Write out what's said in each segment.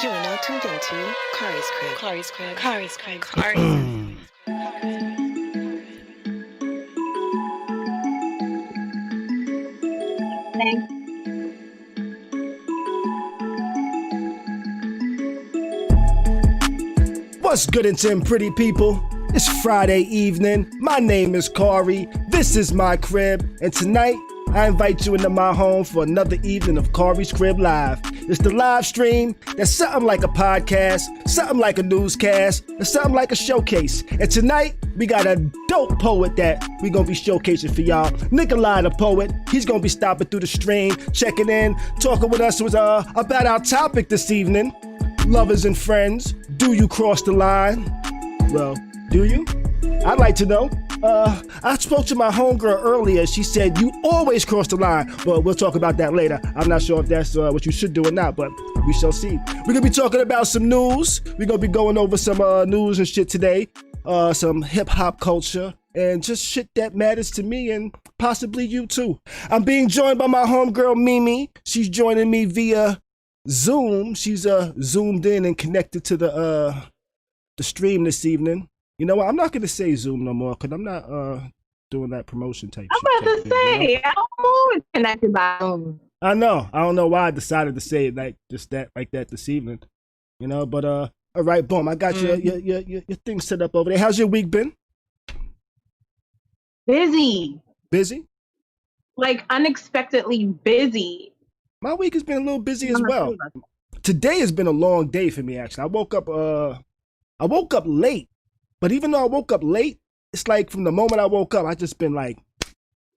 You are now tuned into Kari's Crib. Kari's Crib. Kari's Crib. Kari's Crib. What's good and Tim pretty people? It's Friday evening. My name is Khary. This is my crib. And tonight, I invite you into my home for another evening of Khary's Crib Live. It's the live stream that's something like a podcast, something like a newscast, and something like a showcase. And tonight, we got a dope poet that we're going to be showcasing for y'all. Nikolai the poet. He's going to be stopping through the stream, checking in, talking with us about our topic this evening. Lovers and friends, do you cross the line? Well, do you? I'd like to know. I spoke to my homegirl earlier. She said you always cross the line, but we'll talk about that later. I'm not sure if that's what you should do or not, but we shall see. We're gonna be talking about some news. We're gonna be going over some news and shit today, some hip hop culture, and just shit that matters to me and possibly you too. I'm being joined by my homegirl Mimi. She's joining me via Zoom. She's zoomed in and connected to the stream this evening. You know what? I'm not gonna say Zoom no more because I'm not doing that promotion type. I'm about to say, you know? I'm always connected by Zoom. I know. I don't know why I decided to say it like that this evening. You know, but all right, boom. I got your thing set up over there. How's your week been? Busy. Busy? Like unexpectedly busy. My week has been a little busy as well. Today has been a long day for me, actually. I woke up late. But even though I woke up late, it's like from the moment I woke up, I just been like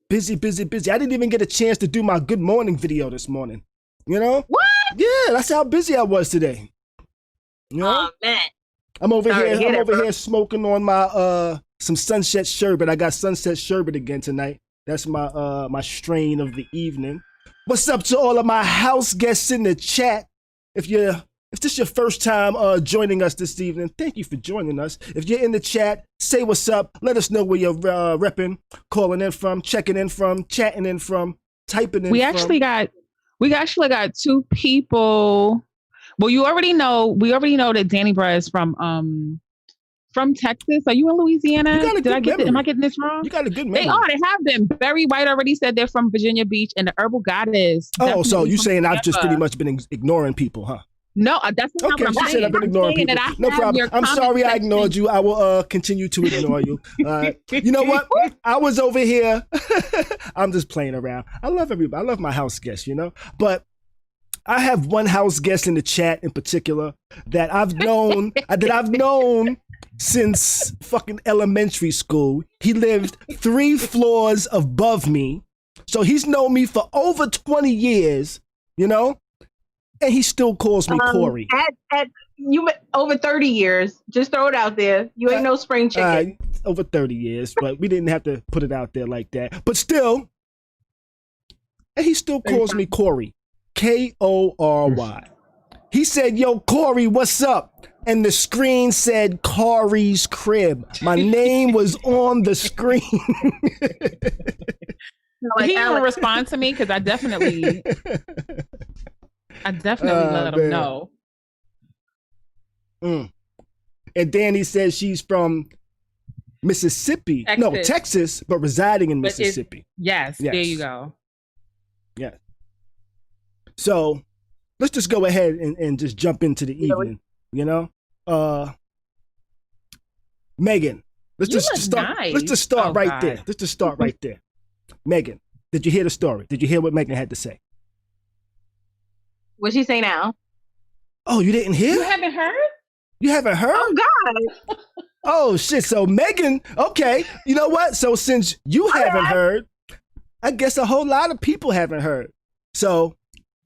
busy. I didn't even get a chance to do my good morning video this morning. You know? What? Yeah, that's how busy I was today. You know? Oh man. I'm over here smoking on my some sunset sherbet. I got sunset sherbet again tonight. That's my my strain of the evening. What's up to all of my house guests in the chat? If this is your first time joining us this evening, thank you for joining us. If you're in the chat, say what's up. Let us know where you're repping, calling in from, checking in from, chatting in from, typing in we from. actually got two people. Well, we already know that Danny Bruh is from Texas. Are you in Louisiana? Am I getting this wrong? You got a good memory. They have been. Barry White already said they're from Virginia Beach, and the Herbal Goddess. Oh, so you saying I've just pretty much been ignoring people, huh? No, that's not okay, what I'm she saying. said I've been ignoring people. No problem. I'm sorry I ignored you. I will continue to ignore you. You know what? I was over here. I'm just playing around. I love everybody. I love my house guests, you know? But I have one house guest in the chat in particular that I've known since fucking elementary school. He lived 3 floors above me. So he's known me for over 20 years, you know? And he still calls me Khary. At you over 30 years. Just throw it out there. You ain't no spring chicken. Over 30 years, but we didn't have to put it out there like that. But still, and he still calls me Khary. Kory. He said, yo, Khary, what's up? And the screen said Khary's Crib. My name was on the screen. He didn't respond to me because I definitely let him know. And Danny says she's from Mississippi. Texas. No, Texas, but residing in Mississippi. Yes, there you go. Yeah. So let's just go ahead and just jump into the evening, you know? Megan, let's just start right there. Let's just start right there. Megan, did you hear the story? Did you hear what Megan had to say? What'd she say now? Oh, you didn't hear? You haven't heard? You haven't heard? Oh God. Oh shit. So Megan, okay. You know what? So since you haven't heard, I guess a whole lot of people haven't heard. So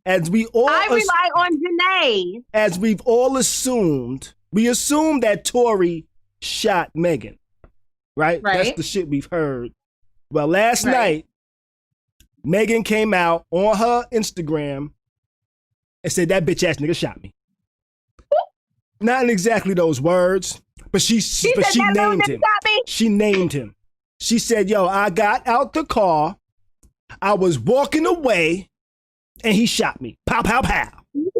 as we all I rely on Janae. As we've all assumed, we assume that Tory shot Megan. Right? That's the shit we've heard. Well, last night, Megan came out on her Instagram and said that bitch ass nigga shot me. Not in exactly those words, but she named him. She named him. She said, yo, I got out the car, I was walking away, and he shot me. Pow, pow, pow.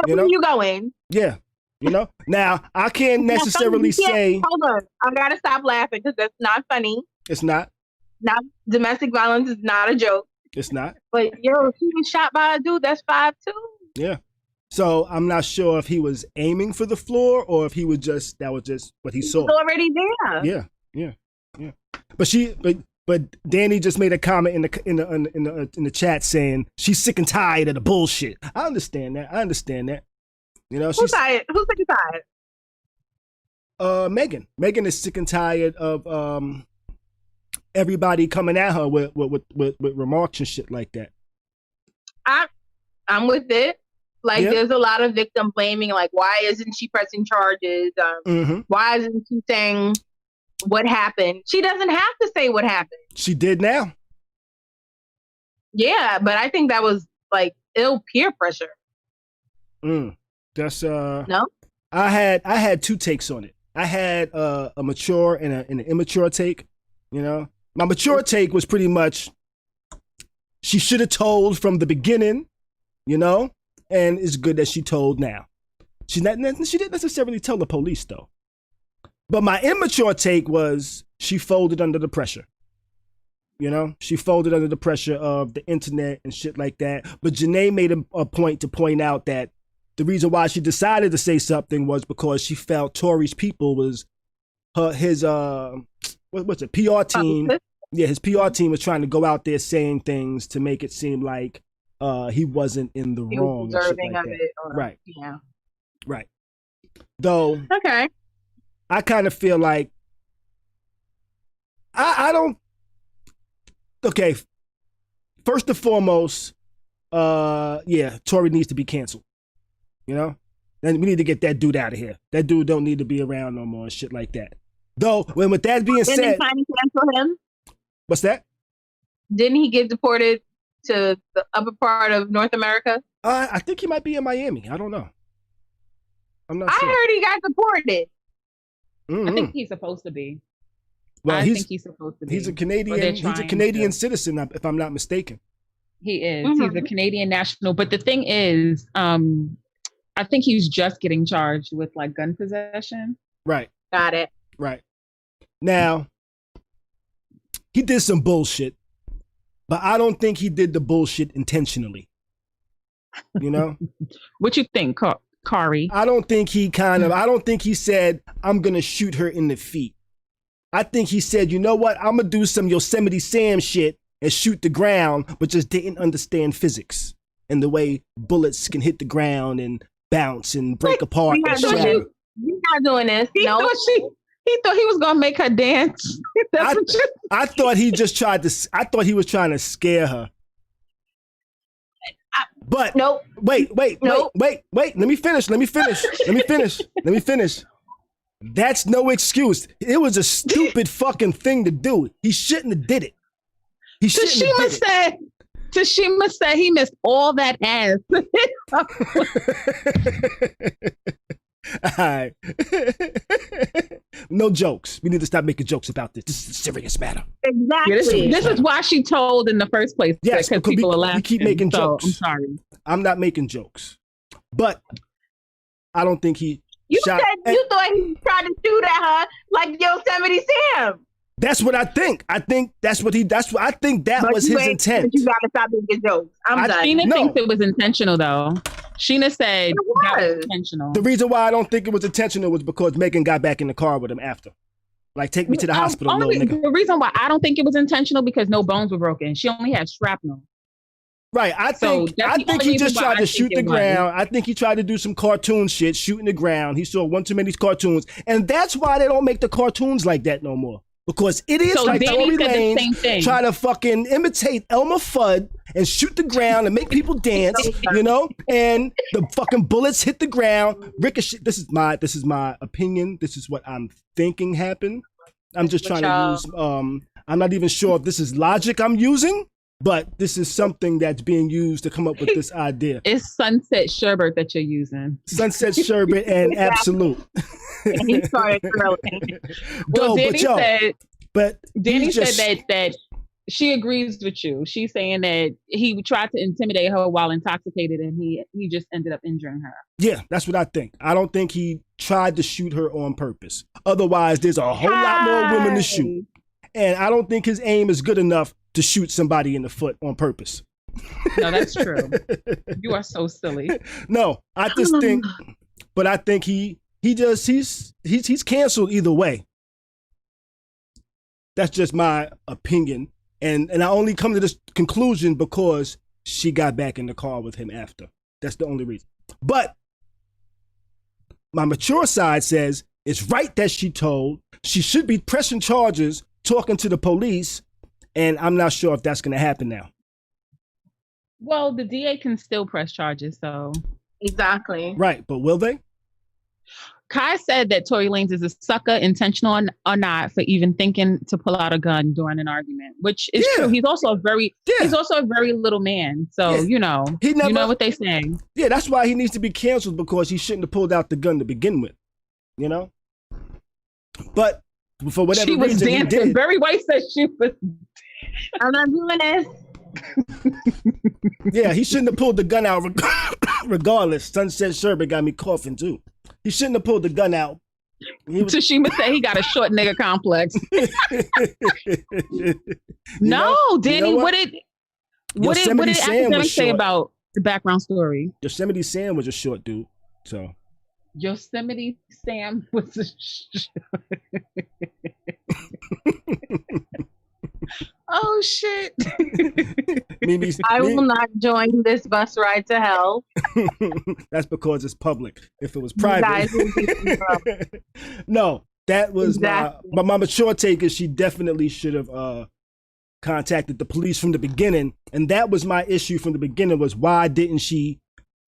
Where you going? Yeah. You know. Now I can't necessarily say. Hold on, I gotta stop laughing because that's not funny. It's not. Not domestic violence is not a joke. It's not. But yo, he was shot by a dude that's 5'2". Yeah. So I'm not sure if he was aiming for the floor or if he was just what he saw. He's already there. Yeah. But Danny just made a comment in the chat saying she's sick and tired of the bullshit. I understand that. You know, who's tired? Who's sick and tired? Megan. Megan is sick and tired of everybody coming at her with remarks and shit like that. I'm with it. Like, there's a lot of victim blaming. Like, why isn't she pressing charges? Why isn't she saying what happened? She doesn't have to say what happened. She did now. Yeah, but I think that was like ill peer pressure. That's no. I had two takes on it. I had a mature and an immature take. You know, my mature take was pretty much she should have told from the beginning. You know. And it's good that she told now. She didn't necessarily tell the police though. But my immature take was she folded under the pressure. You know, she folded under the pressure of the internet and shit like that. But Janae made a point to point out that the reason why she decided to say something was because she felt Tory's people was his what's it, PR team. Yeah, his PR team was trying to go out there saying things to make it seem like he wasn't in the wrong. Deserving like of that. it. Right. Yeah. Right. Though. Okay. I kind of feel like I don't. Okay. First and foremost, Tory needs to be canceled. You know, then we need to get that dude out of here. That dude don't need to be around no more and shit like that. Though, with that being said, didn't he trying to cancel him? What's that? Didn't he get deported to the upper part of North America? I think he might be in Miami. I don't know. I'm not sure. I heard he got deported. I think he's supposed to be. Well, I think he's supposed to be. He's a Canadian. He's a Canadian citizen, if I'm not mistaken. He is. He's a Canadian national. But the thing is, I think he's just getting charged with like gun possession. Right. Got it. Right. Now, he did some bullshit. But I don't think he did the bullshit intentionally. You know? What you think, Khary? I don't think he said, I'm going to shoot her in the feet. I think he said, you know what? I'm going to do some Yosemite Sam shit and shoot the ground, but just didn't understand physics and the way bullets can hit the ground and bounce and break apart. You're not doing this. He thought he was gonna make her dance. I thought he just tried to. I thought he was trying to scare her. But nope. Wait. Let me finish. That's no excuse. It was a stupid fucking thing to do. He shouldn't have did it. Tashima said he missed all that ass. All right. No jokes. We need to stop making jokes about this. This is a serious matter. Exactly. This is why she told in the first place. Yes, because people are laughing. We keep making jokes. I'm sorry. I'm not making jokes. But I don't think he You thought he tried to shoot at her like Yosemite Sam. That's what I think. I think I think that was his intent. You gotta stop making jokes. I'm done. Sheena thinks it was intentional though. Sheena said that was intentional. The reason why I don't think it was intentional was because Megan got back in the car with him after. Like, take me to the hospital, little nigga. The reason why I don't think it was intentional because no bones were broken. She only had shrapnel. Right. I think he just tried to shoot the ground. I think he tried to do some cartoon shit, shooting the ground. He saw one too many cartoons. And that's why they don't make the cartoons like that no more. Because idiots like Tory Lanez try to fucking imitate Elmer Fudd and shoot the ground and make people dance, you know? And the fucking bullets hit the ground, ricochet. This is my opinion. This is what I'm thinking happened. I'm just trying to use, I'm not even sure if this is logic I'm using, but this is something that's being used to come up with this idea. It's Sunset Sherbet that you're using. Sunset Sherbet and Absolute. And he started grilling. Well, Danny said that she agrees with you. She's saying that he tried to intimidate her while intoxicated, and he just ended up injuring her. Yeah, that's what I think. I don't think he tried to shoot her on purpose. Otherwise, there's a whole lot more women to shoot. And I don't think his aim is good enough to shoot somebody in the foot on purpose. No, that's true. You are so silly. No, I just think, but I think he's canceled either way. That's just my opinion. And I only come to this conclusion because she got back in the car with him after. That's the only reason. But my mature side says it's right that she told. She should be pressing charges, talking to the police, and I'm not sure if that's going to happen now. Well, the DA can still press charges, so. Exactly. Right, but will they? Kai said that Tory Lanez is a sucker, intentional or not, for even thinking to pull out a gun during an argument, which is true. He's also a very little man. So, you know what they're saying. Yeah, that's why he needs to be canceled, because he shouldn't have pulled out the gun to begin with, you know? But for whatever reason, dancing. He did. Barry White said she was. I'm not doing this. Yeah, he shouldn't have pulled the gun out regardless. Sunset Sherbet got me coughing too. He shouldn't have pulled the gun out. Tashima said he got a short nigga complex. No, Danny, what did academics say about the background story? Yosemite Sam was a short dude, so. Yosemite Sam was a Oh shit. I will not join this bus ride to hell. That's because it's public. If it was private. No, that was my mature take is she definitely should have contacted the police from the beginning. And that was my issue from the beginning, was why didn't she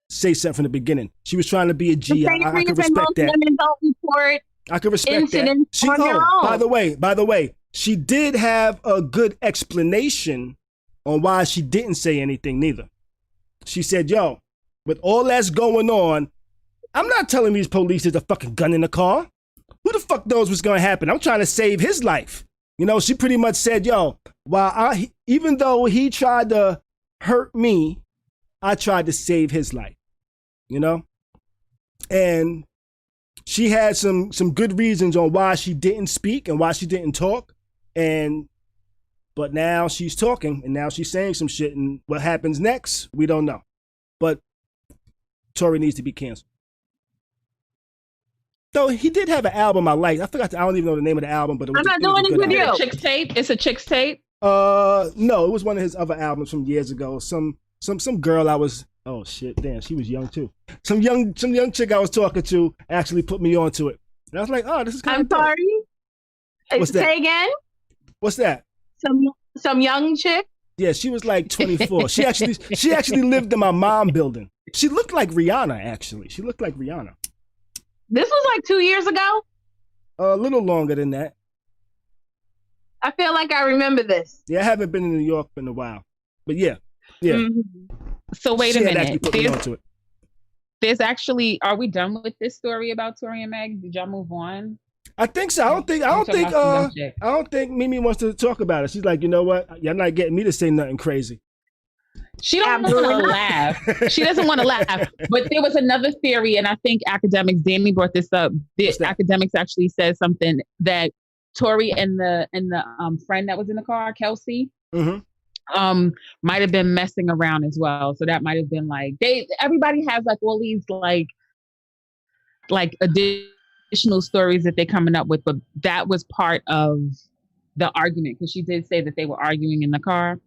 say something from the beginning? She was trying to be a G. I could respect that. I could respect that. By the way, she did have a good explanation on why she didn't say anything neither. She said, yo, with all that's going on, I'm not telling these police there's a fucking gun in the car. Who the fuck knows what's going to happen? I'm trying to save his life. You know, she pretty much said, yo, even though he tried to hurt me, I tried to save his life, you know? And she had some good reasons on why she didn't speak and why she didn't talk. But now she's talking, and now she's saying some shit, and what happens next, we don't know. But Tory needs to be canceled. Though he did have an album I liked. I don't even know the name of the album, but I'm not doing it with you. Chicks Tape? It's a Chicks Tape? No, it was one of his other albums from years ago. Some girl I was, oh shit, damn, she was young too. Some young chick I was talking to actually put me onto it. And I was like, oh, this is kind of I'm sorry? What's that? Say again? What's that? Some young chick? Yeah, she was like 24. She actually lived in my mom building. She looked like Rihanna, actually. She looked like Rihanna. This was like 2 years ago? A little longer than that. I feel like I remember this. Yeah, I haven't been in New York in a while. But yeah. Mm-hmm. So wait a minute. There's actually, are we done with this story about Tory and Meg? Did y'all move on? I think so. I don't think Mimi wants to talk about it. She's like, you know what? You're not getting me to say nothing crazy. She don't want to laugh. She doesn't want to laugh. But there was another theory, and I think Danny brought this up. Academics actually said something that Tory and the friend that was in the car, Kelsey, might have been messing around as well. So that might have been like everybody has like all these like additional stories that they're coming up with, but that was part of the argument because she did say that they were arguing in the car.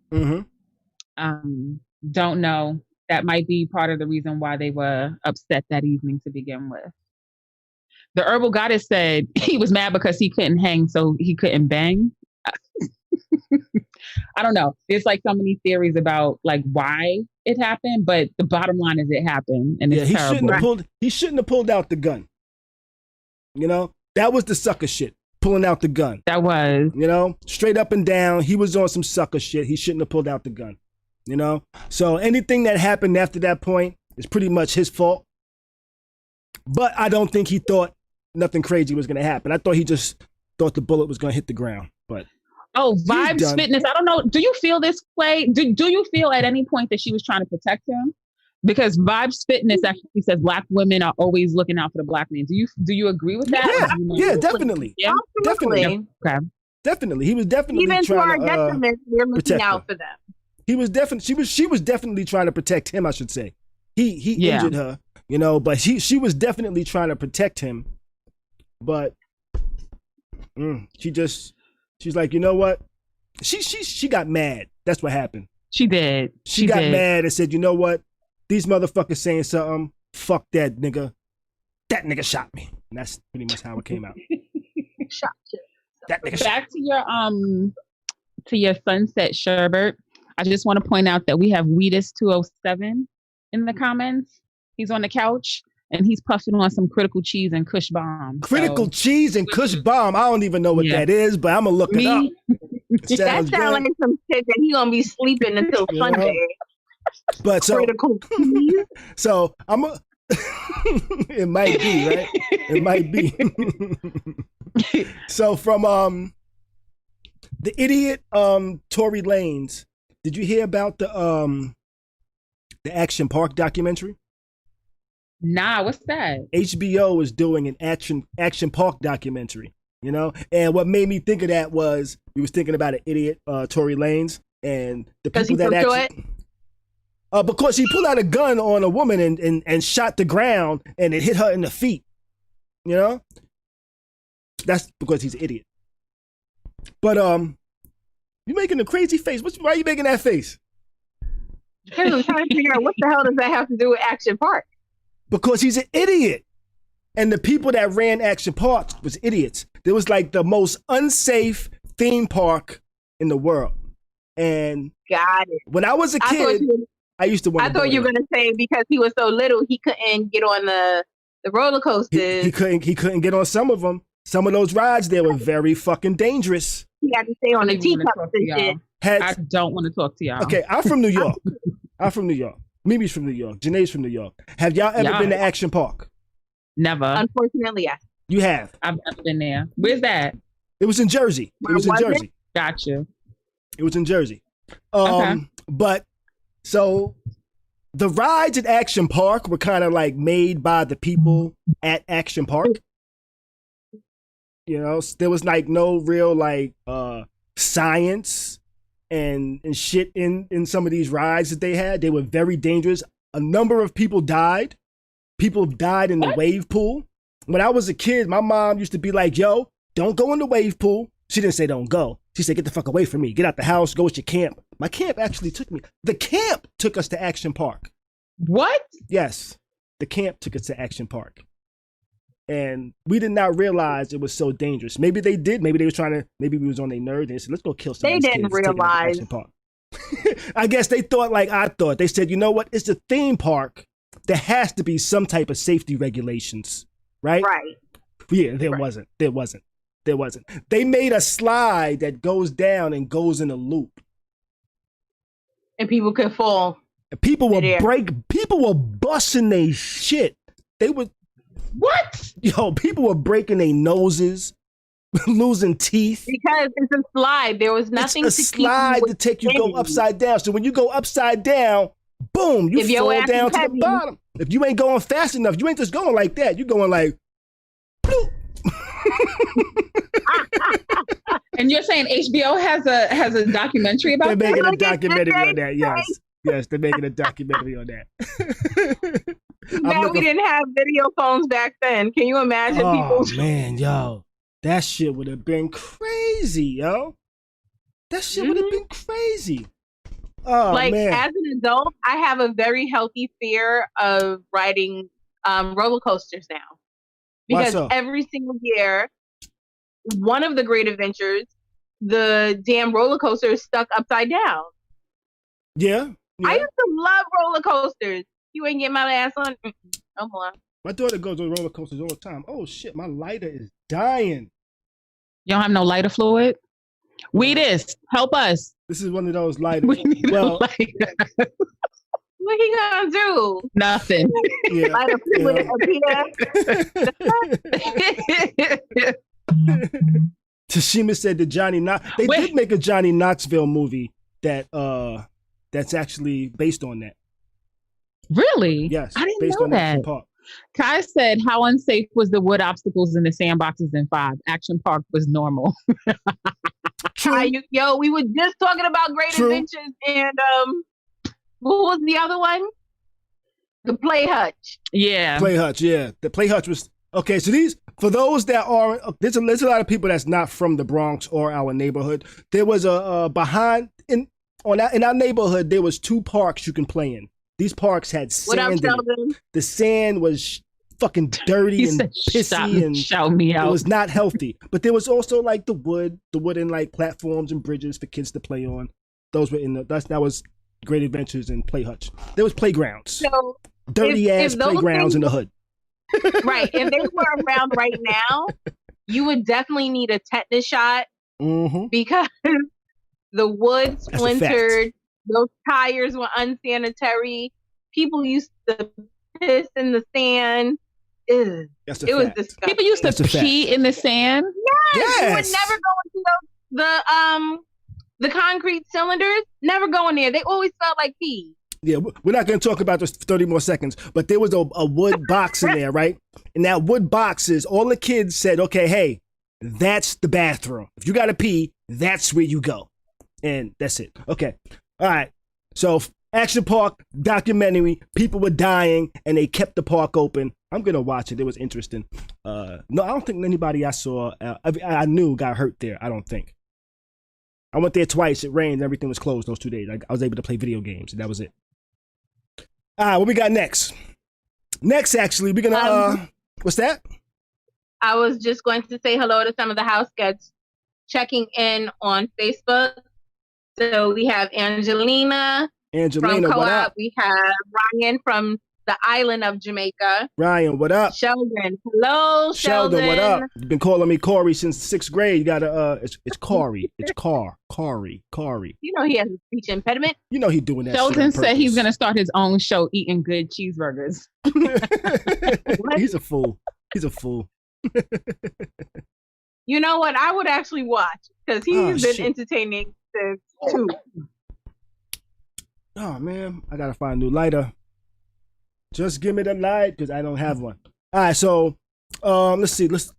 Don't know. That might be part of the reason why they were upset that evening to begin with. The herbal goddess said he was mad because he couldn't hang, so he couldn't bang. I don't know. There's like so many theories about like why it happened, but the bottom line is it happened, and it's terrible. He shouldn't have pulled out the gun. You know, that was the sucker shit. Pulling out the gun. That was. You know, straight up and down. He was on some sucker shit. He shouldn't have pulled out the gun. You know, so anything that happened after that point is pretty much his fault. But I don't think he thought nothing crazy was going to happen. I thought he just thought the bullet was going to hit the ground. But Oh, Vibes Fitness. I don't know. Do you feel this way? Do you feel at any point that she was trying to protect him? Because Vibes Fitness actually says Black women are always looking out for the Black man. Do you agree with that? Yeah, definitely. Yeah, definitely. Okay. Definitely. He was definitely even trying to our detriment, we're looking out her. for them. He was definitely she was definitely trying to protect him, I should say. He injured her, you know, but she was definitely trying to protect him. But she's like, you know what? She got mad. That's what happened. She did. She got mad and said, you know what? These motherfuckers saying something. Fuck that nigga. That nigga shot me. And that's pretty much how it came out. Shot you. That nigga Back to your Sunset Sherbert. I just want to point out that we have Weedus207 in the comments. He's on the couch and he's puffing on some Critical Cheese and Kush Bomb. Critical Cheese and Kush Bomb. I don't even know what that is, but I'm gonna look it up. That sounds like some shit that he gonna be sleeping until Sunday. But so Critical Cheese. So I'm a it might be, right? It might be. So from the idiot Tory Lanez, did you hear about the Action Park documentary? Nah, what's that? HBO is doing an Action Park documentary, you know? And what made me think of that was we was thinking about an idiot Tory Lanez and the people that actually because he pulled out a gun on a woman and shot the ground and it hit her in the feet. You know? That's because he's an idiot. But you're making a crazy face. Why are you making that face? Because I'm trying to figure out what the hell does that have to do with Action Park? Because he's an idiot. And the people that ran Action Park was idiots. It was like the most unsafe theme park in the world. And got it. When I was a kid, I used to want to. I thought you were gonna say because he was so little he couldn't get on the roller coasters. He couldn't get on some of them. Some of those rides there were very fucking dangerous. He had to stay on the teacups and shit. I don't want to talk to y'all. Okay, I'm from New York. I'm from New York. Mimi's from New York. Janae's from New York. Have y'all ever been to Action Park? Never. Unfortunately, yes. You have? I've never been there. Where's that? It was in Jersey. It was in Jersey. Gotcha. It was in Jersey. Okay. But so the rides at Action Park were kind of like made by the people at Action Park. You know, there was like no real like science and shit in some of these rides that they had. They were very dangerous. A number of people died. People died in the wave pool. When I was a kid, my mom used to be like, yo, don't go in the wave pool. She didn't say don't go. She said, get the fuck away from me. Get out the house. Go with your camp. My camp actually took me. The camp took us to Action Park. What? Yes. The camp took us to Action Park. And we did not realize it was so dangerous. Maybe they did. Maybe they were trying to, maybe we was on their nerve. They said, let's go kill some of these kids. They didn't realize. Action Park. I guess they thought like I thought. They said, you know what? It's a theme park. There has to be some type of safety regulations. Right? Right. Yeah, there wasn't. They made a slide that goes down and goes in a loop. And people could fall. And people were busting their shit. They were what? Yo, people were breaking their noses, losing teeth. Because it's a slide. There was nothing it's a slide to take you go upside down. So when you go upside down, boom, you fall down to the bottom. If you ain't going fast enough, you ain't just going like that. You're going like bloop. And you're saying HBO has a documentary about that? They're making a documentary on that, yes, they're making a documentary on that. Now we didn't have video phones back then. Can you imagine people? Oh man, yo, that shit would have been crazy, yo. That shit would have been crazy. Oh, like man. As an adult, I have a very healthy fear of riding roller coasters now. Because every single year, one of the great adventures, the damn roller coaster is stuck upside down. Yeah. I used to love roller coasters. You ain't get my ass on. Come on. My daughter goes on roller coasters all the time. Oh shit, my lighter is dying. You don't have no lighter fluid? Weedus, help us. This is one of those lighters. We need a lighter. What he gonna do? Nothing. Yeah. Light a fluid Tashima said the Johnny Knox. They did make a Johnny Knoxville movie that's actually based on that. Really? Yes. I didn't based know on that. Action Park. Kai said, how unsafe was the wood obstacles in the sandboxes in 5? Action Park was normal. True. We were just talking about Great Adventures and what was the other one? The Play Hutch. Yeah. Play Hutch, yeah. The Play Hutch was okay. So for those that are, there's a lot of people that's not from the Bronx or our neighborhood. There was a in our neighborhood. There was 2 parks you can play in. These parks had sand. What up, Sheldon? The sand was fucking dirty and pissy and shout me out. It was not healthy. But there was also like the wooden like platforms and bridges for kids to play on. Those were that was Great Adventures and Play Hutch. There was playgrounds. So dirty ass playgrounds in the hood. Right. If they were around right now, you would definitely need a tetanus shot because the wood splintered. Those tires were unsanitary. People used to piss in the sand. It was disgusting. People used to pee in the sand. Yes. You would never go into the concrete cylinders. Never go in there. They always smelled like pee. Yeah, we're not going to talk about this for 30 more seconds, but there was a wood box in there, right? And that wood box is all the kids said, okay, hey, that's the bathroom. If you got to pee, that's where you go. And that's it. Okay. All right. So Action Park documentary, people were dying and they kept the park open. I'm going to watch it. It was interesting. No, I don't think anybody I saw, I knew got hurt there. I don't think. I went there twice. It rained. Everything was closed those 2 days. I was able to play video games and that was it. All right, what we got next? Next, actually, we're gonna what's that? I was just going to say hello to some of the house guests checking in on Facebook. So we have Angelina from Co-op. What up? We have Ryan from the island of Jamaica. Ryan, what up? Sheldon, hello, Sheldon. What up? You've been calling me Corey since 6th grade. You gotta it's Khary. It's Khary. You know he has a speech impediment. You know he's doing that. Sheldon said he's gonna start his own show eating good cheeseburgers. He's a fool. He's a fool. You know what? I would actually watch because he's been entertaining since 2. Oh man, I gotta find a new lighter. Just give me the light because I don't have one. All right, so let's see. Let's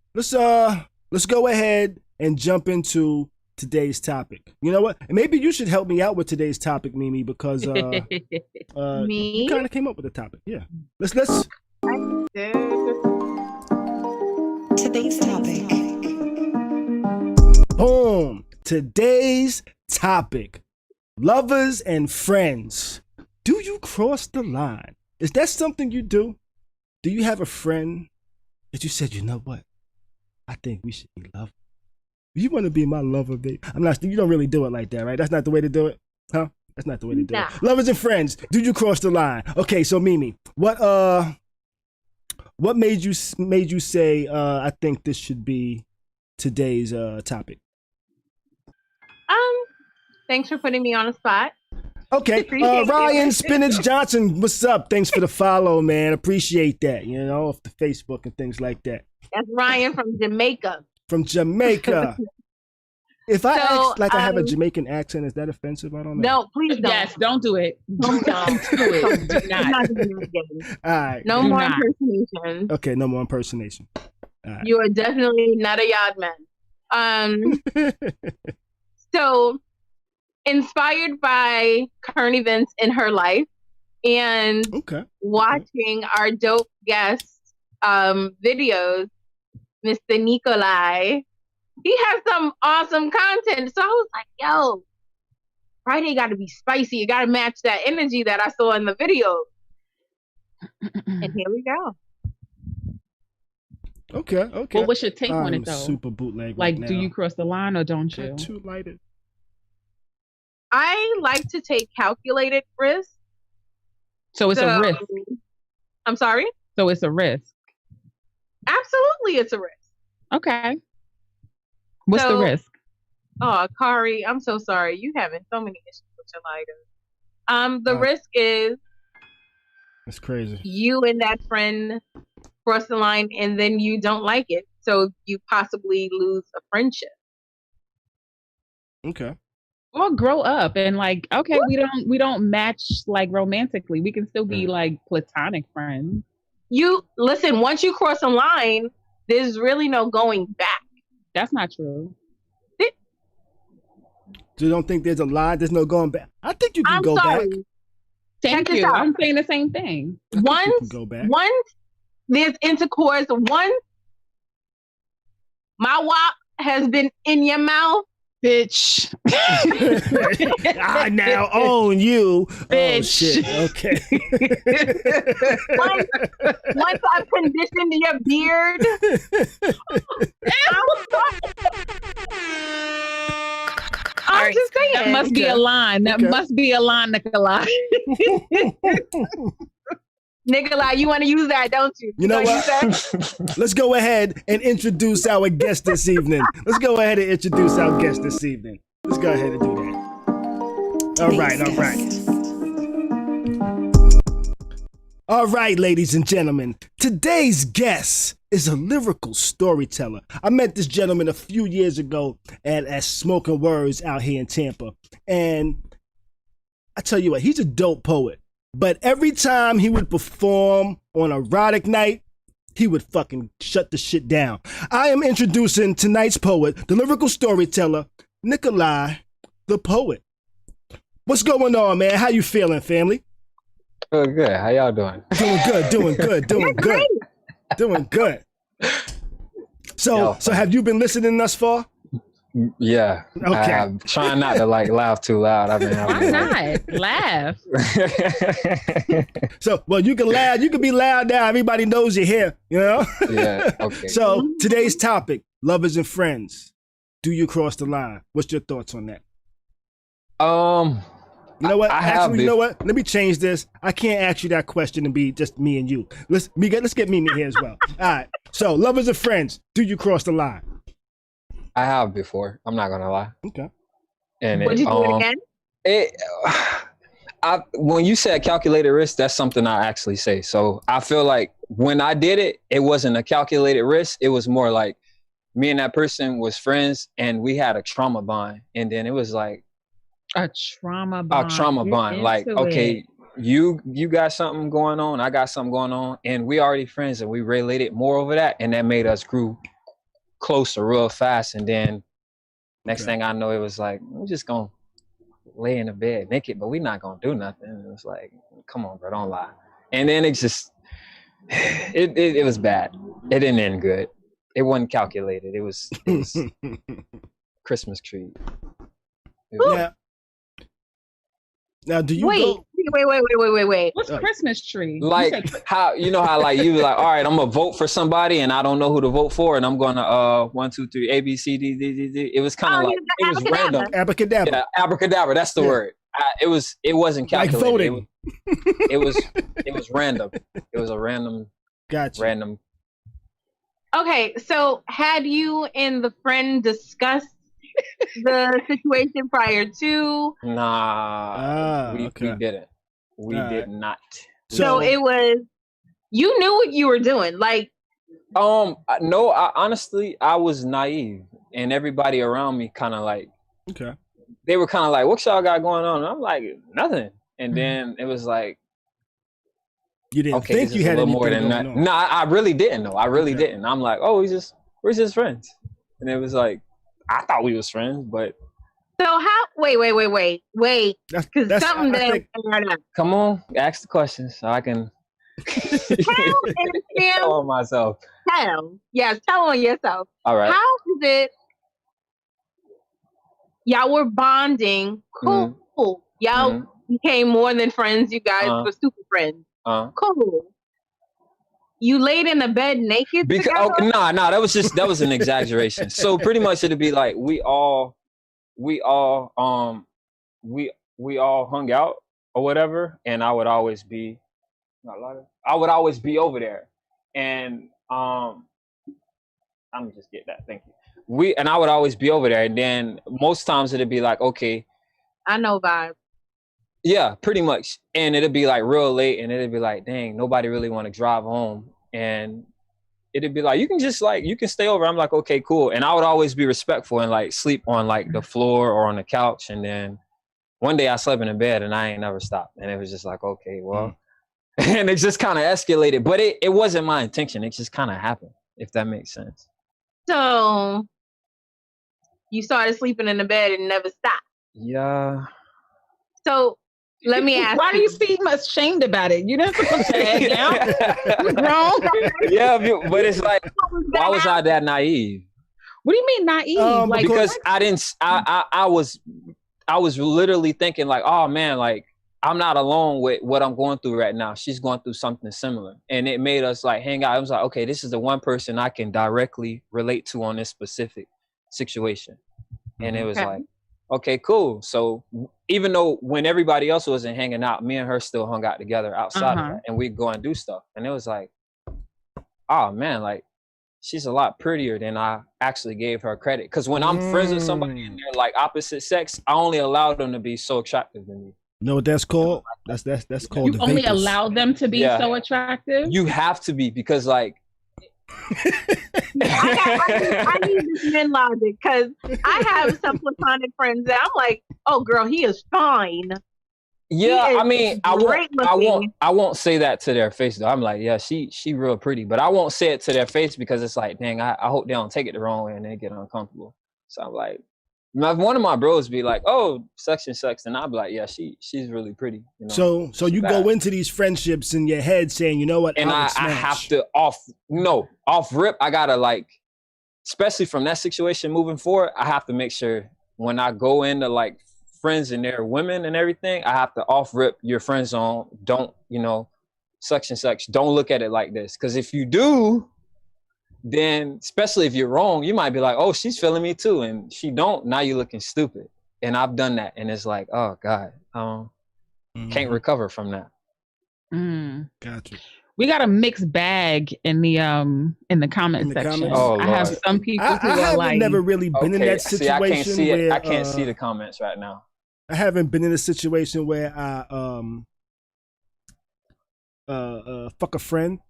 go ahead and jump into today's topic. You know what? And maybe you should help me out with today's topic, Mimi, because Me? you kind of came up with the topic. Yeah. Let's. Today's topic. Boom. Today's topic. Lovers and friends. Do you cross the line? Is that something you do? Do you have a friend that you said, you know what? I think we should be lovers. You want to be my lover, babe? You don't really do it like that, right? That's not the way to do it, huh? That's not the way to do it. Lovers and friends, do you cross the line? Okay, so Mimi, what made you say I think this should be today's topic? Thanks for putting me on the spot. Okay, Ryan Spinach Johnson, what's up? Thanks for the follow, man. Appreciate that, off the Facebook and things like that. That's Ryan from Jamaica. From Jamaica. If I act like I have a Jamaican accent, is that offensive? I don't know. No, please don't. Yes, don't do it. Don't do it. Do not. All right. No more impersonation. Okay, no more impersonation. All right. You are definitely not a yard man. So, inspired by current events in her life and watching our dope guest videos, Mr. Nikolai, he has some awesome content. So I was like, yo, Friday got to be spicy. You got to match that energy that I saw in the video. And here we go. Okay. Well, what's your take on it, though? Super bootleg. Like, do you cross the line or don't you? Too lighted. I like to take calculated risks. So it's a risk. I'm sorry? So it's a risk. Absolutely, it's a risk. Okay. What's the risk? Oh, Khary, I'm so sorry. You having so many issues with your lighters. The risk is it's crazy. You and that friend cross the line and then you don't like it. So you possibly lose a friendship. Okay. Or grow up and like, okay, we don't match like romantically. We can still be like platonic friends. You listen, once you cross a line, there's really no going back. That's not true. You don't think there's a line? There's no going back. I think you can go back. Thank you. I'm saying the same thing. Once there's intercourse, once my wop has been in your mouth, bitch. I now own you, bitch. Oh shit. Okay. once I've conditioned your beard. I'm just saying. That must be a line. That must be a line, Nikolai. Nikolai, you want to use that, don't you? You know what? Let's go ahead and introduce our guest this evening. Let's go ahead and introduce our guest this evening. Let's go ahead and do that. All right. All right, ladies and gentlemen. Today's guest is a lyrical storyteller. I met this gentleman a few years ago at Smoking Words out here in Tampa. And I tell you what, he's a dope poet. But every time he would perform on erotic night, he would fucking shut the shit down. I am introducing tonight's poet, the lyrical storyteller, Nikolai, the poet. What's going on, man? How you feeling, family? Good. How y'all doing? Doing good. So have you been listening thus far? Yeah. Okay. I'm trying not to like laugh too loud. I've been having Why not? Laugh. So, well, you can laugh. You can be loud now. Everybody knows you're here, you know? Yeah, okay. So today's topic, lovers and friends. Do you cross the line? What's your thoughts on that? You know what? Actually, you know what? Let me change this. I can't ask you that question and be just me and you. Let's get Mimi here as well. All right. So, lovers and friends, do you cross the line? I have before. I'm not gonna lie. Okay. And would you do it again? When you said calculated risk, that's something I actually say. So I feel like when I did it, it wasn't a calculated risk. It was more like me and that person was friends and we had a trauma bond. And then it was like a trauma bond. Like, okay, you got something going on, I got something going on, and we already friends and we related more over that, and that made us grew closer real fast. And then next thing I know, it was like, we're just gonna lay in the bed naked, but we're not gonna do nothing. It was like, come on, bro, don't lie. And then it just it was bad. It didn't end good. It wasn't calculated. It was Christmas tree. Now, do you wait? What's Christmas tree? Like how you like you like, all right, I'm gonna vote for somebody and I don't know who to vote for, and I'm gonna 1, 2, 3 A B C D D D D. It was kind of like it was random. Abracadabra. Yeah, abracadabra. That's the word. It wasn't calculated. Like voting. It was random. It was a random. Gotcha. Random. Okay, so had you and the friend discussed the situation prior to? Nah, we didn't. We did not. So it was, you knew what you were doing, like. No, honestly, I was naive, and everybody around me kind of like. Okay. They were kind of like, "What y'all got going on?" And I'm like, "Nothing." And then it was like. You didn't think you had a little more than that. No, I really didn't know. I really didn't. I'm like, oh, we're just friends. And it was like, I thought we was friends, but. So how? Wait. Because something that. Come on, ask the questions so I can. Tell on myself. Tell on yourself. All right. How is it? Y'all were bonding. Cool. Mm-hmm. Y'all became more than friends. You guys were super friends. Cool. You laid in the bed naked together? No, that was an exaggeration. So pretty much it'd be like we all hung out or whatever, and I would always be over there, and I'm just get that. Thank you. I would always be over there, and then most times it'd be like, okay, I know vibe. Yeah, pretty much. And it'd be like real late, and it'd be like, dang, nobody really want to drive home. And it'd be like, you can just like, you can stay over. I'm like, okay, cool. And I would always be respectful and like sleep on like the floor or on the couch. And then one day I slept in the bed and I ain't never stopped. And it was just like, okay, well, and it just kind of escalated, but it wasn't my intention. It just kind of happened, if that makes sense. So you started sleeping in the bed and never stopped. Yeah. So let me ask why do you seem ashamed about it? You didn't put your head down. You're grown. Yeah, but it's like, why was I that naive? What do you mean naive? Like, because I didn't. I was literally thinking like, oh man, like I'm not alone with what I'm going through right now. She's going through something similar, and it made us like hang out. I was like, okay, this is the one person I can directly relate to on this specific situation, and it was like, okay, cool. So even though when everybody else wasn't hanging out, me and her still hung out together outside of that, and we'd go and do stuff. And it was like, oh man, like she's a lot prettier than I actually gave her credit. Because when I'm friends with somebody and they're like opposite sex, I only allow them to be so attractive to me. You know what that's called? That's called you the only vapors. allow them to be so attractive? You have to be, because like I need this men logic, because I have some platonic friends that I'm like, oh girl, he is fine. Yeah, I mean, I won't say that to their face though. I'm like, yeah, she real pretty, but I won't say it to their face because it's like, dang, I hope they don't take it the wrong way and they get uncomfortable. So I'm like, one of my bros be like, oh, such and such, and I'll be like, yeah, she's really pretty. You know? So you go into these friendships in your head saying, you know what, and I have to off rip. I gotta like, especially from that situation moving forward, I have to make sure when I go into like friends and their women and everything, I have to off rip your friend zone. Don't, such and such. Don't look at it like this, because if you do, then especially if you're wrong, you might be like, oh, she's feeling me too, and she don't. Now you're looking stupid. And I've done that, and it's like, oh God, can't recover from that. Gotcha. We got a mixed bag in the comment section. Oh, I have some people who are like, never really been in that situation. I can't see where, it. I can't see the comments right now. I haven't been in a situation where I fuck a friend.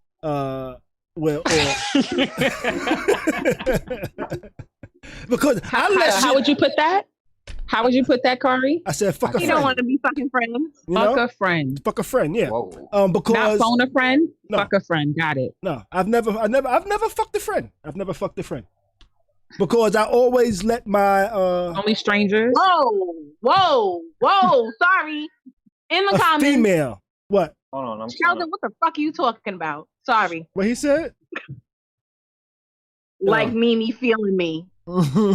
Because how would you put that? How would you put that, Khary? I said fuck a friend. You don't want to be fucking friends. Fuck a friend. Fuck a friend, yeah. Whoa. Because not phone a friend. No. Fuck a friend. Got it. No, I've never fucked a friend. I've never fucked a friend. Because I always let my only strangers. Whoa. Sorry. In the comments. Female. What? Hold on. Sheldon, what the fuck are you talking about? Sorry. What he said? Like Mimi feeling me. Sheldon,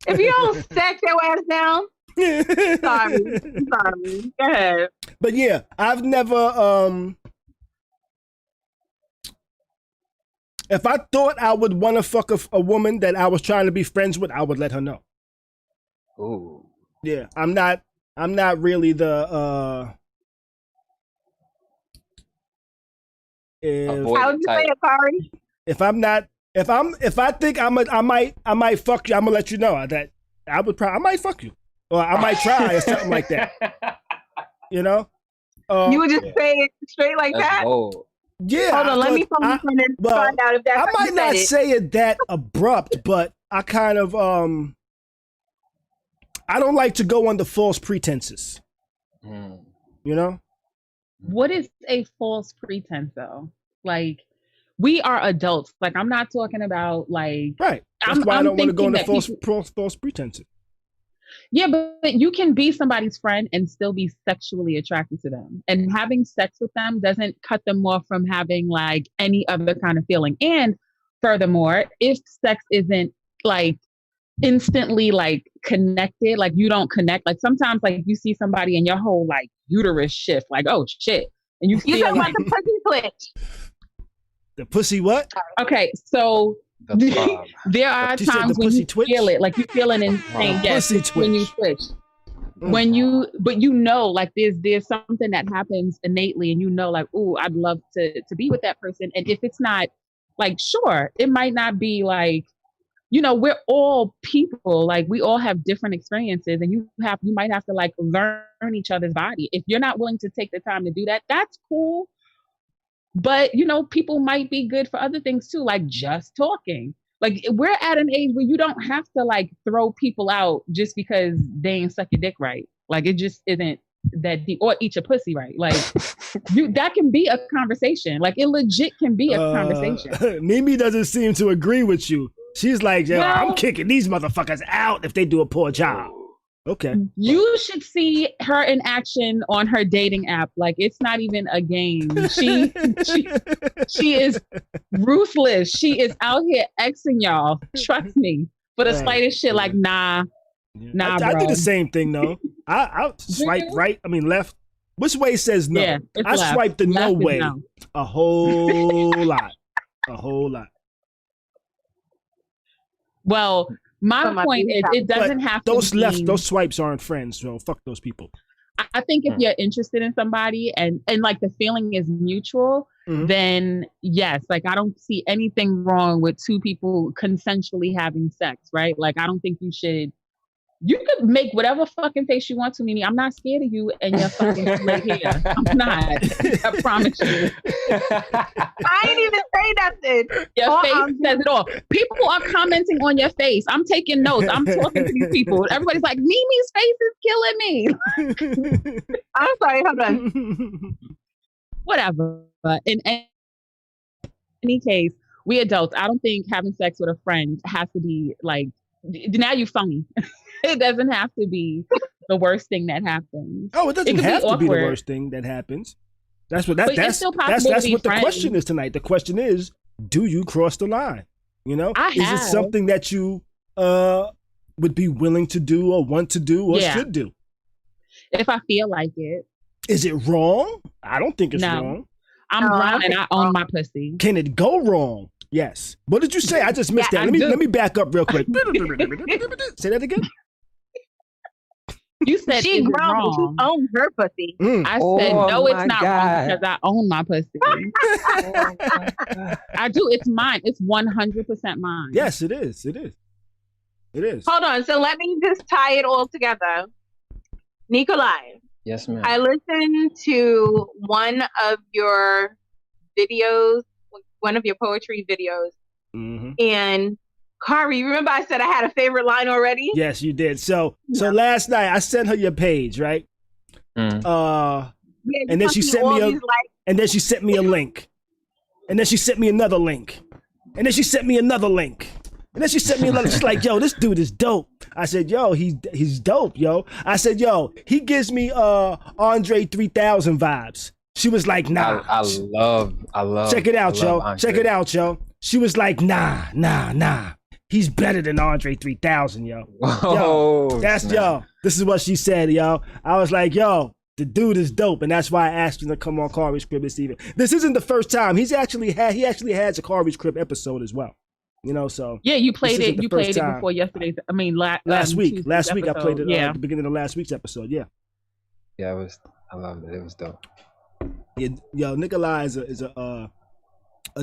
if you don't set your ass down. Sorry. Go ahead. But yeah, I've never if I thought I would want to fuck a woman that I was trying to be friends with, I would let her know. Ooh. Yeah, I'm not really the how would you say it, Khary? If I think I might fuck you, I'm gonna let you know that I might fuck you, or I might try or something like that. You know? You would just say it straight like that? Bold. Yeah. Hold on, let me find out if that's I might not say it that abrupt, but I kind of I don't like to go under false pretenses. You know? What is a false pretense though? Like, we are adults. Like, I'm not talking about like, right. That's why I don't want to go into false pretenses. Yeah, but you can be somebody's friend and still be sexually attracted to them. And having sex with them doesn't cut them off from having like any other kind of feeling. And furthermore, if sex isn't like instantly like connected, like you don't connect, like sometimes like you see somebody and your whole like uterus shift, like, oh shit. And you feel talking like about the pussy twitch. The pussy what? Okay, so there are times when you feel it, like you feel an insane when you twitch. When you, but you know, like there's something that happens innately, and you know, like, ooh, I'd love to be with that person. And if it's not, like, sure, it might not be like, you know, we're all people, like we all have different experiences, and you might have to like learn each other's body. If you're not willing to take the time to do that, that's cool. But people might be good for other things too, like just talking. Like we're at an age where you don't have to like throw people out just because they ain't suck your dick right. Like it just isn't that deep, or eat your pussy right. Like that can be a conversation. Like it legit can be a conversation. Mimi doesn't seem to agree with you. She's like, yeah, I'm kicking these motherfuckers out if they do a poor job. Okay. You should see her in action on her dating app. Like it's not even a game. She is ruthless. She is out here Xing y'all. Trust me. For the slightest shit, like nah, bro. I do the same thing though. I swipe right. I mean left. Which way says no? Yeah, I left. swipe the Left no way no. a whole lot. A whole lot. Well, my point is, it doesn't have to be... Those swipes aren't friends, so fuck those people. I think if you're interested in somebody and like the feeling is mutual, then yes, like I don't see anything wrong with two people consensually having sex, right? Like I don't think you could make whatever fucking face you want to, Mimi. I'm not scared of you and your fucking leg hair. I'm not. I promise you. I ain't even say nothing. Your face says it all. People are commenting on your face. I'm taking notes. I'm talking to these people. Everybody's like, Mimi's face is killing me. I'm sorry. Hold on. Whatever. But in any case, we adults, I don't think having sex with a friend has to be like, now you phony. It doesn't have to be the worst thing that happens. Oh, it doesn't have to be the worst thing that happens. That's what that's what the question is tonight. The question is, do you cross the line? Is it something that you would be willing to do or want to do or should do? If I feel like it. Is it wrong? I don't think it's wrong. I'm grown and I own my pussy. Can it go wrong? Yes. What did you say? I just missed that. Let me back up real quick. Say that again. You said she grown. She owns her pussy. I said no, it's not wrong because I own my pussy. I do. It's mine. It's 100% mine. Yes, it is. It is. It is. Hold on. So let me just tie it all together. Nikolai. Yes, ma'am. I listened to one of your videos, one of your poetry videos, and Khary, remember I said I had a favorite line already? Yes, you did. So last night I sent her your page, right? And then she sent me and then she sent me a link. And then she sent me another link. And then she sent me another link. And then she sent me another. She's like, yo, this dude is dope. I said, yo, he's dope, yo. I said, yo, he gives me Andre 3000 vibes. She was like, nah. I love. Check it out, yo. Andre. Check it out, yo. She was like, nah. He's better than Andre 3000, yo. Oh, yo. This is what she said, yo. I was like, yo, the dude is dope, and that's why I asked him to come on Khary's Crib this evening. This isn't the first time. He actually has a Khary's Crib episode as well. So yeah, you played it. You played it before yesterday's. I mean, last week. Last week I played it at the beginning of last week's episode. Yeah. Yeah, I loved it. It was dope. Yeah, yo, Nikolai is a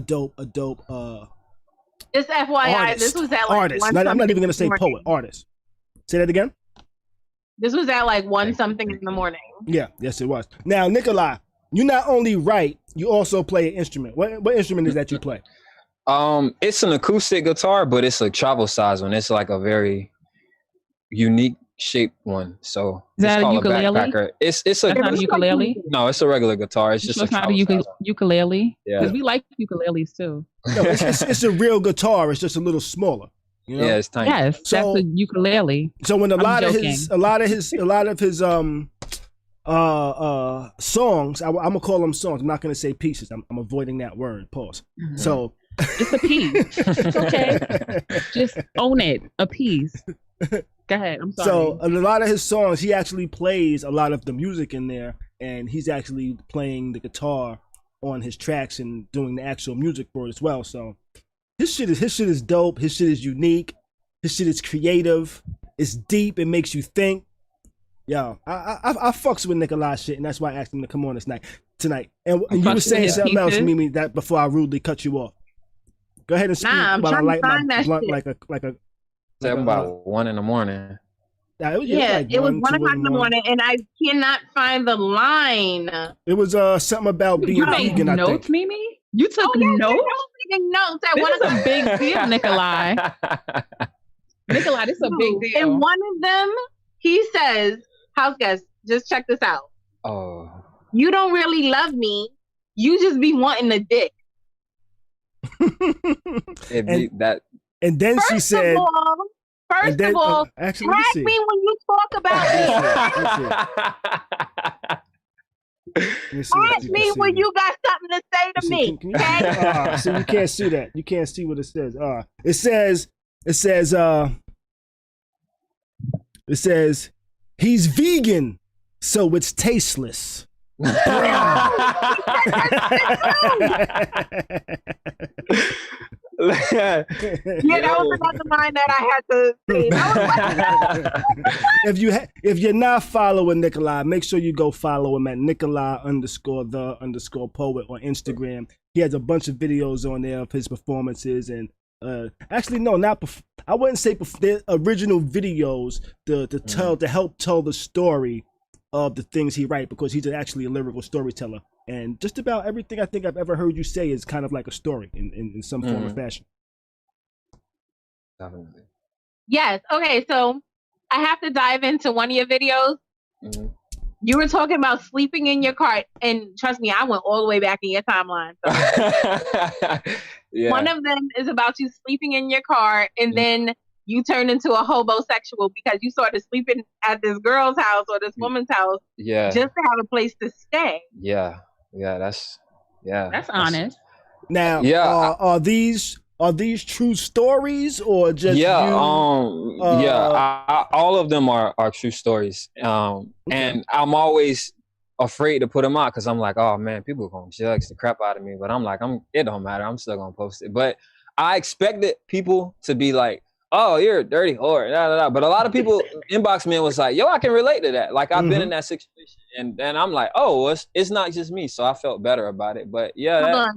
dope. Just FYI, artist. This was at artist. I'm not even gonna say poet. Artist. Say that again. This was at like 1-something in the morning. Yeah. Yes, it was. Now, Nikolai, you not only write, you also play an instrument. What instrument is that you play? It's an acoustic guitar, but it's a travel size one. It's like a very unique shaped one. So is that a ukulele? Backpacker. It's not a ukulele. No, it's a regular guitar. It's just not a ukulele. Yeah, because we like ukuleles too. No, it's a real guitar. It's just a little smaller. Yeah, it's tiny. Yes, that's a ukulele. So when a lot of his songs, I'm gonna call them songs. I'm not gonna say pieces. I'm avoiding that word. Pause. Mm-hmm. So it's a piece. It's okay. Just own it. A piece. Go ahead. I'm sorry. So a lot of his songs, he actually plays a lot of the music in there, and he's actually playing the guitar on his tracks and doing the actual music for it as well. So his shit is dope. His shit is unique. His shit is creative. It's deep. It makes you think. Yo, I fucks with Nikolai's shit, and that's why I asked him to come on tonight. And you were saying something else, Mimi, that before I rudely cut you off. Go ahead and speak. I'm trying to find that shit. Like a about 1 a.m. It was 1 o'clock in the morning, and I cannot find the line. It was something about being vegan. You notes, Mimi? You took notes? I was taking notes at 1 o'clock. This is a big deal, Nikolai. Nikolai, this is a big deal. And one of them, he says, house guest, just check this out. Oh. You don't really love me. You just be wanting a dick. And then she said, First of all, actually, tag me when you talk about me. Tag me when you got something to say to me. So you can't see that. You can't see what it says. It says he's vegan, so it's tasteless. That was another line that I had to say. If you're not following Nikolai, make sure you go follow him at Nikolai_the_poet on Instagram. He has a bunch of videos on there of his performances, and actually no, I wouldn't say they're original videos to help tell the story of the things he writes, because he's actually a lyrical storyteller. And just about everything I think I've ever heard you say is kind of like a story in some form or fashion. Definitely. Yes. Okay. So I have to dive into one of your videos. Mm-hmm. You were talking about sleeping in your car, and trust me, I went all the way back in your timeline. So. Yeah. One of them is about you sleeping in your car, and then you turned into a hobosexual because you started sleeping at this girl's house or this woman's house, just to have a place to stay. Yeah. That's honest. Now, are these true stories or just all of them are true stories. And I'm always afraid to put them out because I'm like, oh man, people are gonna judge the crap out of me. But I'm like, it don't matter. I'm still gonna post it. But I expected people to be like, oh, you're a dirty whore, But a lot of people inbox me and was like, yo, I can relate to that. Like I've been in that situation, and I'm like, oh, it's not just me. So I felt better about it. But yeah.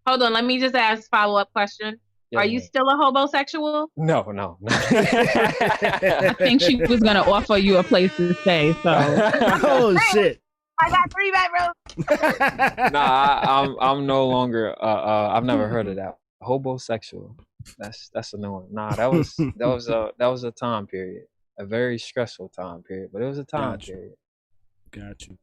Hold on. Let me just ask a follow-up question. Yeah, are you still a hobosexual? No. I think she was gonna offer you a place to stay. So. Oh shit. I got 3 bedrooms. Nah, I'm no longer. I've never heard of that. Hobosexual. That's a new one. Nah, that was a time period, a very stressful time period, but it was a time period. Got you.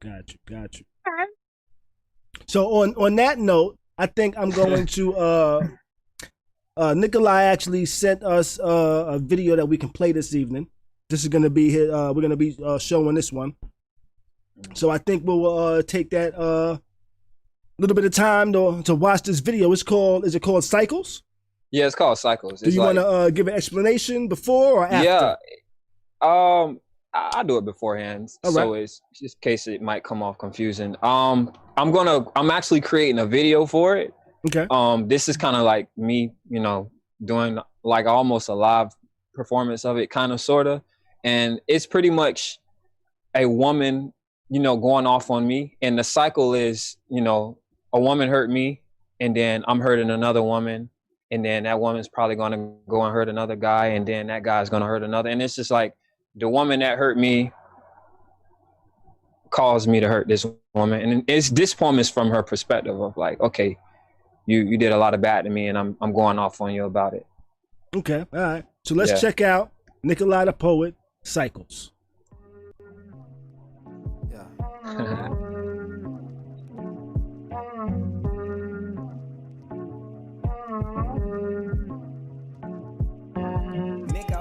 So on that note, I think I'm going to Nikolai actually sent us a video that we can play this evening. This is gonna be we're gonna be showing this one. So I think we'll take that little bit of time to watch this video. Is it called Cycles? Yeah, it's called Cycles. Do you want to give an explanation before or after? Yeah, I'll do it beforehand, so it's just in case it might come off confusing. I'm actually creating a video for it. Okay. This is kind of like me, doing like almost a live performance of it, kind of, sort of, and it's pretty much a woman, going off on me, and the cycle is, a woman hurt me, and then I'm hurting another woman. And then that woman's probably going to go and hurt another guy. And then that guy's going to hurt another. And it's just like the woman that hurt me caused me to hurt this woman. And this poem is from her perspective of like, okay, you did a lot of bad to me and I'm going off on you about it. Okay. All right. So let's check out Nikolai the Poet, Cycles. Yeah.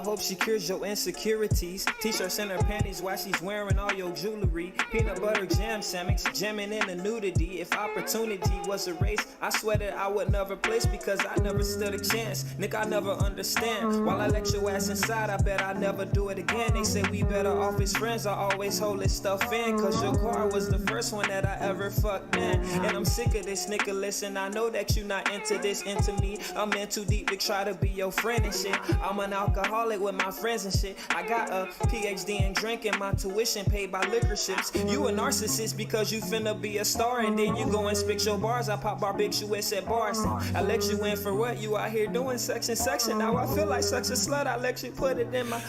Hope she cures your insecurities. T-shirts in her panties while she's wearing all your jewelry. Peanut butter jam sandwich, jamming in the nudity. If opportunity was a race, I swear that I would never place because I never stood a chance. Nick, I never understand. While I let your ass inside, I bet I never do it again. They say we better off as friends. I always hold this stuff in, cause your car was the first one that I ever fucked, man. And I'm sick of this, Nicholas, and I know that you not into this, into me. I'm in too deep to try to be your friend and shit. I'm an alcoholic with my friends and shit. I got a PhD in drinking, my tuition paid by liquor ships. You a narcissist because you finna be a star, and then you go and spit your bars. I pop barbecue at bars. I let you in for what? You out here doing section. Now I feel like such a slut. I let you put it in my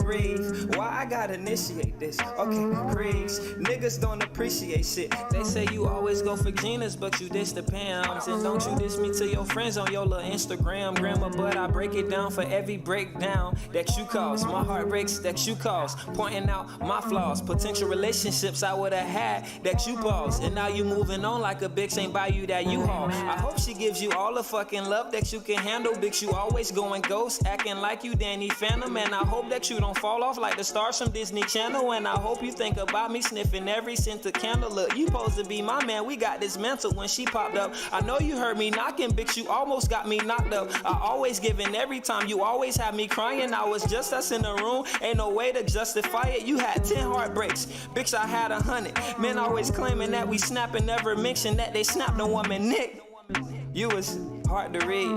breathe. Why I gotta initiate this? Okay, creeps. Niggas don't appreciate shit. They say you always go for Gina's, but you diss the Pams. And don't you diss me to your friends on your little Instagram. Grandma, but I break it down for every breakdown that you cause. My heart breaks that you cause. Pointing out my flaws. Potential relationships I would have had that you paused. And now you moving on like a bitch ain't buy you that U-Haul. I hope she gives you all the fucking love that you can handle. Bitch, you always going ghost, acting like you Danny Phantom. And I hope that you don't fall off like the stars from Disney Channel. And I hope you think about me sniffing every scented candle. Look, you supposed to be my man. We got this mental when she popped up. I know you heard me knocking, bitch. You almost got me knocked up. I always give in every time. You always have me crying. I was just us in the room. Ain't no way to justify it. You had 10 heartbreaks. Bitch, I had 100. Men always claiming that we snapping, never mention that they snapped a woman Nick. You was hard to read.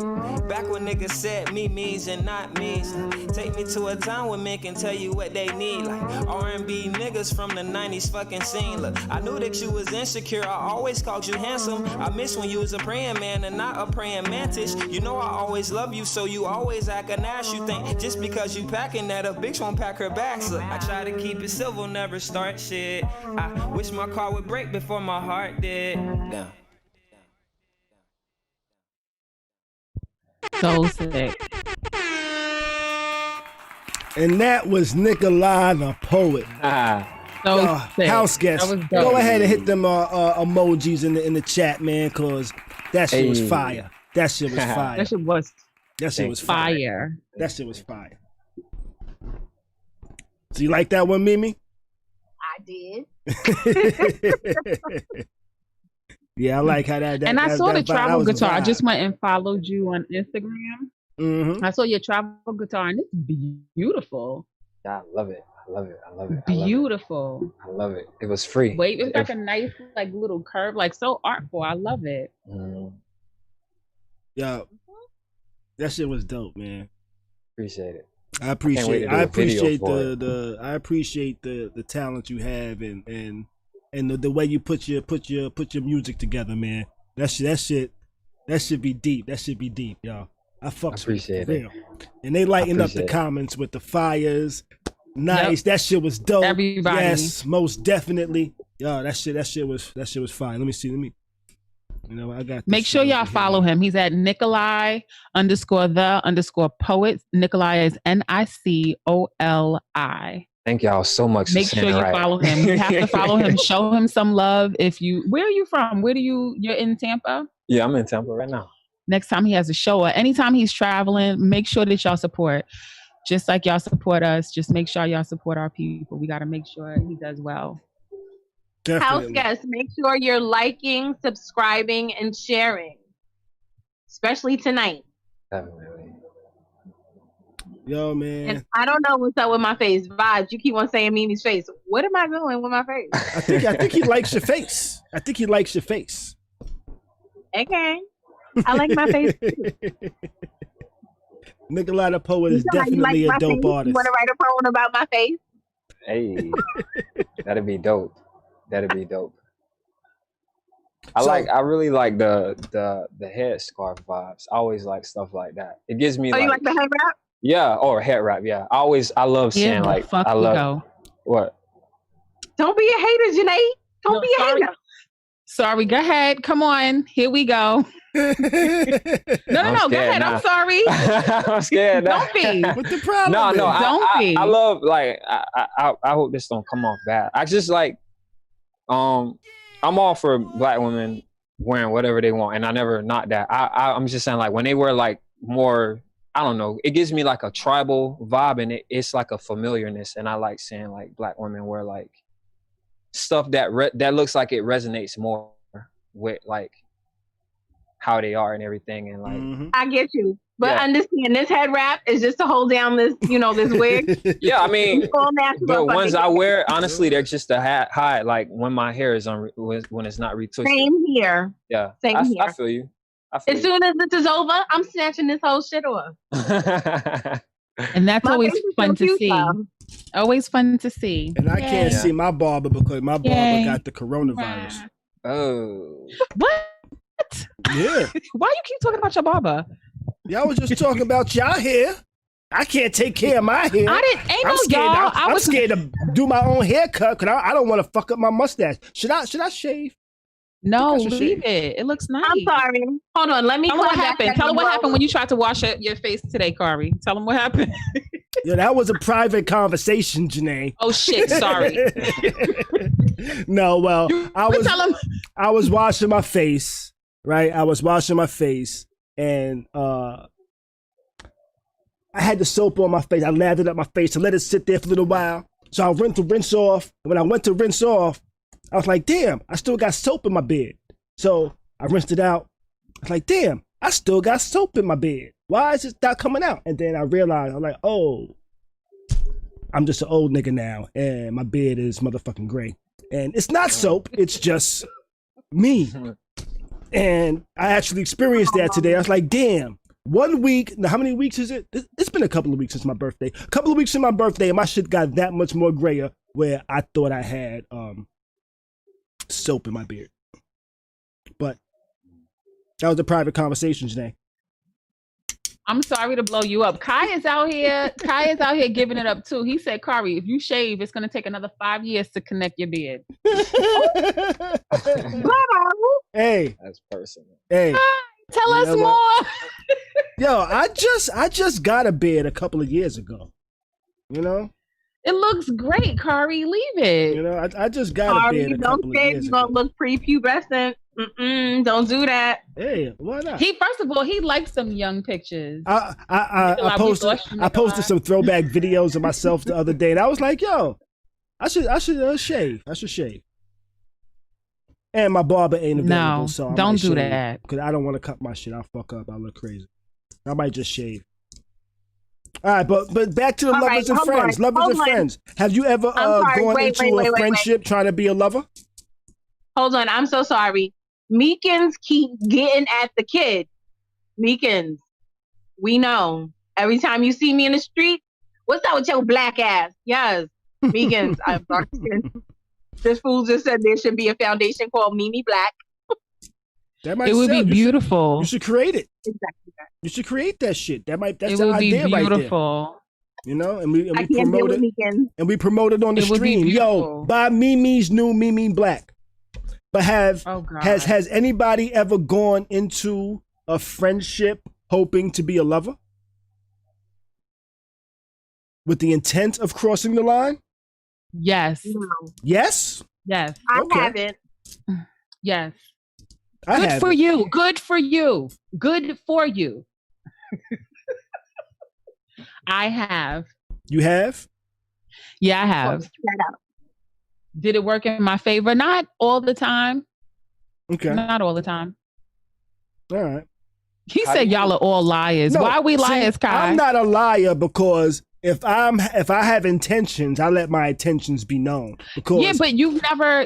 Back when niggas said me means and not means. Take me to a time when men can tell you what they need. Like R&B niggas from the 90s fucking scene. Look, I knew that you was insecure. I always called you handsome. I miss when you was a praying man and not a praying mantis. You know I always love you, so you always act an ass. You think just because you packing that a bitch won't pack her bags. Look, I try to keep it civil, never start shit. I wish my car would break before my heart did. Damn. So sick. And that was Nikolai the Poet. So sick. House guest. Go ahead and hit them emojis in the chat, man, cause that shit was fire. That shit was fire. That shit was fire. That shit was fire. So you like that one, Mimi? I did. Yeah, I like how that and I saw the travel guitar. I just vibe. went and followed you on Instagram. Mm-hmm. I saw your travel guitar, and it's beautiful. Yeah, I love it. I love it. I love it. Beautiful. I love it. It was free. Wait, it's like a nice, like little curve, like so artful. I love it. Yeah, that shit was dope, man. Appreciate it. I appreciate the talent you have and the way you put your music together, man. That should be deep. That should be deep, y'all. I appreciate it. And they lightened up the comments with the fires. Nice. Yep. That shit was dope. Everybody. Yes, most definitely. Yo, that shit was fine. Let me see. You know, I got. Make sure y'all follow him. He's at Nikolai _the_ poet. Nikolai is NICOLI. Thank y'all so much. Make sure you follow him. You have to follow him. Show him some love. Where are you from? You're in Tampa? Yeah, I'm in Tampa right now. Next time he has a show or anytime he's traveling, make sure that y'all support. Just like y'all support us, just make sure y'all support our people. We got to make sure he does well. Definitely. House guests, make sure you're liking, subscribing, and sharing. Especially tonight. Definitely. Yo, man. And I don't know what's up with my face. Vibes, you keep on saying Mimi's face. What am I doing with my face? I think he likes your face. Okay. I like my face too. Nikolai the Poet is definitely a dope artist. You want to write a poem about my face? Hey, that'd be dope. I really like the headscarf vibes. I always like stuff like that. It gives me. Oh, you like the head wrap? Yeah, or head wrap. Yeah, I love saying what? Don't be a hater, Janae. Don't be a hater. Sorry, go ahead. Come on, here we go. No, go ahead. Nah. I'm sorry. I'm scared. Don't be. What the problem? No. Don't be. I love I hope this don't come off bad. I just like I'm all for Black women wearing whatever they want, and I never not that. I'm just saying like when they wear like more. I don't know. It gives me like a tribal vibe, and it's like a familiarness, and I like seeing like Black women wear like stuff that looks like it resonates more with like how they are and everything, and like I get you, but understand this head wrap is just to hold down this this wig. Yeah, I mean the ones I wear honestly they're just to hide like when my hair is when it's not retwisted. Same here. Yeah, same here. I feel you. As soon as this is over, I'm snatching this whole shit off. And that's always fun to see. Always fun to see. And I can't see my barber because my barber got the coronavirus. Oh. What? Yeah. Why you keep talking about your barber? Y'all was just talking about y'all hair. I can't take care of my hair. I'm scared. I'm scared to do my own haircut because I don't want to fuck up my mustache. Should I shave? No, leave it. It looks nice. I'm sorry. Hold on. Let me tell them what happened. Tell them what happened when you tried to wash your face today, Khary. Tell them what happened. Yeah, that was a private conversation, Janae. Oh shit, sorry. No, well, I was washing my face, right? I was washing my face, and I had the soap on my face. I lathered up my face to let it sit there for a little while. So I went to rinse off. And when I went to rinse off, I was like, damn, I still got soap in my bed. So I rinsed it out. I was like, damn, I still got soap in my bed. Why is it not coming out? And then I realized, I'm like, oh, I'm just an old nigga now, and my bed is motherfucking gray. And it's not soap, it's just me. And I actually experienced that today. I was like, damn, 1 week, now how many weeks is it? It's been a couple of weeks since my birthday. A couple of weeks since my birthday, and my shit got that much more grayer where I thought I had soap in my beard. But that was a private conversation, Janae. I'm sorry to blow you up. Kai is out here giving it up too. He said, Khary, if you shave, it's gonna take another 5 years to connect your beard. Hey, that's personal. Hey, tell us more. Yo, I just got a beard a couple of years ago. You know, it looks great, Khary. Leave it. You know, I just got a beard. Don't say you're gonna look prepubescent. Don't do that. Hey, why not? First of all, he likes some young pictures. I posted some throwback videos of myself the other day, and I was like, yo, I should shave. I should shave. And my barber ain't available, so don't do that because I don't want to cut my shit. I'll fuck up. I look crazy. I might just shave. All right, but back to the lovers and friends. Lovers and friends. Have you ever gone into a friendship trying to be a lover? Hold on, I'm so sorry. Meekins keep getting at the kid. Meekins, we know. Every time you see me in the street, what's up with your black ass? Yes, Meekins, I'm sorry. This fool just said there should be a foundation called Mimi Black. It would be beautiful. You should create it. Exactly that. You should create that shit. That's it the would idea be beautiful. Right there. You know, and we promote it on the it stream. Yo, buy Mimi's new Mimi Black. But has anybody ever gone into a friendship hoping to be a lover? With the intent of crossing the line? Yes. No. Yes? Yes. I haven't. Yes. Good for you. Good for you. Good for you. I have. You have? Yeah, I have. Did it work in my favor? Not all the time. Okay. Not all the time. All right. He said y'all are all liars. Why are we liars, Kai? I'm not a liar because if I have intentions, I let my intentions be known. Because yeah, but you've never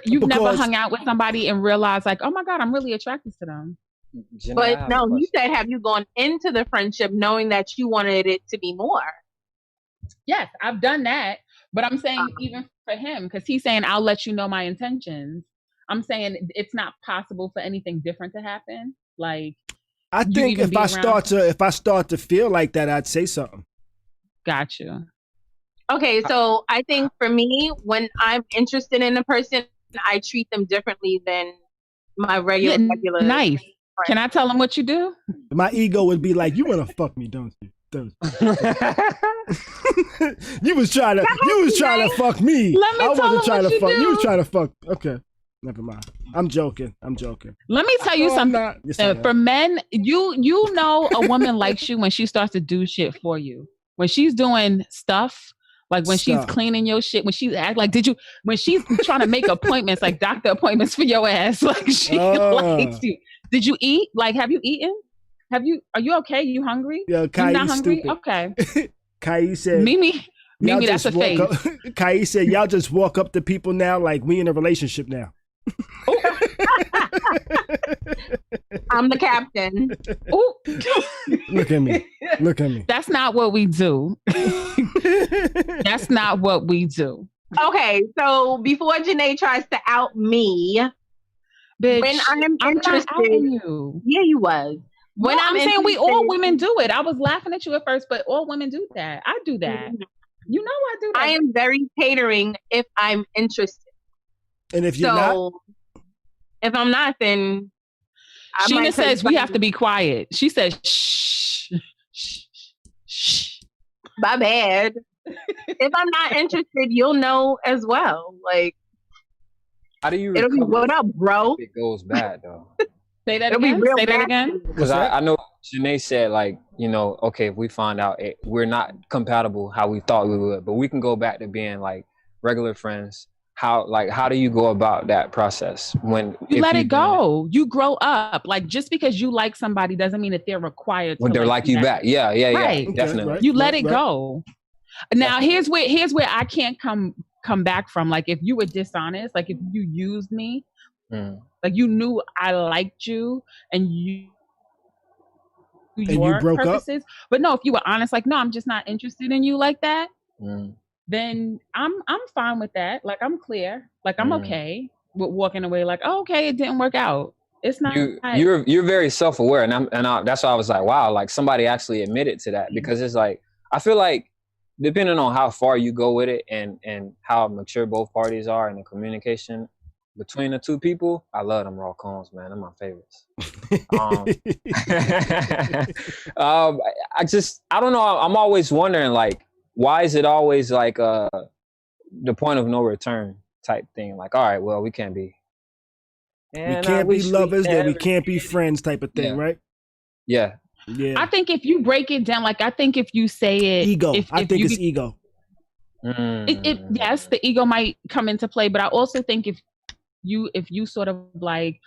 hung out with somebody and realized like, oh my God, I'm really attracted to them. But no, you said, have you gone into the friendship knowing that you wanted it to be more? Yes, I've done that. But I'm saying even for him, because he's saying, I'll let you know my intentions. I'm saying it's not possible for anything different to happen. Like, I think if I start to feel like that, I'd say something. Got you. Okay, so I think for me, when I'm interested in a person, I treat them differently than my regular. Nice. Friend. Can I tell them what you do? My ego would be like, you want to fuck me, don't you? You was trying to fuck me. Let me I wasn't trying to fuck. Do. You was trying to fuck. Okay, never mind. I'm joking. Let me tell you something. Yes, for men, you know a woman likes you when she starts to do shit for you. When she's doing stuff, like when she's cleaning your shit, when she's act like when she's trying to make appointments, like doctor appointments for your ass, like she likes you. Did you eat? Like, have you eaten? Are you okay? You hungry? Yo, Kai, you not hungry? Stupid. Okay. Kai said, Mimi, that's a face. Kai said, y'all just walk up to people now like we in a relationship now. I'm the captain. Ooh. Look at me. That's not what we do. That's not what we do. Okay, so before Janae tries to out me, bitch, when I'm interested, not outing you. Yeah, you was. When I'm saying we all women do it. I was laughing at you at first, but all women do that. I do that. You know I do that. I am very catering if I'm interested. And if you're not? If I'm not, then Sheena says we have to be quiet. She says shh. Shh. My bad. If I'm not interested, you'll know as well. Like, how do you? It'll be what up, bro? It goes bad though. Say that again. Say that again. Because I know Janae said, like, you know, okay, if we find out we're not compatible how we thought we would, but we can go back to being like regular friends. How do you go about that process when you let it go? You grow up. Like, just because you like somebody doesn't mean that they're required when they're like you back. Yeah, right. Definitely. Right, you let it go. Now here's where I can't come back from. Like, if you were dishonest, like if you used me, like you knew I liked you and your broke purposes, up? but no, if you were honest, like, no, I'm just not interested in you like that. Then I'm fine with that. Like, I'm clear. Like, I'm okay with walking away. Like, oh, okay, it didn't work out. It's not. You're very self-aware, and that's why I was like, wow, like somebody actually admitted to that, because it's like I feel like depending on how far you go with it and how mature both parties are in the communication between the two people, I love them raw cones, man. They're my favorites. I don't know. I'm always wondering, like, why is it always like the point of no return type thing? Like, all right, well, we can't be. We can't be lovers, then we can't be friends type of thing, right? Yeah. Yeah. I think if you break it down, like, I think if you say it, ego. I think it's ego. Yes, the ego might come into play, but I also think if you sort of like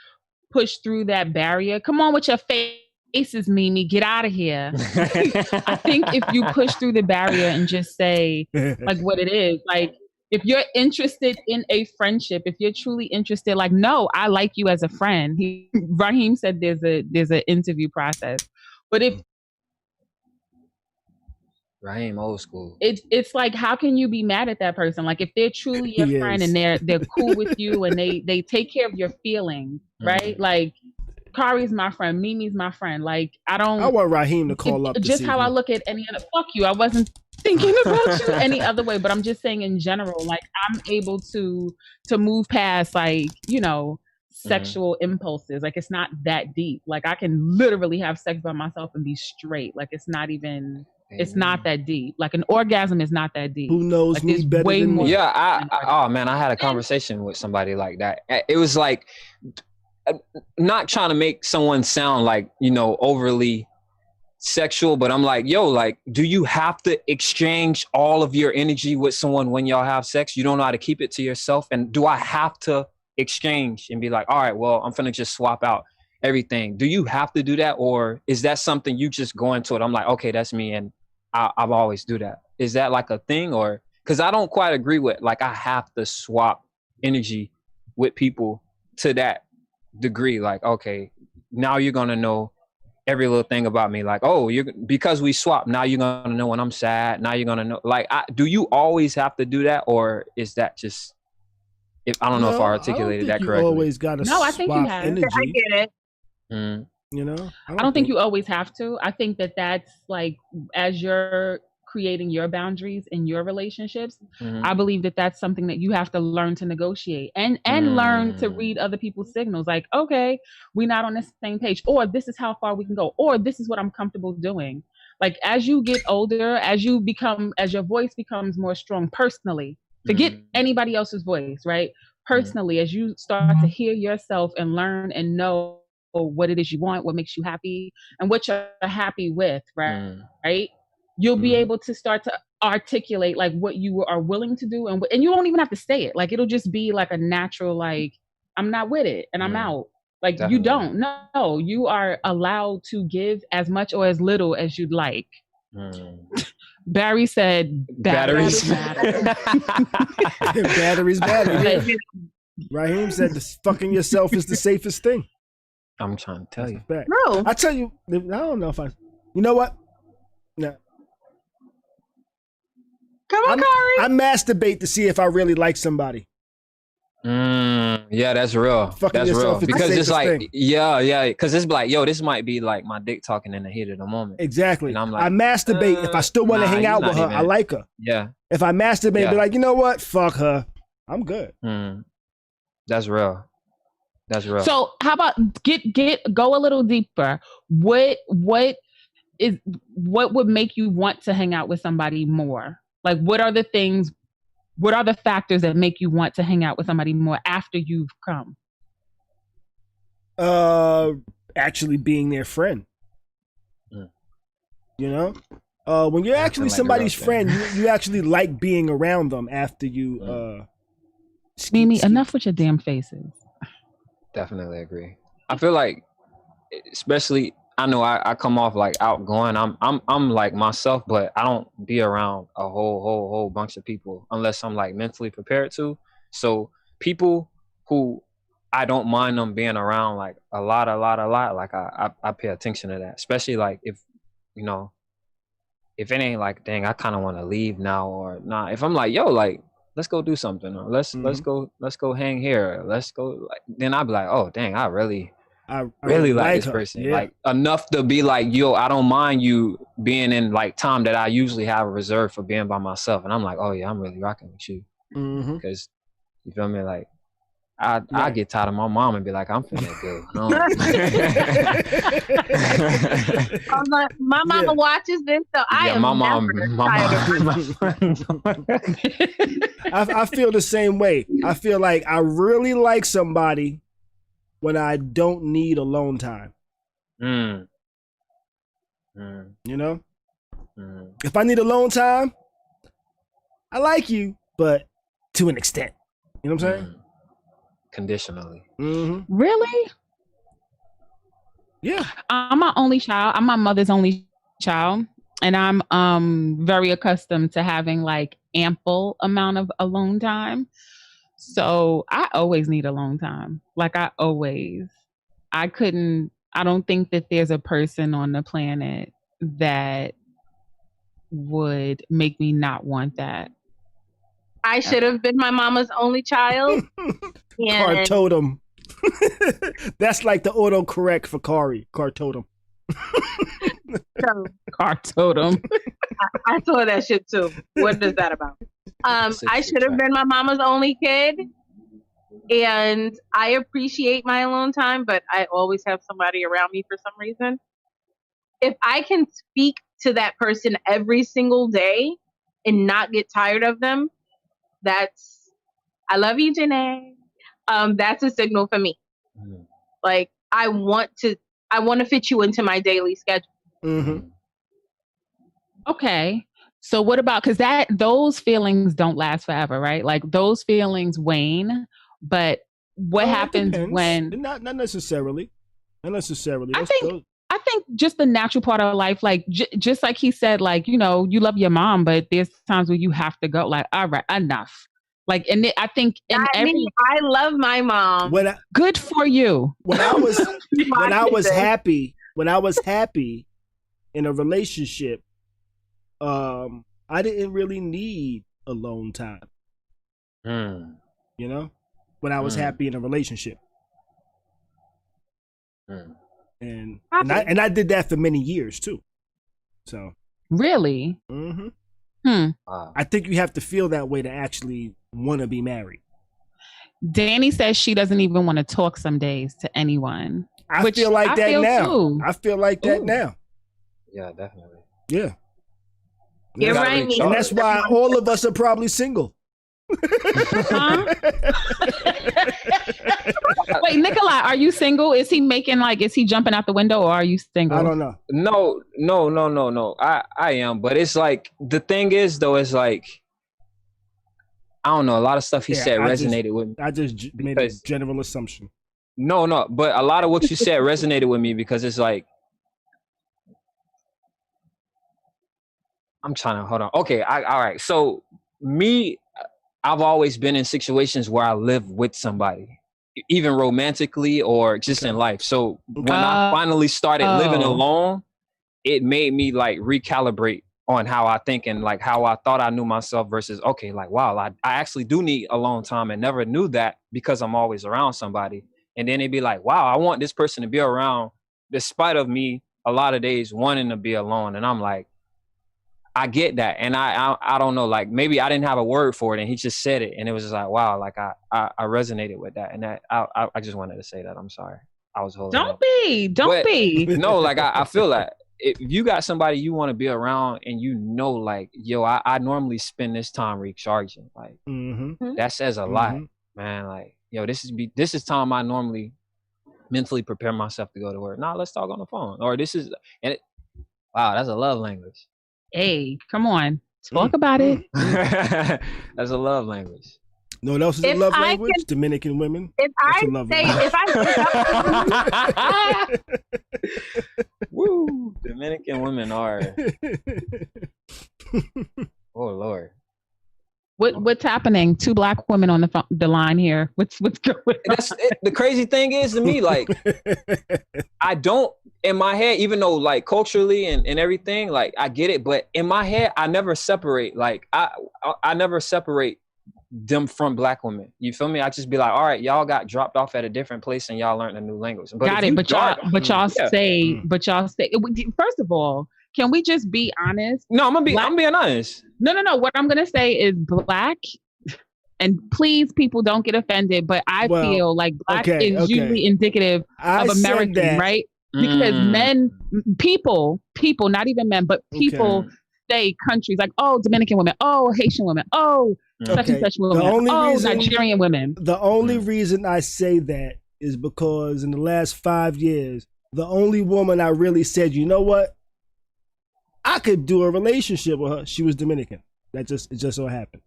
push through that barrier, come on with your faces, Mimi, get out of here. I think if you push through the barrier and just say like what it is, like if you're interested in a friendship, if you're truly interested, like, no, I like you as a friend. Raheem said there's an interview process, but if Raheem old school. It's like, how can you be mad at that person? Like, if they're truly your friend and they're cool with you and they take care of your feelings, right? Like, Kari's my friend, Mimi's my friend. Like, I want Raheem to call up. Just how I look at any other. Fuck you. I wasn't thinking about you any other way, but I'm just saying in general. Like, I'm able to move past, like, you know, sexual impulses. Like, it's not that deep. Like, I can literally have sex by myself and be straight. Like, it's not even. It's not that deep. Like, an orgasm is not that deep. Who knows like, me better than me? Yeah, I had a conversation with somebody like that. It was like, not trying to make someone sound like, you know, overly sexual, but I'm like, yo, like, do you have to exchange all of your energy with someone when y'all have sex? You don't know how to keep it to yourself? And do I have to exchange and be like, all right, well, I'm finna just swap out everything? Do you have to do that? Or is that something you just go into it? I'm like, okay, that's me, and I've always do that. Is that like a thing? Or because I don't quite agree with, like, I have to swap energy with people to that degree. Like, okay, now you're gonna know every little thing about me. Like, oh, because we swap, now you're gonna know when I'm sad. Now you're gonna know. Like, do you always have to do that, or is that just? I don't know if I articulated that correctly. You always gotta I think you have. energy. I get it. You know, I don't think you always have to. I think that's like, as you're creating your boundaries in your relationships, I believe that's something that you have to learn to negotiate and learn to read other people's signals. Like, okay, we're not on the same page, or this is how far we can go, or this is what I'm comfortable doing. Like, as you get older, as your voice becomes more strong personally, forget anybody else's voice, right? Personally, as you start to hear yourself and learn and know what it is you want, what makes you happy, and what you're happy with, right? You'll be able to start to articulate like what you are willing to do, and you won't even have to say it. Like, it'll just be like a natural, like, I'm not with it and I'm out. Like, definitely. You don't. No, you are allowed to give as much or as little as you'd like. Barry said, batteries matter. Batteries matter. Raheem said, fucking yourself is the safest thing. I'm trying to tell you. Bro. I tell you, I don't know if you know what? No. Come on, Khary. I masturbate to see if I really like somebody. Yeah, that's real. Fucking That's yourself real. is the Because it's safest like, thing. yeah, because it's like, yo, this might be like my dick talking in the heat of the moment. Exactly. And I'm like, I masturbate if I still want to hang out with her. I like her. Yeah. If I masturbate, Yeah. be like, you know what? Fuck her. I'm good. That's real. That's real. So how about go a little deeper? What would make you want to hang out with somebody more? Like, what are the factors that make you want to hang out with somebody more after you've come? Actually being their friend. You know? When you're actually somebody's friend, you actually like being around them after you Mimi, enough with your damn faces. Definitely agree. I feel like, especially, I know I come off like outgoing. I'm like myself, but I don't be around a whole bunch of people unless I'm like mentally prepared to. So people who I don't mind them being around like a lot. Like I pay attention to that, especially like if it ain't like, dang, I kind of want to leave now or not. If I'm like, yo, like, let's go do something, or let's go hang here, let's go, like, then I'd be like, oh dang, I really like this person. Yeah. Like enough to be like, yo, I don't mind you being in like time that I usually have reserved for being by myself. And I'm like, oh yeah, I'm really rocking with you. Because you feel me? Like I get tired of my mom and be like, I'm feeling good. I'm like, my mama watches this, so I am I feel the same way. I feel like I really like somebody when I don't need alone time. You know? If I need alone time, I like you, but to an extent. You know what I'm saying? Conditionally. Really? Yeah. I'm my only child. I'm my mother's only child. And I'm very accustomed to having like ample amount of alone time. So I always need alone time. Like I don't think that there's a person on the planet that would make me not want that. I should have been my mama's only child. Car totem. That's like the autocorrect for Khary. Car totem. Car totem. I saw that shit too. What is that about? I should have been my mama's only kid, and I appreciate my alone time, but I always have somebody around me for some reason. If I can speak to that person every single day and not get tired of them, I love you, Janae. That's a signal for me. Like I want to fit you into my daily schedule. Okay. So what about, because those feelings don't last forever, right? Like those feelings wane, but what happens when? Not necessarily. Not necessarily. I think just the natural part of life, like just like he said, like, you love your mom, but there's times where you have to go, like, all right, enough. Like, and I think I love my mom. Good for you. When I was happy in a relationship, I didn't really need alone time. You know, when I was happy in a relationship, and I did that for many years too. So really, I think you have to feel that way to actually want to be married. Danny says she doesn't even want to talk some days to anyone. I feel like that now. Too. I feel like that now. Yeah, definitely. Yeah. You're right. And that's why all of us are probably single. Wait, Nikolai, are you single? Is he jumping out the window, or are you single? I don't know. No. I am, but it's like, the thing is though, it's like, I don't know, a lot of stuff he said resonated with me. I just made a general assumption. No, but a lot of what you said resonated with me because it's like, I'm trying to hold on. Okay, all right. So I've always been in situations where I live with somebody, even romantically or just in life. So when I finally started living alone, it made me like recalibrate on how I think and like how I thought I knew myself versus, okay, like, wow, I actually do need alone time and never knew that because I'm always around somebody. And then it'd be like, wow, I want this person to be around despite of me a lot of days wanting to be alone. And I'm like, I get that. And I don't know, like maybe I didn't have a word for it and he just said it. And it was just like, wow, like I resonated with that. And that I just wanted to say that. I'm sorry. I was holding Don't be. No, like I feel that if you got somebody you want to be around and you know, like, yo, I normally spend this time recharging. Like that says a lot, man. Like, yo, this is time I normally mentally prepare myself to go to work. Nah, let's talk on the phone. Or this is wow, that's a love language. Hey, come on. Talk about it. That's a love language. No one else is a love language? Dominican women? Woo! Dominican women are. Oh Lord. What's happening? 2 Black women on the line here. What's going on? The crazy thing is to me, like, I don't, in my head, even though like culturally and everything, like I get it, but in my head, I never separate. Like I never separate them from Black women. You feel me? I just be like, all right, y'all got dropped off at a different place and y'all learned a new language. Got it. But y'all say, first of all, can we just be honest? No, I'm being honest. No. What I'm going to say is Black, and please, people don't get offended, but I feel like Black is usually indicative of American, right? Because people, not even men, but people say countries like, oh, Dominican women, oh, Haitian women, oh, such and such women, Nigerian women. The only reason I say that is because in the last 5 years, the only woman I really said, you know what? I could do a relationship with her. She was Dominican. It just so happened.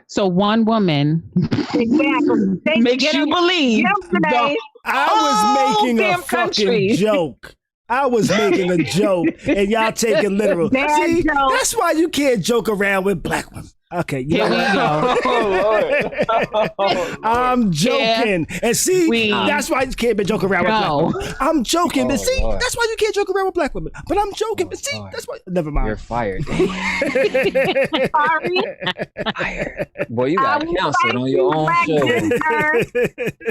So one woman makes you believe. I was making a fucking joke. I was making a joke, and y'all take it literal. See, that's why you can't joke around with Black women. Okay, here we go. Oh, Lord. I'm joking, and see, that's why you can't be joking around with Black women. I'm joking, but see, that's why you can't joke around with Black women. But I'm joking, but see, that's why. Never mind. You're fired. Sorry. Fired. Boy, you got canceled on your own show.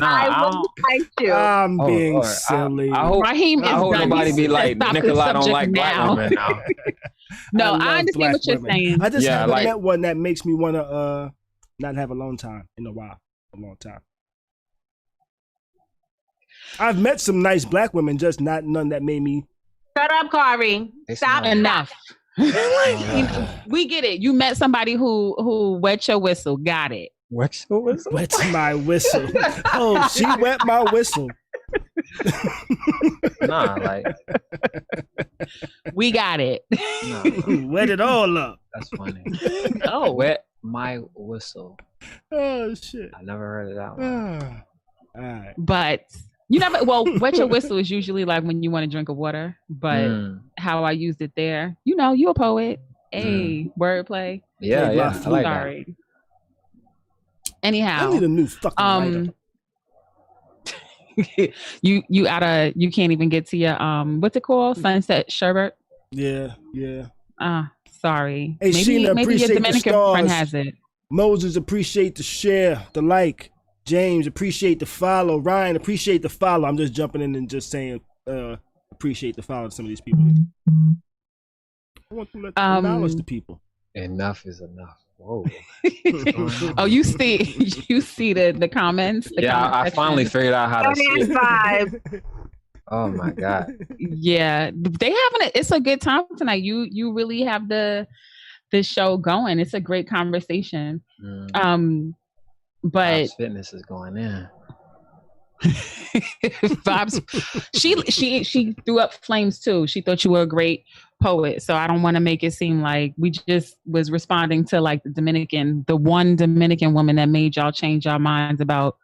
I will fight you. I'm being silly. I hope nobody be like, Nikolai don't like Black women now. No, I understand what you're saying. I just haven't met one that makes me want to not have alone time in a long time. I've met some nice Black women, just not none that made me. Shut up, Khary. Stop. Enough. We get it. You met somebody who wet your whistle. Got it. Wet your whistle? Wet my whistle. Oh, she wet my whistle. Nah, like we got it. Nah. Wet it all up. That's funny. Oh, wet my whistle. Oh shit! I never heard of that one. All right. But you never. Well, wet your whistle is usually like when you want to drink of water. But how I used it there, you a poet. Hey, wordplay. Yeah, hey, yeah. I like sorry. That. Anyhow, I need a new fucking writer. you can't even get to your what's it called? Sunset sherbet? Yeah. Sorry. Hey, maybe your Dominican friend has it. Moses, appreciate the share, the like. James, appreciate the follow. Ryan, appreciate the follow. I'm just jumping in and just saying appreciate the follow to some of these people. I want to acknowledge the people. Enough is enough. Whoa. Oh, you see the comments? I finally figured out how to see it. Vibe. Oh my God. Yeah, it's a good time tonight. You really have the show going. It's a great conversation. But Bob's Fitness is going in. Bob's she threw up flames too. She thought you were a great poet, so I don't want to make it seem like we just was responding to like the one Dominican woman that made y'all change your minds about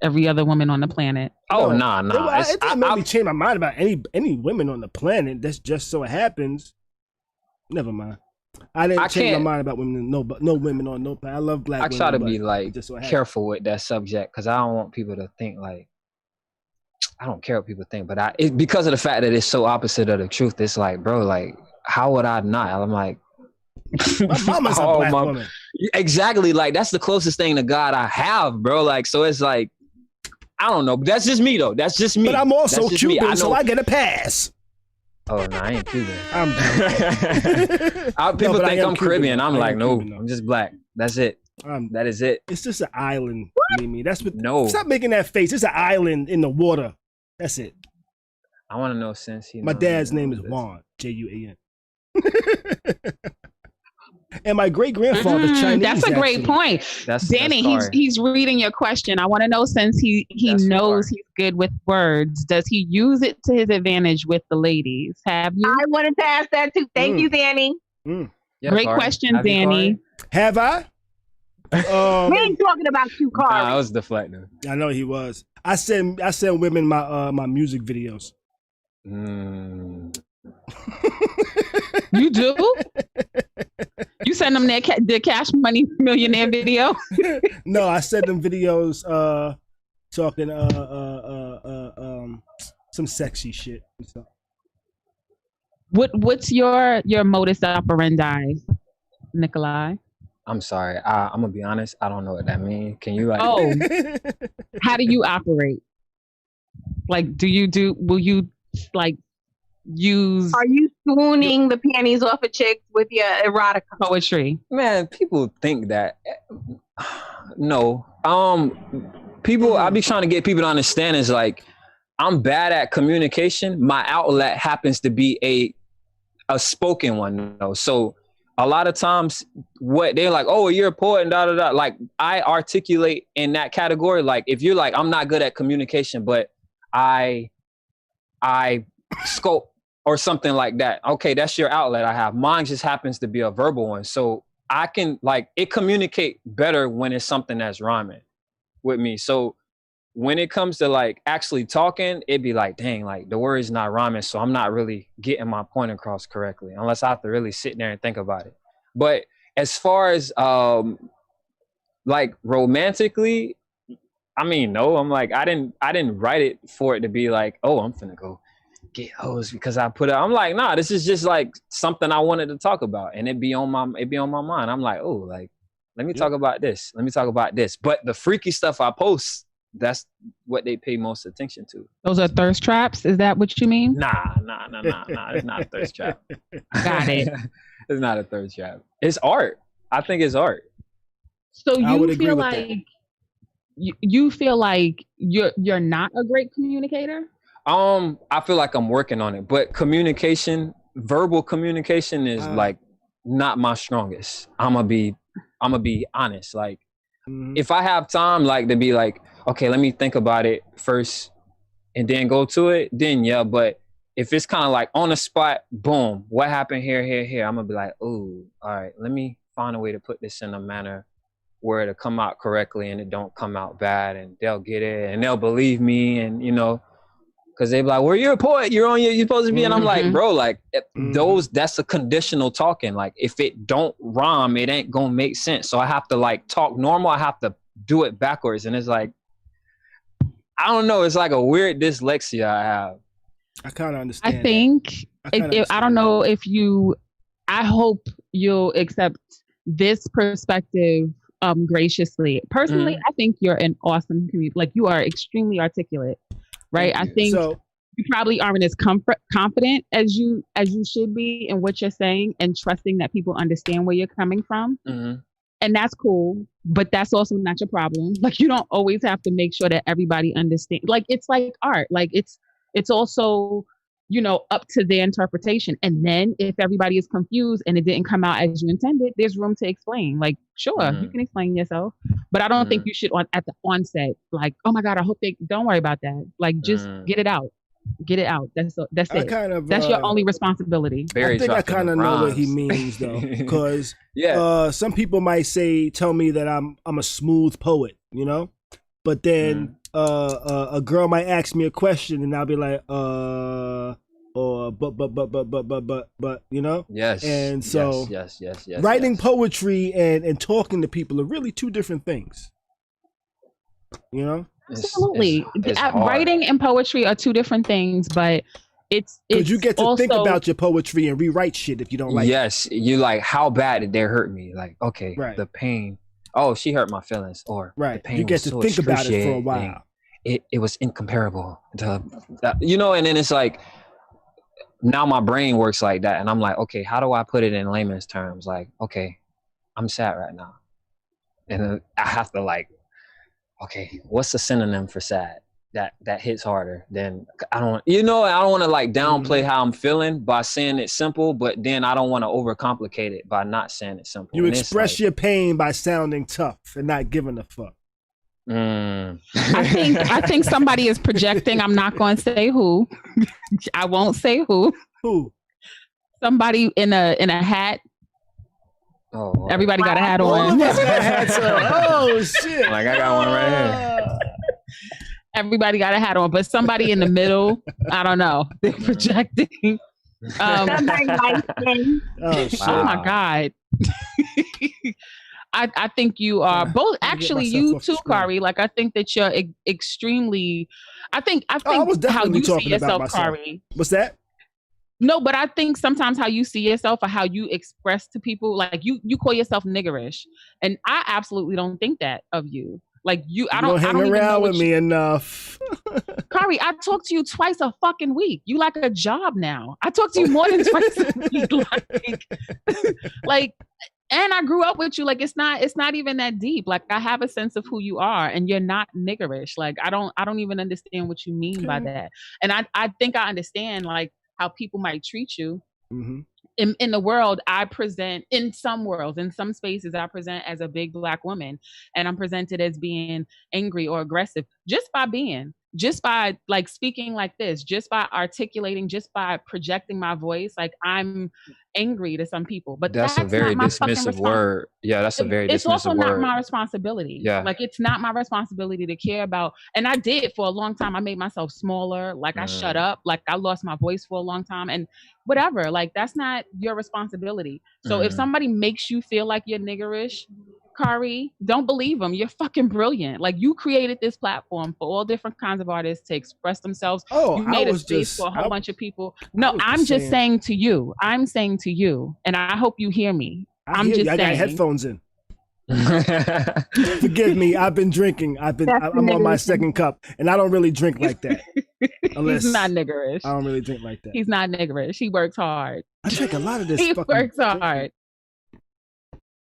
every other woman on the planet. Oh, nah. It didn't make me change my mind about any women on the planet. That's just so it happens. Never mind. I didn't change my mind about women. No women on no planet. I love Black women. I try to be like careful with that subject because I don't want people to think like I don't care what people think, but because of the fact that it's so opposite of the truth, it's like, bro, like how would I not? I'm like, my mama's a black woman. Exactly. Like, that's the closest thing to God I have, bro. Like, so it's like, I don't know. But that's just me, though. That's just me. But I'm also Cuban, so I get a pass. Oh, no, I ain't Cuban. I'm people think I'm Caribbean. I'm like, no, Cuban, I'm just black. That's it. That is it. It's just an island, Mimi. That's what. No. Stop making that face. It's an island in the water. That's it. I want to know since my dad's name is Juan, Juan. And my great grandfather's Chinese. That's a great point. Danny, he's reading your question. I want to know, since he knows he's good with words, does he use it to his advantage with the ladies? Have you? I wanted to ask that too. Thank you, Danny. Yeah, great question, Danny. Have I? We ain't talking about you, Khary. Nah, I was deflecting. I know he was. I send women my music videos. You do? You send them the Cash Money Millionaire video? No, I send them videos talking some sexy shit and stuff. What's your modus operandi, Nikolai? I'm sorry. I'm gonna be honest. I don't know what that means. Can you like? Oh, how do you operate? Like, will you like use? Are you swooning the panties off of chicks with your erotica poetry? Man, people think that. No. People. I be trying to get people to understand is like, I'm bad at communication. My outlet happens to be a spoken one though. So a lot of times what they're like, oh, you're a poet and da da da. Like, I articulate in that category. Like, if you're like, I'm not good at communication, but I scope or something like that. Okay, that's your outlet I have. Mine just happens to be a verbal one. So I can like it communicate better when it's something that's rhyming with me. So when it comes to like actually talking, it'd be like, dang, like the word's not rhyming. So I'm not really getting my point across correctly unless I have to really sit there and think about it. But as far as like romantically, I mean, no, I'm like, I didn't write it for it to be like, oh, I'm finna go get hoes because I put it. I'm like, nah, this is just like something I wanted to talk about, and it'd be on my mind. I'm like, oh, like, let me talk about this. Let me talk about this. But the freaky stuff I post, that's what they pay most attention to. Those are thirst traps? Is that what you mean? Nah. It's not a thirst trap. Got it. It's not a thirst trap. It's art. I think it's art. So you feel like you feel like you're not a great communicator? I feel like I'm working on it, but verbal communication is like not my strongest. I'm gonna be honest. Like, if I have time, like, to be like, okay, let me think about it first and then go to it, then yeah. But if it's kind of like on the spot, boom, what happened here, I'm gonna be like, oh, all right, let me find a way to put this in a manner where it'll come out correctly and it don't come out bad, and they'll get it and they'll believe me, and you know, because they be like, well, you're a poet, you're supposed to be, and I'm like, bro, like that's a conditional talking. Like, if it don't rhyme, it ain't gonna make sense. So I have to like talk normal. I have to do it backwards, and it's like, I don't know. It's like a weird dyslexia I have. I kind of understand. I think I don't know if I hope you'll accept this perspective graciously. Personally, I think you're an awesome comedian. Like, you are extremely articulate, right? I think you probably aren't as confident as you should be in what you're saying and trusting that people understand where you're coming from. And that's cool, but that's also not your problem. Like, you don't always have to make sure that everybody understands. Like, it's like art. Like, it's also, you know, up to their interpretation. And then if everybody is confused and it didn't come out as you intended, there's room to explain. Like, sure, you can explain yourself, but I don't think you should at the onset, like, oh my God, I hope don't worry about that. Like, just get it out. Get it out. That's it. That's your only responsibility. I think I kind of know what he means though, because some people might tell me that I'm a smooth poet, you know, but then a girl might ask me a question and I'll be like, but you know. Yes. And so yes. writing poetry and talking to people are really two different things, you know. Absolutely. Writing and poetry are two different things, but it's because you get to also, think about your poetry and rewrite shit if you don't like. Yes, you like how bad did they hurt me? Like, okay, Right. the pain. Oh, she hurt my feelings, or Right. the pain You get was to so think about it for a excruciating. while. It was incomparable to, you know, and then it's like, now my brain works like that, and I'm like, okay, how do I put it in layman's terms? Like, okay, I'm sad right now, and then I have to like, okay, what's the synonym for sad that hits harder? Then I don't want to like downplay how I'm feeling by saying it simple, but then I don't want to overcomplicate it by not saying it simple. You and express your pain by sounding tough and not giving a fuck. I think somebody is projecting. I'm not going to say who. I won't say who. Who? Somebody in a hat. Oh, everybody got a hat on. Oh shit! Like I got one right here. Everybody got a hat on, but somebody in the middle, I don't know. They're projecting. Oh my God. I think you are both. Actually, you too, Khary. Like I think that you're extremely. I think how you see yourself, Khary. What's that? No, but I think sometimes how you see yourself or how you express to people, like you call yourself niggerish, and I absolutely don't think that of you. Like I don't hang around with me enough. Khary, I talk to you twice a fucking week. You like a job now. I talk to you more than twice a week. Like, and I grew up with you. Like it's not even that deep. Like I have a sense of who you are, and you're not niggerish. Like I don't even understand what you mean by that. And I think I understand like how people might treat you. Mm-hmm. In the world, I present, in some worlds, in some spaces, I present as a big Black woman, and I'm presented as being angry or aggressive just by like speaking like this, just by articulating, just by projecting my voice. Like I'm angry to some people, but that's a very not dismissive word. Yeah, that's a very dismissive word. It's also not my responsibility. Yeah. Like it's not my responsibility to care about. And I did for a long time. I made myself smaller. Like I shut up. Like I lost my voice for a long time and whatever. Like that's not your responsibility. So if somebody makes you feel like you're niggerish, Khary, don't believe them. You're fucking brilliant. Like you created this platform for all different kinds of artists to express themselves. Oh, you made a space for a whole bunch of people. No, I'm just saying to you. I'm saying to you, and I hope you hear me. I'm just saying. I got headphones in. Forgive me. I've been drinking. I'm on my second cup, and I don't really drink like that. He's not niggerish. I don't really drink like that. He's not niggerish. He works hard. I drink a lot of this. He works hard.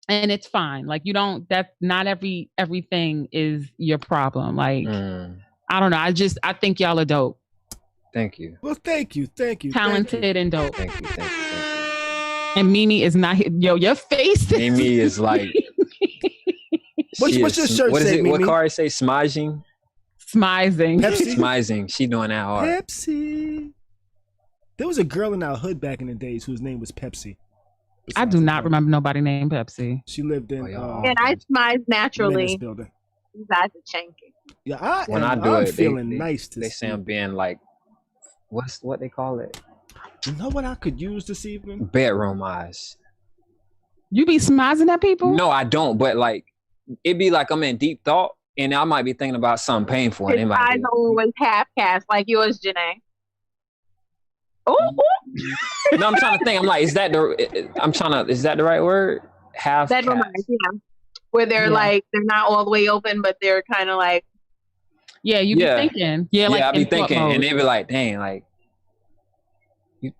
And it's fine. Like you don't, that's not everything is your problem. Like, I don't know. I think y'all are dope. Thank you. Well, thank you. Talented and dope. Thank you. And Mimi is not, your face. Mimi is like. What's your shirt what say, Mimi? What Khary say? Smizing? Smizing. Pepsi? Smizing. She doing that hard. Pepsi. There was a girl in our hood back in the days whose name was Pepsi. I do not remember nobody named Pepsi. She lived in. And I smize naturally. Besides the chanking. Yeah, I'm feeling nice. They say I'm being like, what they call it? You know what I could use this evening? Bedroom eyes. You be smizing at people? No, I don't. But like, it be like I'm in deep thought, and I might be thinking about something painful. His eyes always half cast like yours, Janae. Oh, no, I'm trying to think. I'm like, is that the right word? Half. That reminds me, where they're like they're not all the way open, but they're kind of like. Yeah, you be thinking. Yeah, like I be thinking, and they be like, dang, like, you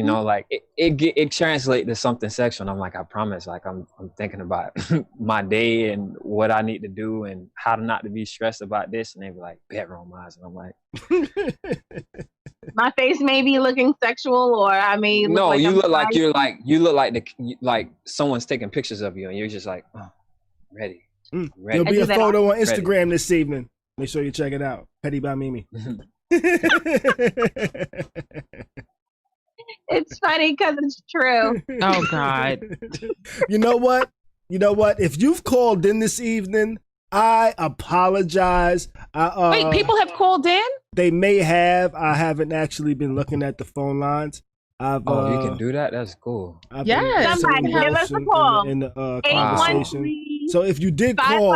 know, like it translates to something sexual. And I'm like, I promise, like I'm thinking about my day and what I need to do and how to not to be stressed about this. And they be like, bedroom eyes, and I'm like. My face may be looking sexual, or I may look no. Like you I'm look like you're like you look like someone's taking pictures of you, and you're just like, oh, ready. There'll be a photo on Instagram this evening. Make sure you check it out. Petty by Mimi. It's funny because it's true. Oh God. You know what? If you've called in this evening, I apologize. Wait, people have called in? They may have. I haven't actually been looking at the phone lines. You can do that? That's cool. Yeah. Somebody give us a call. In the conversation. So if you did call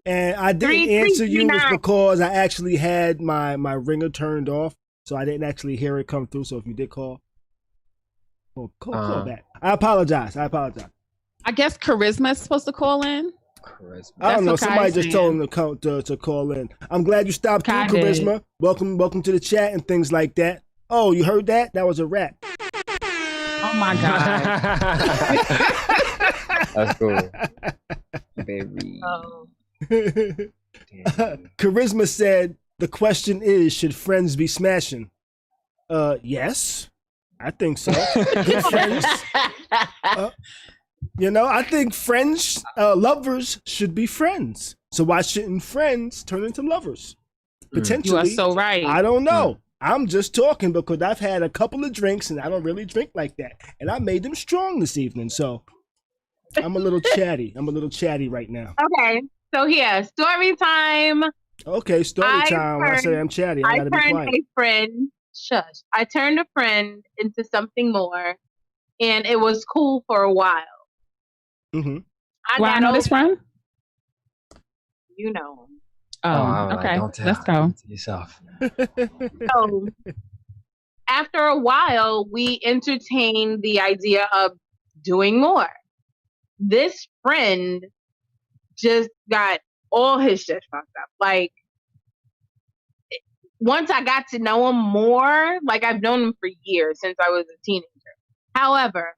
and I didn't answer you, it's because I actually had my ringer turned off. so I didn't actually hear it come through. So if you did call back. I apologize. I guess Charisma is supposed to call in. Charisma. I don't know. Somebody just told him to call in. I'm glad you stopped through, Charisma. Welcome to the chat and things like that. Oh, you heard that? That was a rap. Oh my God. That's cool. Baby. Oh. Charisma said the question is, should friends be smashing? Yes. I think so. Good friends. I think friends, lovers should be friends. So why shouldn't friends turn into lovers? Potentially. You are so right. I don't know. I'm just talking because I've had a couple of drinks and I don't really drink like that. And I made them strong this evening. So I'm a little chatty. I'm a little chatty right now. Okay. So yeah, story time. Okay, story time. When I say I'm chatty, I gotta be quiet. I turned a friend into something more, and it was cool for a while. Mm-hmm. I know this friend? You know him. Oh, okay. Let's go. Yourself. So, after a while, we entertained the idea of doing more. This friend just got all his shit fucked up. Like, once I got to know him more, like I've known him for years since I was a teenager. However,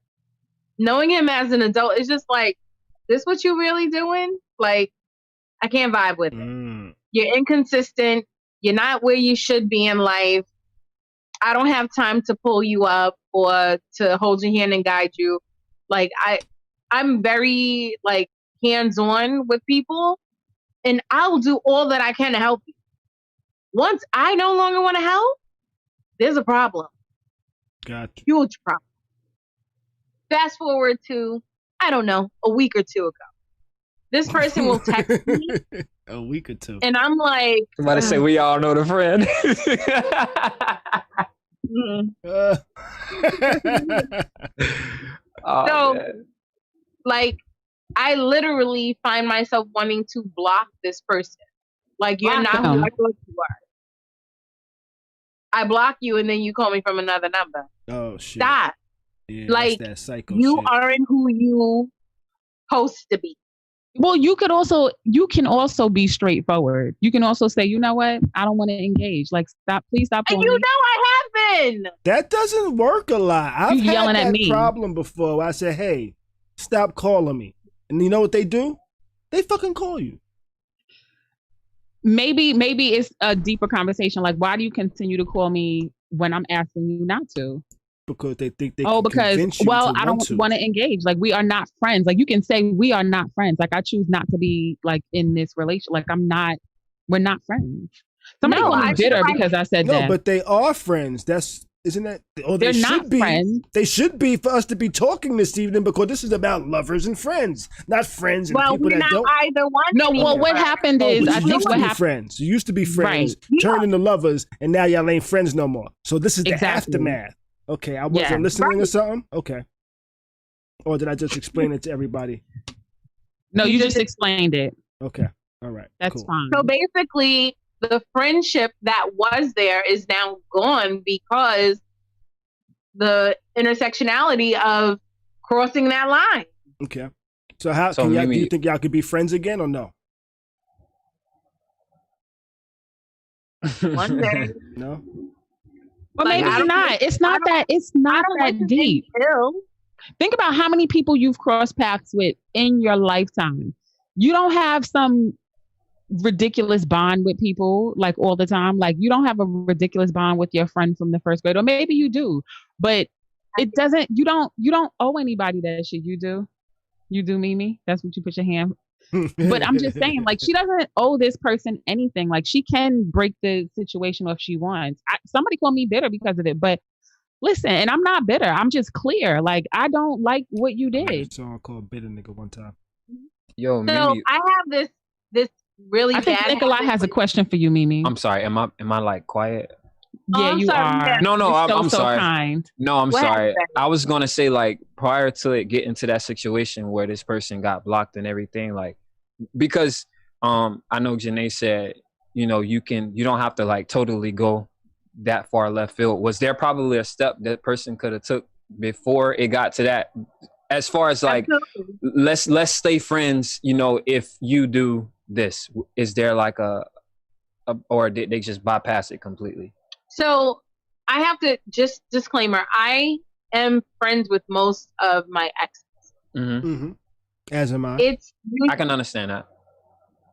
knowing him as an adult is just like, this what you really doing? Like, I can't vibe with it. You're inconsistent. You're not where you should be in life. I don't have time to pull you up or to hold your hand and guide you. Like, I'm very like hands-on with people, and I'll do all that I can to help you. Once I no longer want to help, there's a problem. Gotcha. Huge problem. Fast forward to, I don't know, a week or two ago. This person will text me. A week or two. And I'm like... Somebody say, we all know the friend. Like, I literally find myself wanting to block this person. Like, you're not who I thought you are. I block you and then you call me from another number. Oh, shit. Stop. Yeah, like, that psycho you shit. aren't who you supposed to be. Well, you can also be straightforward. You can also say, you know what? I don't want to engage. Like, please stop calling me. I have been. That doesn't work a lot. I've had yelling that at me. problem before. I said, hey, stop calling me. And you know what they do? They fucking call you. Maybe it's a deeper conversation. Like, why do you continue to call me when I'm asking you not to? Because they think they because I don't want to engage. Like, we are not friends. Like, you can say we are not friends. Like, I choose not to be like in this relation. Like, we're not friends. Somebody called me bitter because I said that. No, but they are friends. Isn't that? Or they're not friends. They should be for us to be talking this evening because this is about lovers and friends, not friends and people that don't. Either one. No, well, what happened is I think what happened. Friends. You used to be friends, turned into lovers, and now y'all ain't friends no more. So this is the aftermath. Okay, I wasn't listening or something? Okay. Or did I just explain it to everybody? No, you just explained it. Okay. All right. That's fine. So basically, the friendship that was there is now gone because the intersectionality of crossing that line. Okay. So do you think y'all could be friends again or no? One day. No? Well, maybe not. It's not that deep. Think about how many people you've crossed paths with in your lifetime. You don't have some ridiculous bond with people like all the time. Like, you don't have a ridiculous bond with your friend from the first grade, or maybe you do, but it doesn't. You don't owe anybody that shit. You do, Mimi. That's what you put your hand. But I'm just saying, like, she doesn't owe this person anything. Like, she can break the situation if she wants. Somebody called me bitter because of it, but listen, and I'm not bitter. I'm just clear. Like, I don't like what you did. Someone called bitter nigga one time. Yo, Mimi. So I have this really I think bad. Nikolai has a question for you, Mimi. I'm sorry. Am I like quiet? Yeah, you are. Yeah. No, I'm so sorry. Kind. No, I'm What sorry. happened? I was gonna say, like, prior to it getting to that situation where this person got blocked and everything, like, because I know Janae said, you don't have to like totally go that far left field. Was there probably a step that person could have took before it got to that? As far as like, let's stay friends, you know, if you do this, is there like or did they just bypass it completely? So I have to just disclaimer, I am friends with most of my exes. Mm-hmm. Mm-hmm. As am I. I can understand that.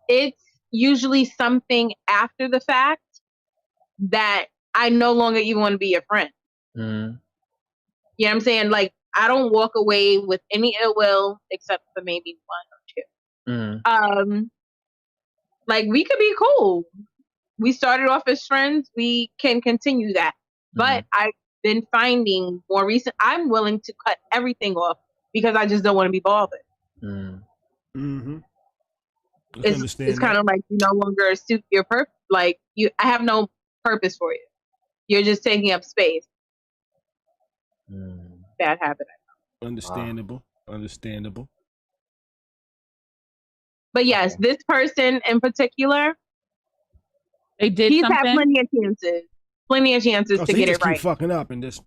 It's usually something after the fact that I no longer even want to be your friend. Mm-hmm. You know what I'm saying? Like, I don't walk away with any ill will except for maybe one or two. Mm-hmm. Like, we could be cool. We started off as friends. We can continue that. But I've been finding more recent, I'm willing to cut everything off because I just don't want to be bothered. Mm-hmm. It's kind of like you no longer suit your purpose. Like, I have no purpose for you. You're just taking up space. Bad habit. Understandable. Understandable. But yes, this person in particular, he's had plenty of chances to get it right. Keep fucking up and just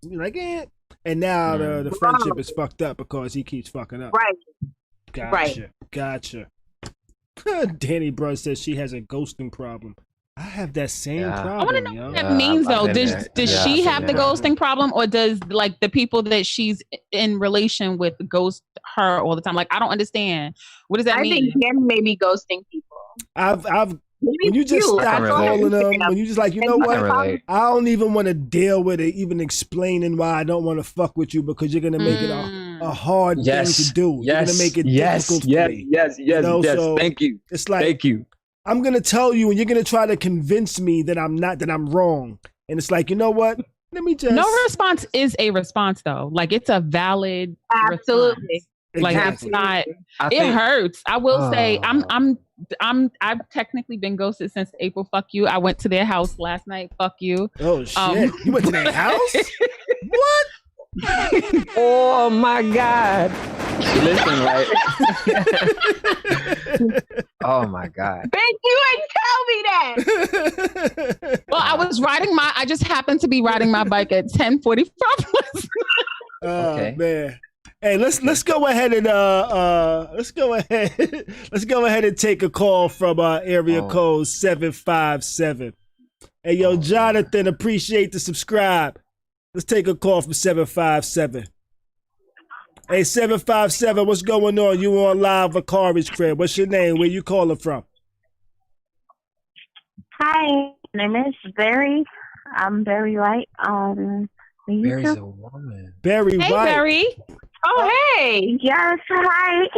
be like, eh. And now the friendship is fucked up because he keeps fucking up. Right. Gotcha. Danny Bro says she has a ghosting problem. I have that same problem. I want to know what that means, though. Does she have the ghosting problem, or does like the people that she's in relation with ghost her all the time? Like, I don't understand. What does that mean? I think Danny may be ghosting people. When you just stop calling them, when you just like, you know what? I don't even want to deal with it, even explaining why I don't want to fuck with you because you're gonna make it a hard thing to do. You're gonna make it difficult for me. Yes. So thank you. It's like, thank you. I'm gonna tell you, and you're gonna try to convince me that I'm wrong. And it's like, you know what? Let me just. No response is a response, though. Like, it's a valid. Absolutely. Like, it's not. It hurts. I will say, I've technically been ghosted since April. Fuck you. I went to their house last night. Fuck you. Oh shit! You went to their house? What? Oh my God! Listen, right? Oh my God! Bitch, you ain't tell me that. Well, I just happened to be riding my bike at 10:45. Okay, man. Hey, let's go ahead and let's go ahead and take a call from area code 757. Hey, yo, Jonathan, appreciate the subscribe. Let's take a call from 757. Hey, 757, what's going on? You on live with Khary's crib? What's your name? Where you calling from? Hi, my name is Barry. I'm Barry White. Barry's a woman. Barry White. Hey, Barry. Oh, hey. Yes, hi.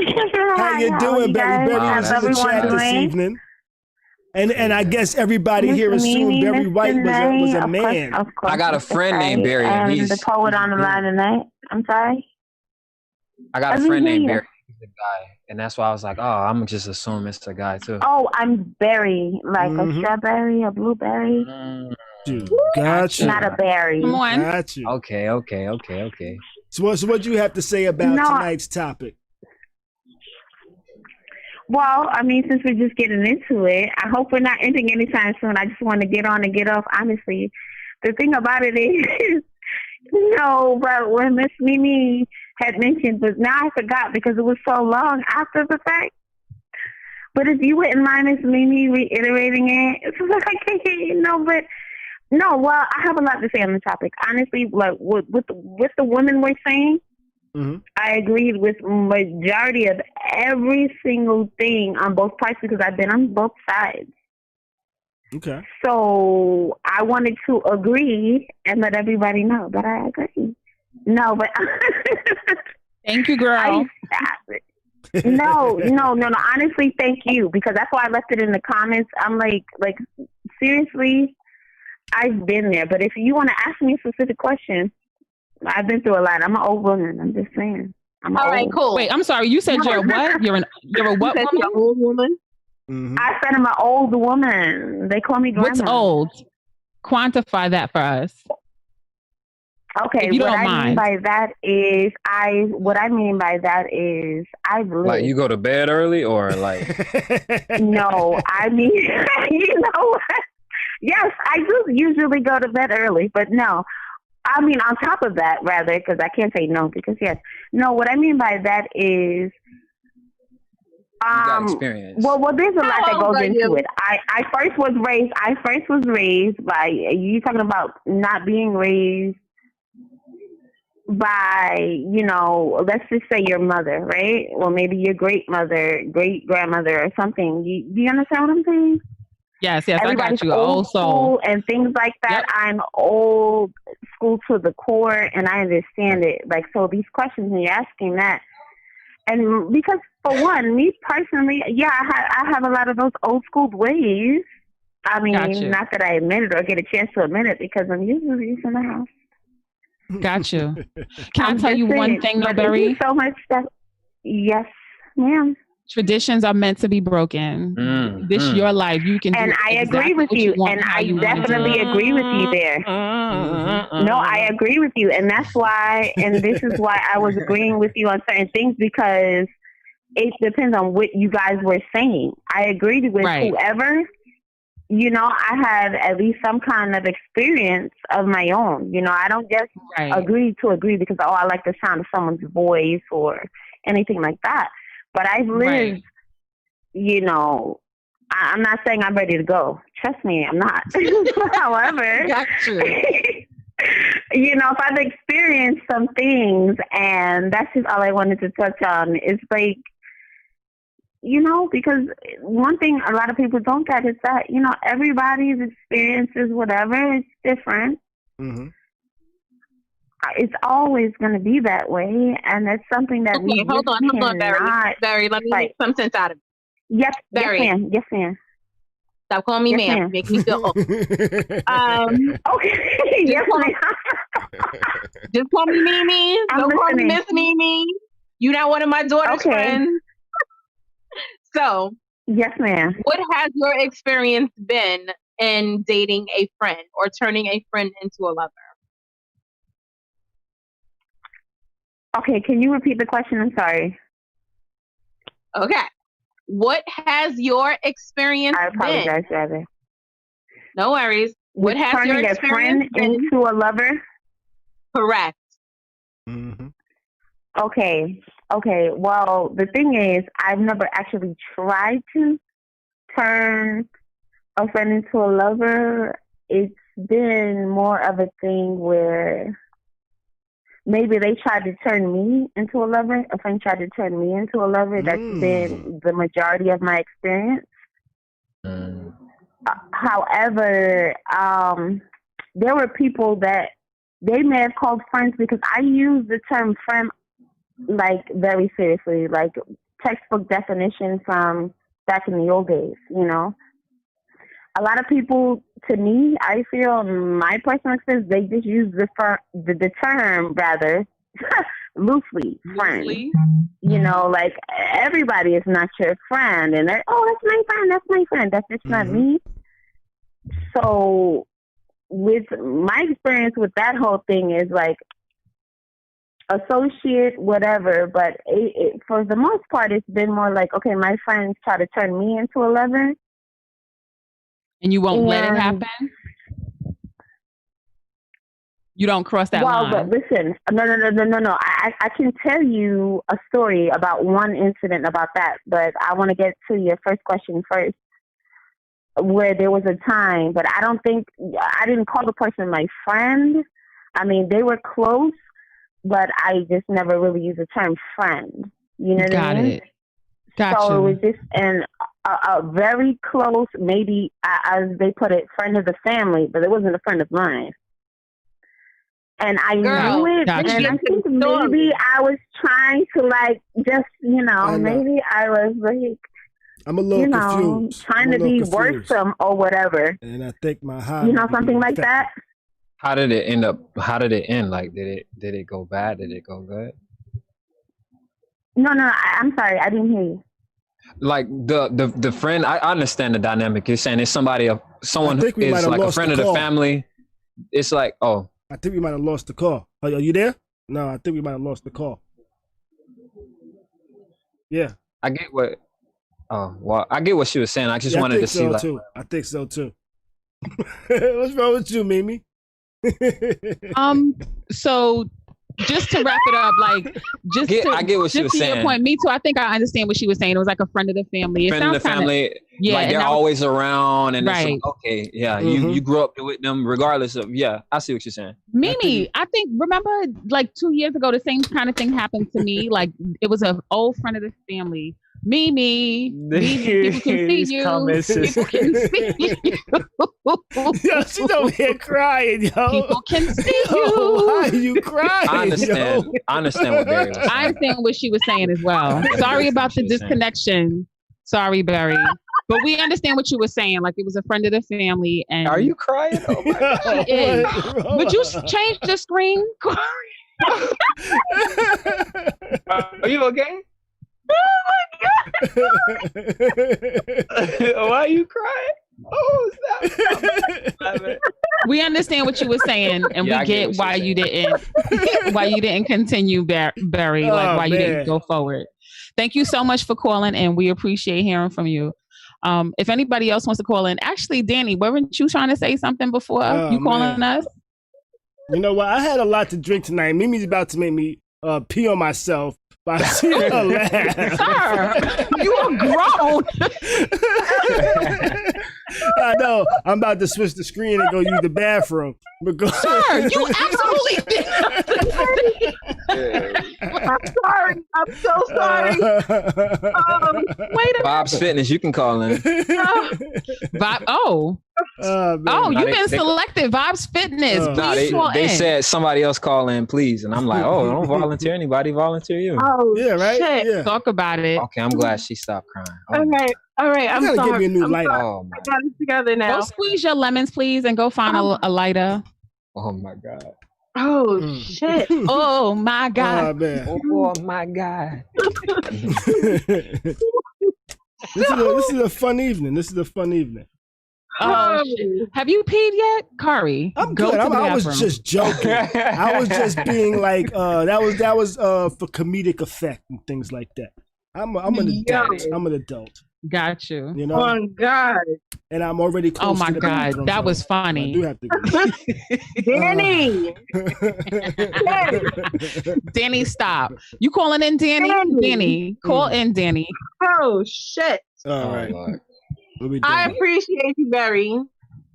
How you doing, Barry? Barry was in the chat this evening. And I guess everybody here assumed Barry White was a man. Of course, I got a friend named Barry. He's the poet on the line tonight. I'm sorry? I got a friend named Barry. He's a guy. And that's why I was like, oh, I'm just assuming it's a guy, too. Oh, I'm Barry. Like a strawberry, a blueberry. Gotcha. Not a berry. Come on. Gotcha. Okay. So what do you have to say about tonight's topic? Well, I mean, since we're just getting into it, I hope we're not ending anytime soon. I just want to get on and get off. Honestly, the thing about it is, but when Miss Mimi had mentioned, but now I forgot because it was so long after the fact. But if you wouldn't mind Miss Mimi reiterating it, it's like, well, I have a lot to say on the topic. Honestly, like with the women we're saying, I agreed with majority of every single thing on both parts because I've been on both sides. Okay. So I wanted to agree and let everybody know that I agree. No, but thank you, girl. No. Honestly, thank you because that's why I left it in the comments. I'm like seriously, I've been there. But if you want to ask me a specific question, I've been through a lot. I'm an old woman. I'm just saying. All right, cool. Wait, I'm sorry. You said you're a what? You're a what woman? You're an old woman? Mm-hmm. I said I'm an old woman. They call me grandma. What's old? Quantify that for us. Okay, what I mean by that is I've lived. Like you go to bed early or like? No, I mean, you know what? Yes, I do usually go to bed early, but no. I mean, on top of that, rather, because I can't say no, because yes. No, what I mean by that is, You got experience. well, there's a lot that goes into you? it. I first was raised by, you talking about not being raised by, you know, let's just say your mother, right? Or maybe your great grandmother or something. Do you understand what I'm saying? Yes, Everybody's I got you. old school and things like that. Yep. I'm old school to the core, and I understand it. Like, so these questions, when you're asking that, and because for one, me personally, yeah, I have a lot of those old school ways. I mean, not that I admit it or get a chance to admit it, because I'm usually in the house. Got you. Can I tell you one thing, though, Barry? So much stuff. Yes, ma'am. Traditions are meant to be broken. This is your life. You can do and I agree with you. And I definitely agree with you there. No, I agree with you. And that's why, and this is why I was agreeing with you on certain things, because it depends on what you guys were saying. I agreed with whoever. You know, I had at least some kind of experience of my own. You know, I don't just agree to agree because, oh, I like the sound of someone's voice or anything like that. But I've lived, you know, I'm not saying I'm ready to go. Trust me, I'm not. However, you know, if I've experienced some things, and that's just all I wanted to touch on, it's like, you know, because one thing a lot of people don't get is that, you know, everybody's experiences, whatever, it's different. Mm-hmm. It's always going to be that way, and it's something that we hold on, Barry. Let me make some sense out of it. Yes, Barry. Yes, ma'am. Stop calling me ma'am. Make me feel old. Okay. Yes, ma'am. Just call me Mimi. Don't call me Miss Mimi. You're not one of my daughter's friends. So, yes, ma'am. What has your experience been in dating a friend or turning a friend into a lover? Okay, can you repeat the question? I'm sorry. Okay. What has your experience been? I apologize, rather. No worries. What has your experience been? Into a lover? Correct. Mm-hmm. Okay. Well, the thing is, I've never actually tried to turn a friend into a lover. It's been more of a thing where maybe they tried to turn me into a lover. A friend tried to turn me into a lover. That's been the majority of my experience. However, there were people that they may have called friends, because I use the term friend like very seriously, like textbook definition from back in the old days, you know. A lot of people, to me, I feel, my personal experience, they just use the term rather loosely, friend. You know, like everybody is not your friend, and they're, oh, that's my friend. That's just not me. So, with my experience with that whole thing is like associate, whatever. But for the most part, it's been more like, okay, my friends try to turn me into a lover. And you won't let it happen? You don't cross that line? Well, but listen, no. I can tell you a story about one incident about that, but I want to get to your first question first, where there was a time, but I didn't call the person my friend. I mean, they were close, but I just never really used the term friend. You know what I mean? Gotcha. So it was just a very close, maybe as they put it, friend of the family, but it wasn't a friend of mine. And I knew it, and I think maybe I was trying to like just, you know, maybe I was like, I'm a little confused. Trying to be worrisome or whatever. And I think my heart, you know, something like that. How did it end up? How did it end? Like, did it go bad? Did it go good? No, I'm sorry, I didn't hear you. Like the friend, I understand the dynamic. You're saying it's someone who is like a friend of the family. It's like, oh. I think we might have lost the call. Are you there? No, I think we might have lost the call. Yeah. I get what. Oh well, I get what she was saying. I just wanted to see. Too. I think so too. What's wrong with you, Mimi? So just to wrap it up, like I get what she was saying. Your point, me too. I think I understand what she was saying. It was like a friend of the family. Friend of the family, yeah, like they're always around, and right. It's like, okay, yeah, you grew up with them, regardless of I see what you're saying. Mimi, I think remember like 2 years ago, the same kind of thing happened to me. Like it was an old friend of the family. Mimi, people can see you. People can see you. Yo, she's over here crying, yo. People can see you. Why are you crying? I understand. Yo? I understand what Barry was saying. I understand what she was saying as well. Sorry about the disconnection. Sorry, Barry. But we understand what you were saying. Like it was a friend of the family. And are you crying? Oh my God. She is. Would you change the screen? Are you okay? Oh my God. Why are you crying? Oh, stop. We understand what you were saying, and we get why you didn't continue, Barry. Like why you didn't go forward. Thank you so much for calling, and we appreciate hearing from you. If anybody else wants to call in, actually, Danny, weren't you trying to say something before you calling us? You know what? I had a lot to drink tonight. Mimi's about to make me pee on myself. But I see her laugh. Sir, you are grown. I know. I'm about to switch the screen and go use the bathroom. Sir, you absolutely did. I'm sorry. I'm so sorry. Wait a minute. Bob's Fitness, you can call in. You've been selected. Vibes Fitness. They said somebody else call in, please. And I'm like, don't volunteer anybody, volunteer you. Oh, yeah, right? Shit. Yeah. Talk about it. Okay, I'm glad she stopped crying. All right. I'm sorry. Give me a new lighter. I got it together now. Go squeeze your lemons, please, and go find a lighter. Oh my God. Oh shit. Oh my God. Oh my God. This is a fun evening. Have you peed yet, Khary? I'm good. I was just joking. I was just being like, that was for comedic effect and things like that. I'm an adult. I'm an adult. Got you. You know? Oh God. And I'm already close. Oh my to the God, bathroom, that so was funny. I do have to Danny. Danny, stop. You calling in, Danny? Danny, call in, Danny. Oh shit. All right. I appreciate you, Barry,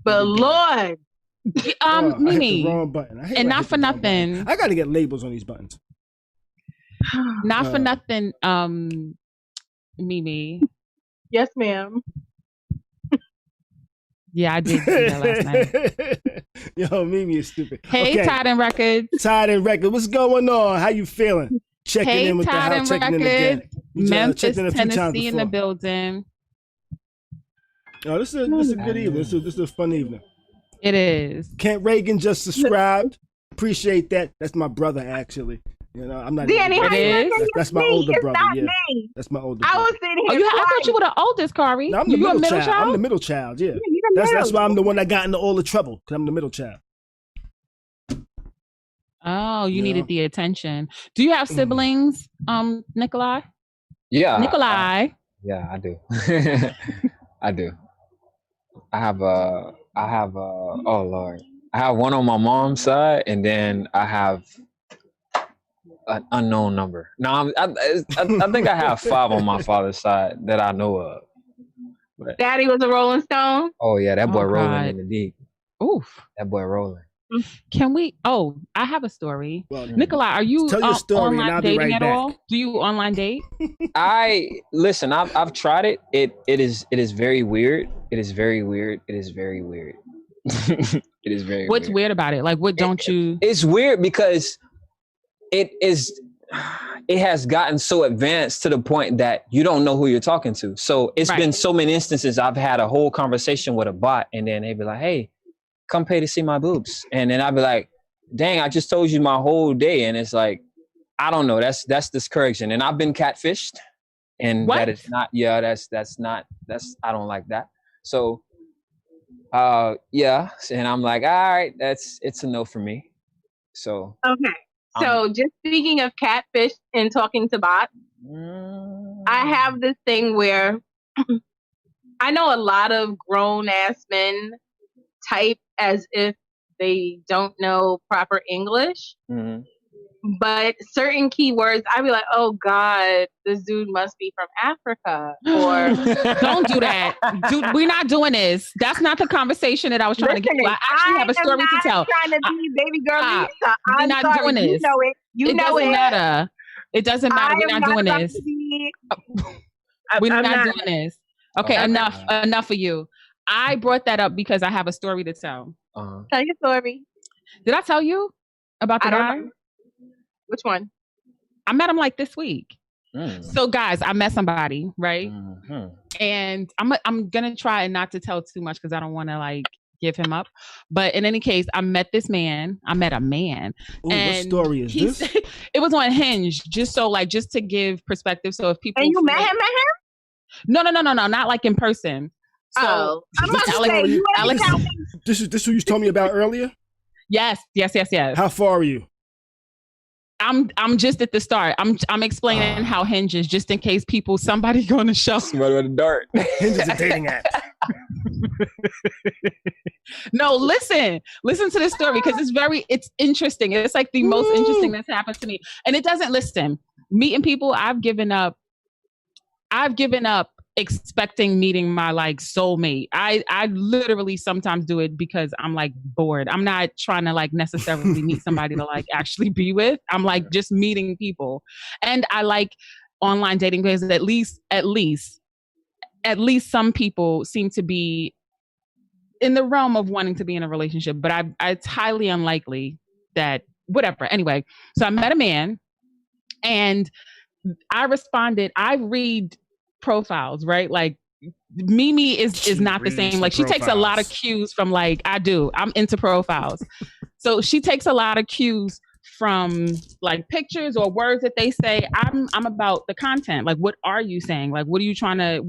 but Lord. Mimi, wrong button. And not for nothing. I got to get labels on these buttons. Not for nothing, Mimi. Yes, ma'am. Yeah, I did see that last night. Yo, Mimi is stupid. Hey, okay. Todd and Records. Todd and Records, what's going on? How you feeling? Checking in with Todd the house, checking in again. Memphis, Tennessee in the building. Oh, this is a good evening. This is a fun evening. It is. Kent Reagan just subscribed. Appreciate that. That's my brother, actually. You know, I'm not. Danny, that's my older brother. Not yeah, me. that's my older. Brother. I was sitting here. I thought you were the oldest, Khary. No, I'm the middle child. I'm the middle child. Yeah, that's why I'm the one that got into all the trouble because I'm the middle child. Oh, you needed the attention. Do you have siblings, Nikolai? Yeah, Nikolai. Yeah, I do. I do. I have oh Lord. I have one on my mom's side, and then I have an unknown number. No, I think I have 5 on my father's side that I know of. But, Daddy was a Rolling Stone. Oh yeah, that boy rolling in the deep. Oof, that boy rolling. Can we? Oh, I have a story. Well, Nikolai, are you tell your story online and I'll be dating right at back. all? Do you online date? I've tried it. It is very weird. It is very weird. It is very weird. It is very. What's weird about it? Like, what don't you? It's weird because it has gotten so advanced to the point that you don't know who you're talking to. So it's been so many instances I've had a whole conversation with a bot, and then they'd be like, "Hey, come pay to see my boobs," and then I'd be like, "Dang, I just told you my whole day," and it's like, I don't know. That's discouraging, and I've been catfished, and that is not. Yeah, that's not. I don't like that. So, yeah, and I'm like, all right, it's a no for me. So okay. So just speaking of catfish and talking to bots, I have this thing where I know a lot of grown ass men type as if they don't know proper English. Mm-hmm. But certain keywords, I'd be like, oh God, this dude must be from Africa. Or don't do that. Dude, we're not doing this. That's not the conversation that I was trying to get to. I actually have a story to tell. I'm trying to be baby girl Lisa. We're not doing this. You know it. You know it. Doesn't matter. It doesn't matter. We're not doing this. We're not doing this. Okay, enough of you. I brought that up because I have a story to tell. Tell your story. Did I tell you about the guy? Which one? I met him like this week. So guys, I met somebody, right? Mm-hmm. And I'm gonna try not to tell too much because I don't want to like give him up. But in any case, I met a man. Ooh, and what story is this? It was on Hinge, just to give perspective. So if people and you met him? No, not like in person. So I'm about to say, Alex, this who you told me about earlier? Yes. How far are you? I'm just at the start. I'm explaining how Hinge is, just in case somebody going to show. Somebody with a dart. Hinge is a dating app. No, listen to this story because it's interesting. It's like the most interesting that's happened to me. And it doesn't meeting people. I've given up expecting meeting my like soulmate. I literally sometimes do it because I'm like bored. I'm not trying to like necessarily meet somebody to like actually be with. I'm like just meeting people. And I like online dating because at least some people seem to be in the realm of wanting to be in a relationship, but it's highly unlikely that whatever. Anyway, so I met a man and I responded. I read profiles, right? Like Mimi is not the same. Like she takes a lot of cues from like I'm into profiles. So she takes a lot of cues from like pictures or words that they say. I'm about the content. Like what are you saying? Like what are you trying to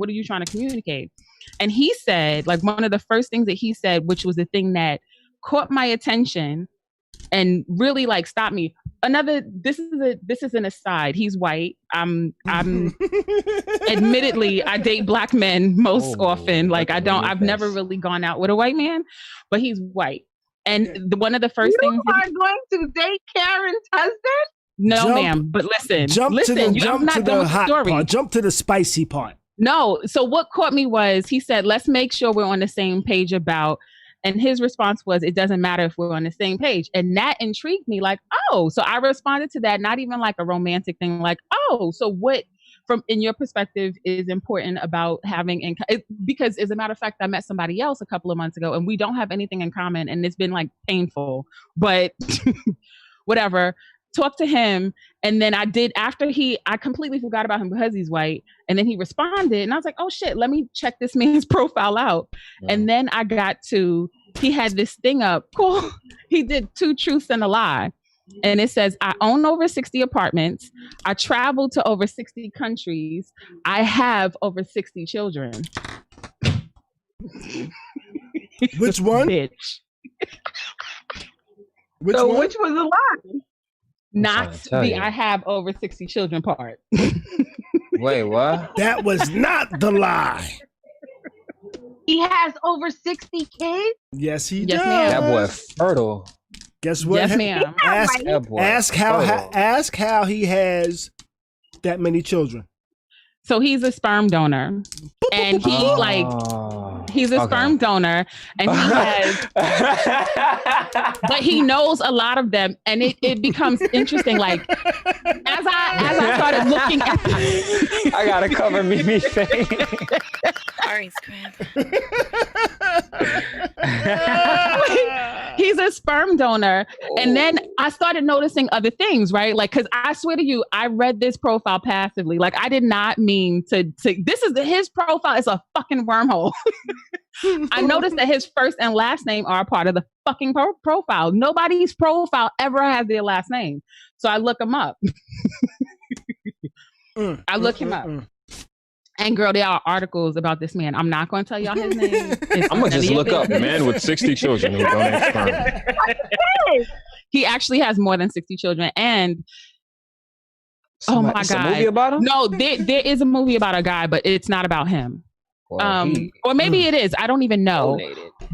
communicate? And he said, like one of the first things that he said, which was the thing that caught my attention and really like stopped me. This is an aside. He's white. I'm admittedly I date black men most often. Like I've never really gone out with a white man, but he's white. And one of the first things you are going to date Karen's husband? No, ma'am. But listen. I'm not done with the story. Part. Jump to the spicy part. No. So what caught me was he said, let's make sure we're on the same page about, and his response was, it doesn't matter if we're on the same page. And that intrigued me like, oh, so I responded to that, not even like a romantic thing, like, oh, so what from in your perspective is important about having because as a matter of fact, I met somebody else a couple of months ago and we don't have anything in common and it's been like painful, but whatever. Talk to him. And then I completely forgot about him because he's white. And then he responded and I was like, oh shit, let me check this man's profile out. Yeah. And then I got he had this thing up. Cool. He did 2 truths and a lie. And it says, I own over 60 apartments. I travel to over 60 countries. I have over 60 children. Which one? Bitch. Which one? Which was a lie? Not the I have over 60 children part. Wait, what? That was not the lie. He has over 60 kids? Yes, he does. Ma'am. That boy fertile. Guess what? Yes, ma'am. Ask how he has that many children. So he's a sperm donor. And he's a sperm donor and he has but he knows a lot of them and it becomes interesting. Like as I started looking at I gotta cover Mimi's face. Khari's crib. He's a sperm donor. And then I started noticing other things, right? Like, cause I swear to you, I read this profile passively. Like I did not mean to his profile is a fucking wormhole. I noticed that his first and last name are a part of the fucking profile. Nobody's profile ever has their last name. So I look him up. I look him up. And girl, there are articles about this man. I'm not going to tell y'all his name. I'm going to just look up man with 60 children who donate sperm. He actually has more than 60 children. And oh my God. A movie about him? No, there is a movie about a guy, but it's not about him. or maybe it is. I don't even know.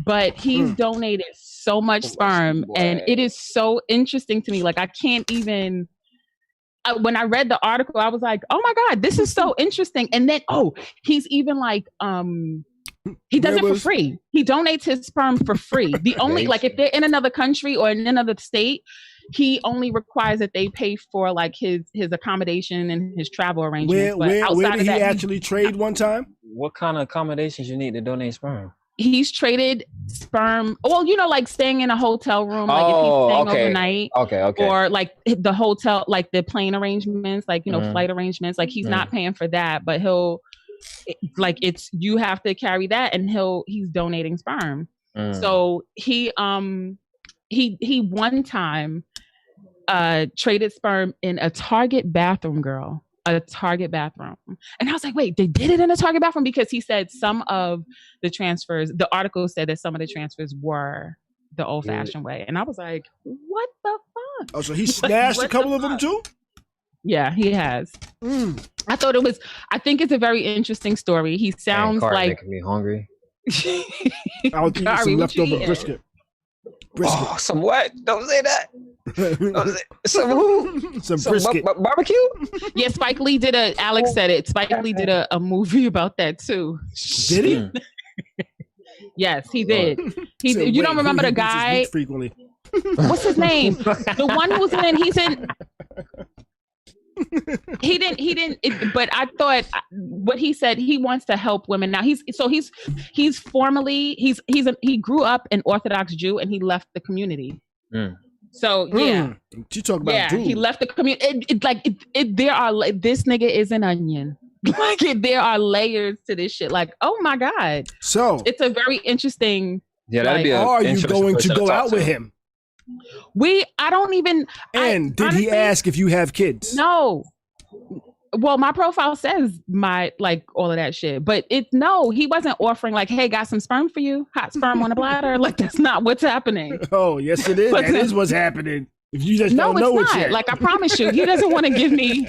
But he's donated so much sperm, and it is so interesting to me. Like, I can't even. When I read the article, I was like, "Oh my God, this is so interesting!" And then, he's even like, he does it for free. He donates his sperm for free. The only like if they're in another country or in another state, he only requires that they pay for like his accommodation and his travel arrangements. Where did he actually trade one time? What kind of accommodations you need to donate sperm? He's traded sperm. Well, like staying in a hotel room, like if he's staying overnight. Okay. Or like the hotel, like the plane arrangements, like, flight arrangements. Like he's not paying for that, but you have to carry that, and he's donating sperm. So he one time traded sperm in a Target bathroom, a Target bathroom. And I was like, wait, they did it in a Target bathroom? Because he said some of the transfers, the article said that some of the transfers were the old fashioned way. And I was like, what the fuck? Oh, so he snatched a couple of them too? Yeah, he has. I think it's a very interesting story. He sounds like making me hungry. I'll eat some leftover brisket. Oh, some what? Don't say that. Some who? Some brisket. Barbecue? Yeah, Spike Lee did Alex said it. Spike Lee did a movie about that too. Did he? Yes, he did. You don't remember the guy? Frequently. What's his name? The one who's he's in. He didn't. But I thought what he said, he wants to help women. Now he grew up an Orthodox Jew, and he left the community. So yeah, you talk about dude. He left the community. This nigga is an onion. Like there are layers to this shit. Like, oh my God. So it's a very interesting. Yeah, that'd be. Are you going to go out with him? I don't even. And did he ask if you have kids? No. Well, my profile says all of that shit, but he wasn't offering like, hey, got some sperm for you, hot sperm on a platter. Like that's not what's happening. Oh, yes, it is. That is what's happening. If you just don't know it yet. Like I promise you, he doesn't want to give me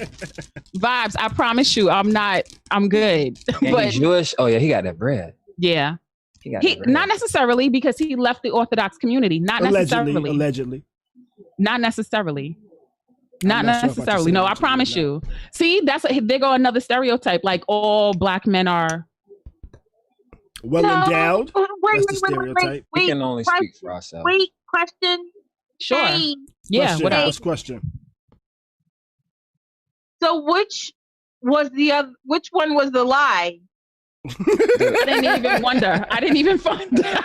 vibes. I promise you, I'm good. But he's Jewish. Oh yeah, he got that bread. Yeah. He not necessarily, because he left the Orthodox community. Not necessarily. Allegedly. Not necessarily. Not necessarily. No, I promise you. See, there go another stereotype. Like all black men are endowed. Wait. We can only speak for ourselves. Wait, question. Sure. Hey. Yeah. What else? Question. So which one was the lie? I didn't even wonder. I didn't even find out.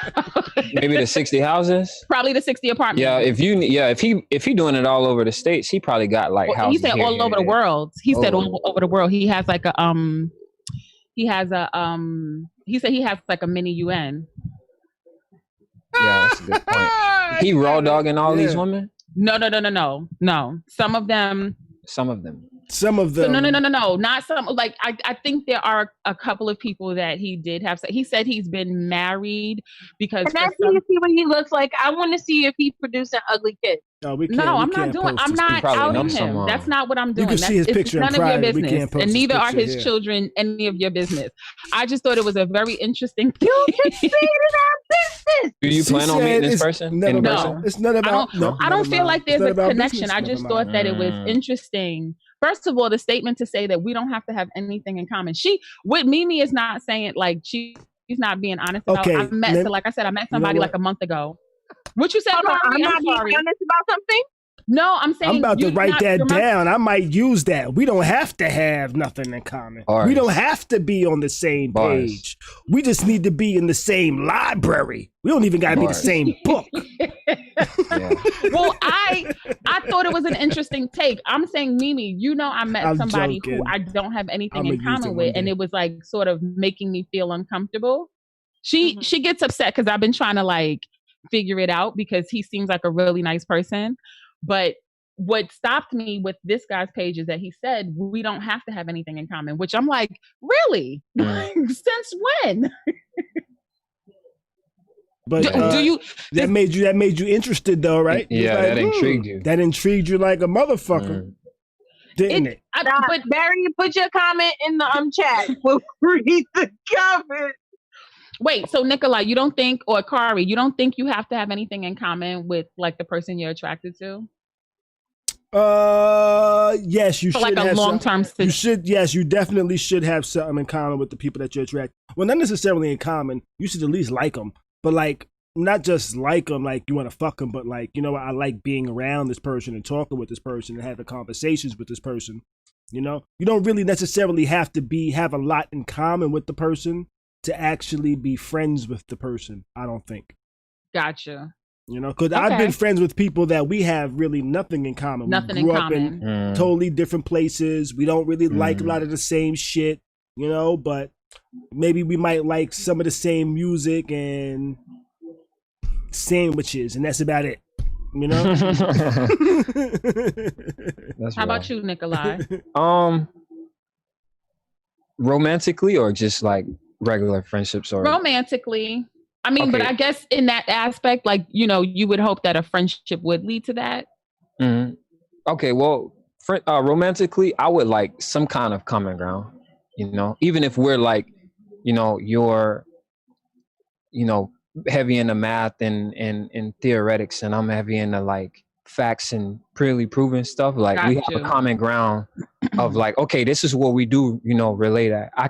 Maybe the 60 houses. Probably the 60 apartments. Yeah, if he doing it all over the states, he probably got like houses. He said all over the world. He said all over the world. He has like he said he has like a mini UN. Yeah, that's a good point. He raw dogging all these women? No. Some of them. Some of them. No. Not some. Like I think there are a couple of people that he did have. He said he's been married because. And that's to see what he looks like. I want to see if he produced an ugly kid. No, I'm not outing him. That's not what I'm doing. You can see his picture. None of your business, and neither are his here. children any of your business. I just thought it was a very interesting thing. You can say it in our business. Do you plan on meeting this person? No, it's not about. I don't feel like there's a connection. I just thought that it was interesting. First of all, the statement to say that we don't have to have anything in common. Mimi is not saying like she's not being honest about. Okay, like I said, I met somebody like a month ago. What you said? I'm not being honest about something. No, I'm saying I'm about to write that down. I might use that. We don't have to have nothing in common. We don't have to be on the same page. We just need to be in the same library. We don't even got to be the same book. Well, I thought it was an interesting take. I'm saying, Mimi, I met somebody who I don't have anything in common with, and it was like sort of making me feel uncomfortable. She gets upset because I've been trying to like figure it out because he seems like a really nice person. But what stopped me with this guy's page is that he said we don't have to have anything in common, which I'm like, really? Since when? But that made you interested though, right? Yeah, that intrigued you. That intrigued you like a motherfucker. Didn't it? But Barry, put your comment in the chat. We'll read the comment. Wait, so Nikolai, you don't think, or Khary, you don't think you have to have anything in common with like the person you're attracted to? Yes, you For should like a have long-term you should, yes, you definitely should have something in common with the people that you attract. Well, not necessarily in common. You should at least like them, but like not just like them, like you want to fuck them, but like, you know what, I like being around this person and talking with this person and having conversations with this person. You know, you don't really necessarily have to have a lot in common with the person to actually be friends with the person. I don't think. Gotcha. You know, because I've been friends with people that we have really nothing in common. Nothing we grew in up common. in totally different places. We don't really like a lot of the same shit, you know, but maybe we might like some of the same music and sandwiches, and that's about it. You know? How about you, Nikolai? Romantically or just like regular friendships or romantically? I mean, but I guess in that aspect, like, you know, you would hope that a friendship would lead to that. Mm-hmm. Okay, well, romantically, I would like some kind of common ground, you know, even if we're like, you know, you're, you know, heavy into math and theoretics, and I'm heavy into like facts and purely proven stuff. Like we have a common ground of like, okay, this is what we do, you know, relate at. I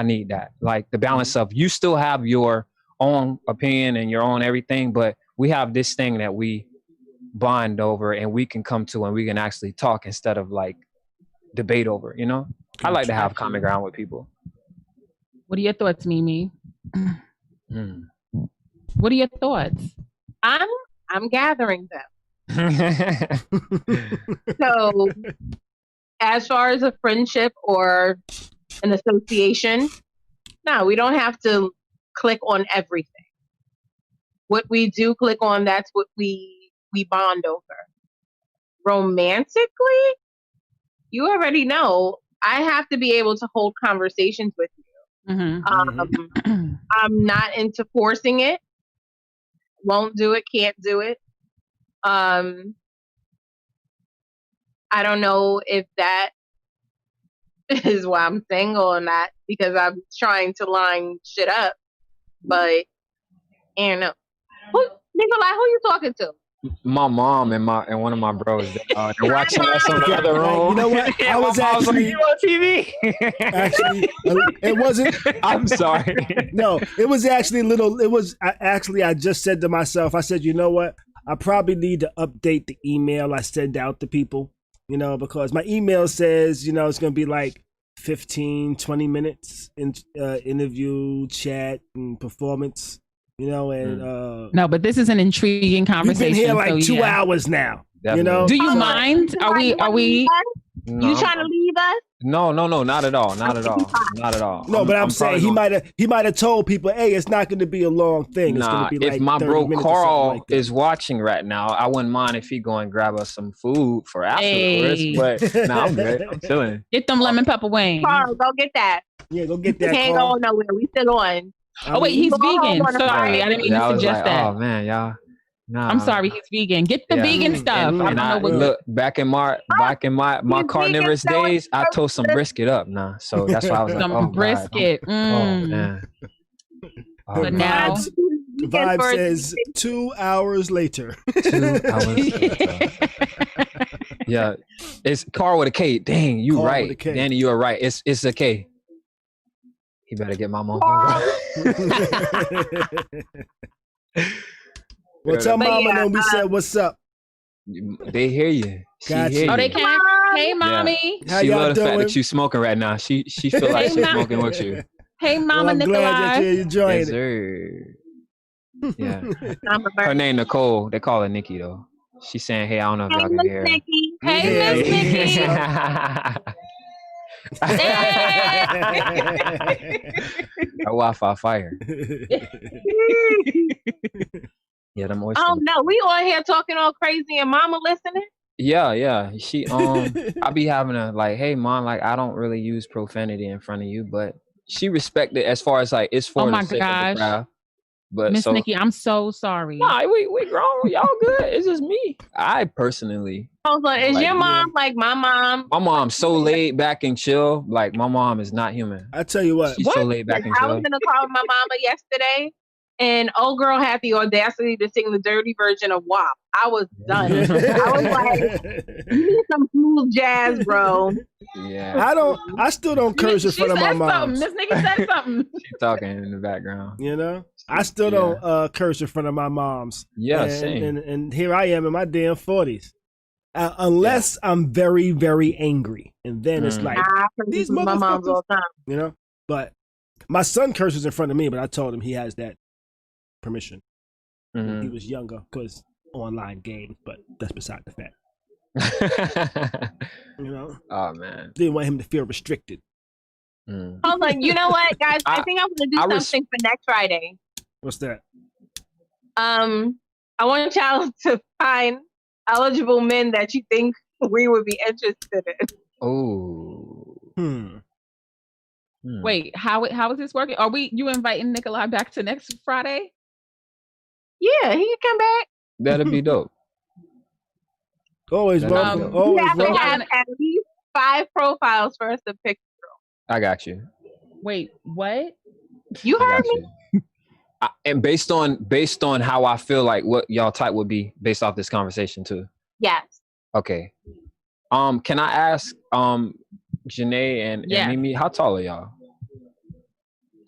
need that. Like the balance of you still have your own opinion and your own everything, but we have this thing that we bond over and we can come to and we can actually talk instead of like debate over, you know? I like to have common ground with people. What are your thoughts, Mimi? What are your thoughts? I'm gathering them. So as far as a friendship or an association, no, we don't have to click on everything. What we do click on, that's what we bond over. Romantically, you already know I have to be able to hold conversations with you. I'm not into forcing it. Won't do it, can't do it. I don't know if that is why I'm single or not, because I'm trying to line shit up. But I don't know. Nikolai, who you talking to? My mom and one of my bros. They're watching us on the other room. You know what? I was actually on TV. Actually, it wasn't. I'm sorry. No, it was actually little. It was actually. I just said to myself. I said, you know what? I probably need to update the email I send out to people. You know, because my email says, you know, it's gonna be like 15, 20 minutes in interview, chat, and performance. You know, and no, but this is an intriguing conversation. We've been here like 2 hours now. Definitely. You know, do you mind? Are we? You trying to leave us? No, not at all. Not at all. No, but I'm saying he might have told people, hey, it's not going to be a long thing. It's going to be like if my bro Carl like is watching right now, I wouldn't mind if he go and grab us some food for afterwards. Hey. But I'm good. I'm chilling. Get them lemon pepper wings. Carl, go get that. Yeah, go get that. Can't go nowhere. We still on. Oh wait, he's vegan. Sorry, I didn't mean to suggest that. Oh man, y'all. Nah. I'm sorry, he's vegan. Get the vegan stuff. Look, back in my carnivorous days, I toast some brisket up. So that's why I was like, some brisket. Oh man. But now the vibe says 2 hours later. 2 hours later. Yeah, it's Carl with a K. Dang, you right, Danny. You are right. It's a K. He better get my mom. Well, tell mama when we said what's up. They hear you. Gotcha. Hear you. Oh, they can. Hey, mommy. How she y'all love the doing? fact that you smoking right now. She feel like she's smoking with you. Hey, mama, well, I'm Nikolai. glad that you're enjoying Yes, it. sir. Yeah. Her name Nicole. They call her Nikki though. She's saying, "Hey, I don't know if y'all can hear." Hey, Miss Nikki. Her Wi-Fi fire. Yeah, them oysters. Oh no, we on here talking all crazy and mama listening. Yeah. She I be having a like, hey mom, like I don't really use profanity in front of you, but she respected as far as like it's for Oh the my sake of the gosh. crowd. But Miss Nikki, I'm so sorry. Nah, we grown. Y'all good. It's just me. I personally. I was like, is your mom like my mom? My mom's so laid back and chill. Like, my mom is not human. I tell you what. She's so laid back and chill. I was in a call with my mama yesterday, and old girl had the audacity to sing the dirty version of WAP. I was done. I was like, you need some smooth jazz, bro. Yeah. I still don't curse in front of my mom. Miss Nikki said something. She's talking in the background. You know? I still don't curse in front of my moms. Yeah, same. And here I am in my damn 40s. Unless I'm very, very angry. And then it's like, these motherfuckers. My mom's all the time. You know? But my son curses in front of me, but I told him he has that permission. When he was younger, because online games, but that's beside the fact. You know? Oh, man. Didn't want him to feel restricted. I was like, you know what, guys? I think I'm going to do something for next Friday. What's that? I want y'all to find eligible men that you think we would be interested in. Oh. Wait, how is this working? Are you inviting Nikolai back to next Friday? Yeah, he can come back. That'd be dope. Always welcome. We have to have at least 5 profiles for us to pick through. I got you. Wait, what? You heard me? And based on how I feel like what y'all type would be based off this conversation too. Yes. Okay. Can I ask Janae and Mimi, how tall are y'all?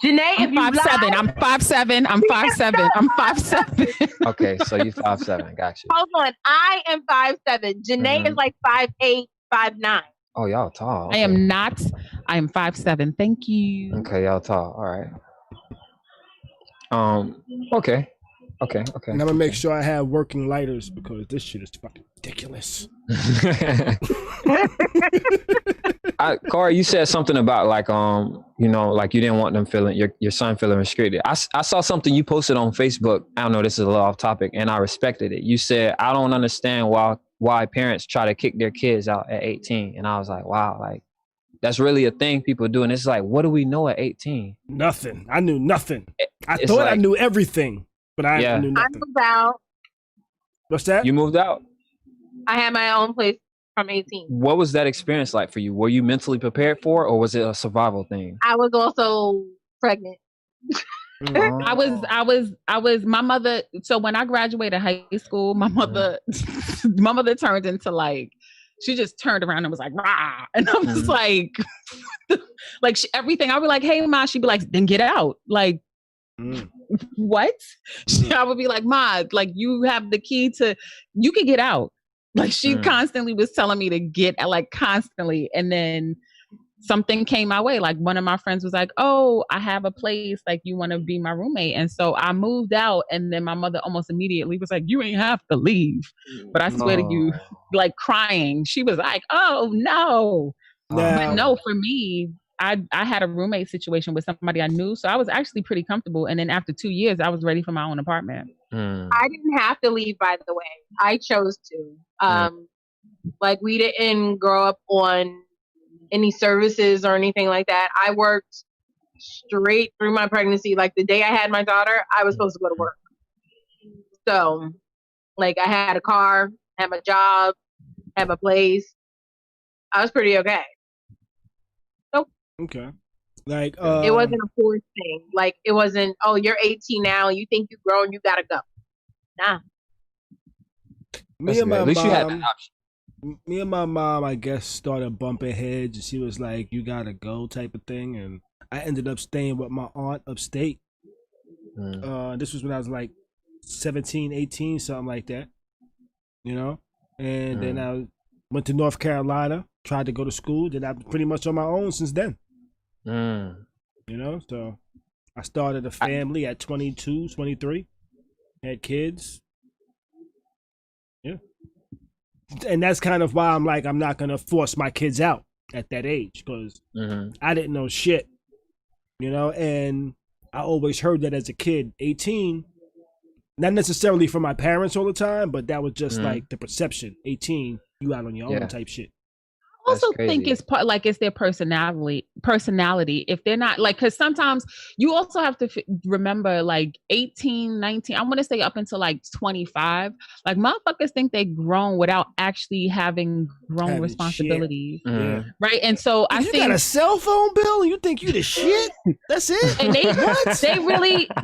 Janae, I'm 5'7". I'm 5'7". I'm 5'7". I'm 5'7". Okay, so you 5'7". Got you. Hold on. I am 5'7". Janae is like 5'8", 5'9". Oh, y'all tall. Okay. I am not. I am 5'7". Thank you. Okay, y'all tall. All right. Okay. And I'm gonna make sure I have working lighters because this shit is fucking ridiculous. Khary, you said something about like like you didn't want them feeling your son feeling restricted. I saw something you posted on Facebook. I don't know, this is a little off topic, and I respected it. You said, I don't understand why parents try to kick their kids out at 18, and I was like, wow, like that's really a thing people do. And it's like, what do we know at 18? Nothing. I knew nothing. I thought I knew everything, but I knew nothing. I moved out. What's that? You moved out? I had my own place from 18. What was that experience like for you? Were you mentally prepared for it, or was it a survival thing? I was also pregnant. I was my mother. So when I graduated high school, my mother turned into like, she just turned around and was like, rah. And I was like, everything. I would be like, hey, Ma. She'd be like, then get out. Like, what? I would be like, Ma, like, you have the key you can get out. Like, she constantly was telling me to get, like, constantly. And then something came my way. Like, one of my friends was like, oh, I have a place. Like, you want to be my roommate? And so I moved out. And then my mother almost immediately was like, you ain't have to leave. But I swear to you, like, crying, she was like, oh, no. But no, for me, I had a roommate situation with somebody I knew. So I was actually pretty comfortable. And then after 2 years, I was ready for my own apartment. I didn't have to leave, by the way. I chose to. Like, we didn't grow up on any services or anything like that. I worked straight through my pregnancy. Like, the day I had my daughter, I was supposed to go to work. So, like, I had a car, had my job, had my place. I was pretty okay. Nope. Okay. Like, it wasn't a forced thing. Like, it wasn't, oh, you're 18 now, you think you've grown, you gotta go. Nah. Me and my mom, I guess, started bumping heads, and she was like, you gotta go type of thing. And I ended up staying with my aunt upstate. This was when I was like 17, 18, something like that. You know? And then I went to North Carolina, tried to go to school. Then I've been pretty much on my own since then. You know? So I started a family at 22, 23. Had kids. Yeah. And that's kind of why I'm like, I'm not going to force my kids out at that age, because I didn't know shit, you know? And I always heard that as a kid, 18, not necessarily from my parents all the time, but that was just like the perception. 18, you out on your own type shit. How also think it's part like it's their personality. If they're not like, because sometimes you also have to remember like 18, 19, I want to say up until like 25, like motherfuckers think they grown without actually having grown responsibilities. Right. And so I think you got a cell phone bill and you think you the shit. That's it. And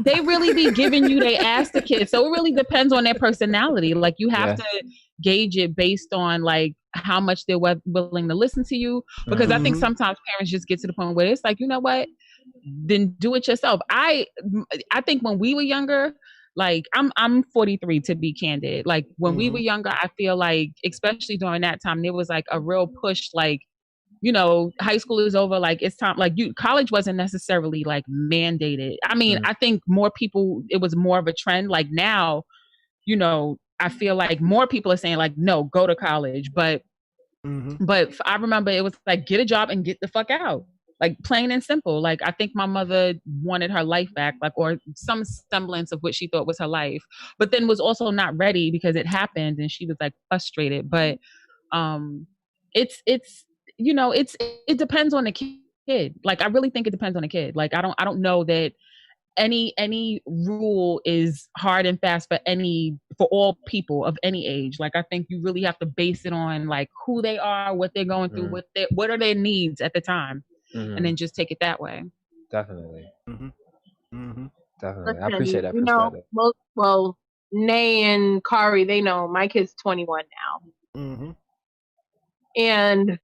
they really be giving you their ass to kids. So it really depends on their personality. Like you have to gauge it based on like how much they're willing to listen to you, because I think sometimes parents just get to the point where it's like, you know what, then do it yourself. I think when we were younger, like I'm 43 to be candid, like when we were younger, I feel like especially during that time there was like a real push, like, you know, high school is over, like it's time, like college wasn't necessarily like mandated. I mean, I think more people, it was more of a trend. Like now, you know, I feel like more people are saying like, no, go to college. But I remember it was like, get a job and get the fuck out. Like plain and simple. Like I think my mother wanted her life back, like, or some semblance of what she thought was her life, but then was also not ready because it happened and she was like frustrated. But it's you know, it depends on the kid. Like I really think it depends on the kid. Like I don't know that any rule is hard and fast for all people of any age. Like I think you really have to base it on like who they are, what they're going through, what are their needs at the time, and then just take it that way. Definitely. Definitely. Listen, I appreciate that perspective. You know, well, Nay and Khary, they know my kid's 21 now, and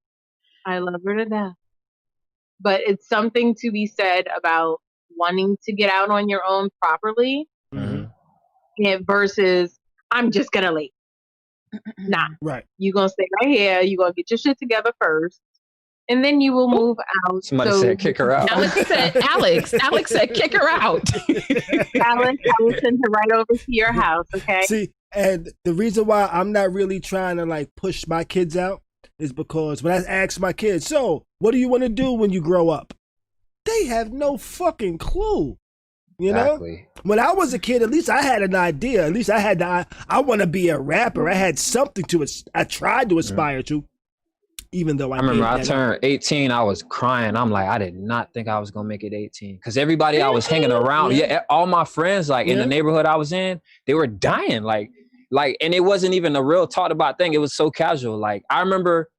I love her to death. But it's something to be said about wanting to get out on your own properly versus I'm just gonna leave. Nah. Right. You're gonna stay right here, you're gonna get your shit together first, and then you will move out. Somebody said kick her out. Alex said kick her out. Alex, I will send her right over to your house, okay? See, and the reason why I'm not really trying to like push my kids out is because when I ask my kids, so what do you want to do when you grow up? They have no fucking clue. You know? When I was a kid, at least I had an idea. At least I had I want to be a rapper. I had something I tried to aspire to, even though I remember I turned 18, I was crying. I'm like, I did not think I was going to make it 18. Because everybody I was hanging around, all my friends, like in the neighborhood I was in, they were dying. Like, and it wasn't even a real talked about thing. It was so casual. Like, I remember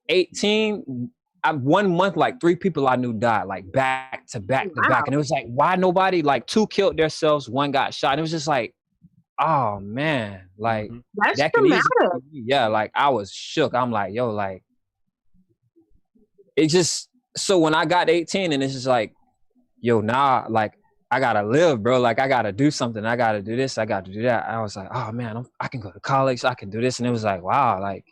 18, 1 month, like 3 people I knew died, like back to back to back. And it was like, why nobody, like 2 killed themselves, 1 got shot. And it was just like, oh man, like that can easily, yeah, like I was shook. I'm like, yo, like, it just, so when I got 18 and it's just like, yo, nah, like I gotta live, bro. Like I gotta do something. I gotta do this. I gotta do that. I was like, oh man, I can go to college. I can do this. And it was like, wow, like,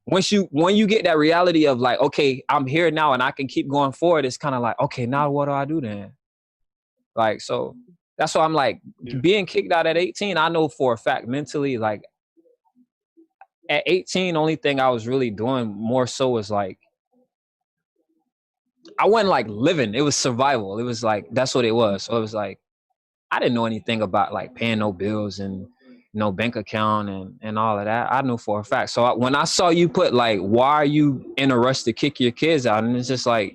when you get that reality of like, okay, I'm here now and I can keep going forward, it's kind of like, okay, now what do I do then? Like, so that's why I'm like, being kicked out at 18, I know for a fact mentally, like at 18, only thing I was really doing more so was like, I wasn't like living. It was survival. It was like, that's what it was. So it was like, I didn't know anything about like paying no bills and no bank account and all of that. I knew for a fact. So when I saw you put like, why are you in a rush to kick your kids out? And it's just like,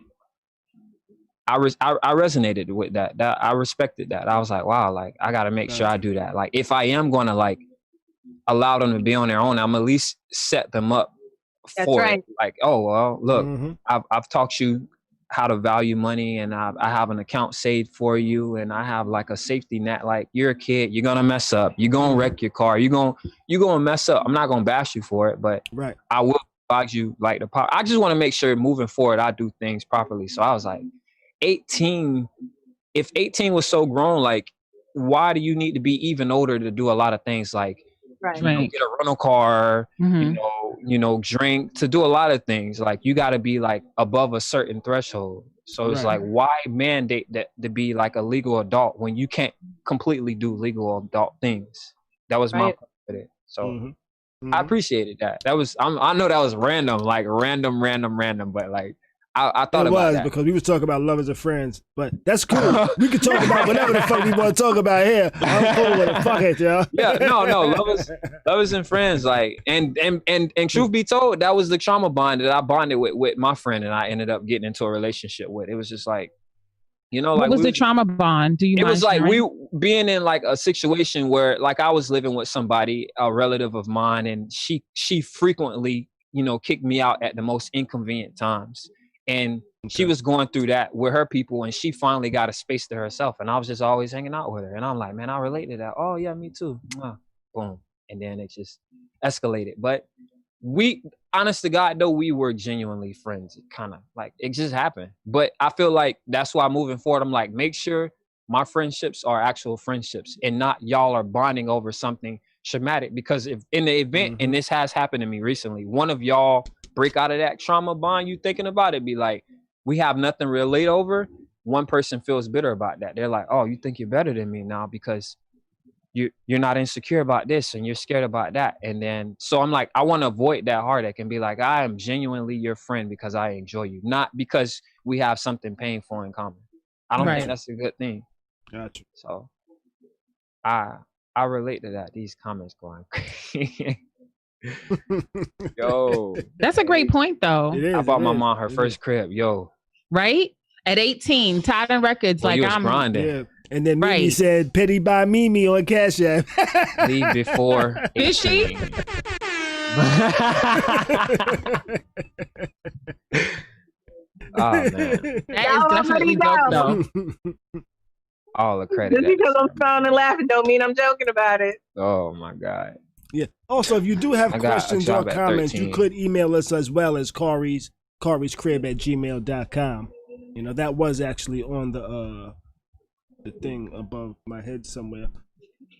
I resonated with that. I respected that. I was like, wow, like I got to make sure I do that. Like if I am going to like allow them to be on their own, I'm at least set them up for it. Like, oh, well, look, I've taught you how to value money and I have an account saved for you and I have like a safety net. Like you're a kid, you're going to mess up. You're going to wreck your car. You're going to mess up. I'm not going to bash you for it, but I will advise you like the pop. I just want to make sure moving forward, I do things properly. So I was like 18, if 18 was so grown, like why do you need to be even older to do a lot of things? Like, get a rental car, you know, drink, to do a lot of things. Like you got to be like above a certain threshold. So it's like, why mandate that to be like a legal adult when you can't completely do legal adult things? That was my point with it. So I appreciated that. That was, I know that was random, like random, but like I thought it about was that. because we was talking about lovers and friends, but that's cool. We can talk about whatever the fuck we want to talk about here. I'm cool with it. Fuck it, y'all. Yeah, no, lovers and friends, like, and truth be told, that was the trauma bond that I bonded with my friend, and I ended up getting into a relationship with. It was just like, you know, like, what was the trauma bond? Do you? It was like sharing? we being in like a situation where, like, I was living with somebody, a relative of mine, and she frequently, you know, kicked me out at the most inconvenient times. And she was going through that with her people, and she finally got a space to herself. And I was just always hanging out with her. And I'm like, man, I relate to that. Oh, yeah, me too. Boom. And then it just escalated. But we, honest to God, though, we were genuinely friends. It kind of like, it just happened. But I feel like that's why moving forward, I'm like, make sure my friendships are actual friendships and not y'all are bonding over something traumatic. Because if in the event, and this has happened to me recently, one of y'all break out of that trauma bond, you thinking about it, be like, we have nothing to relate over. One person feels bitter about that. They're like, oh, you think you're better than me now because you're not insecure about this and you're scared about that. And then, so I'm like, I want to avoid that heartache and be like, I am genuinely your friend because I enjoy you, not because we have something painful in common. I don't think that's a good thing. Gotcha. So I relate to that. These comments going yo, that's a great point though. I bought my mom her first crib. Yo, right at 18, tied in records. Well, like I'm grinding. Yeah. And then Mimi said, "Petty by Mimi on Cash App." Leave before. Is she? Oh man, that is definitely dope though. All the credit. Just because I'm smiling and laughing don't mean I'm joking about it. Oh my God. Yeah. Also, if you do have questions or comments, you could email us as well as Khary's crib@gmail.com. You know, that was actually on the thing above my head somewhere.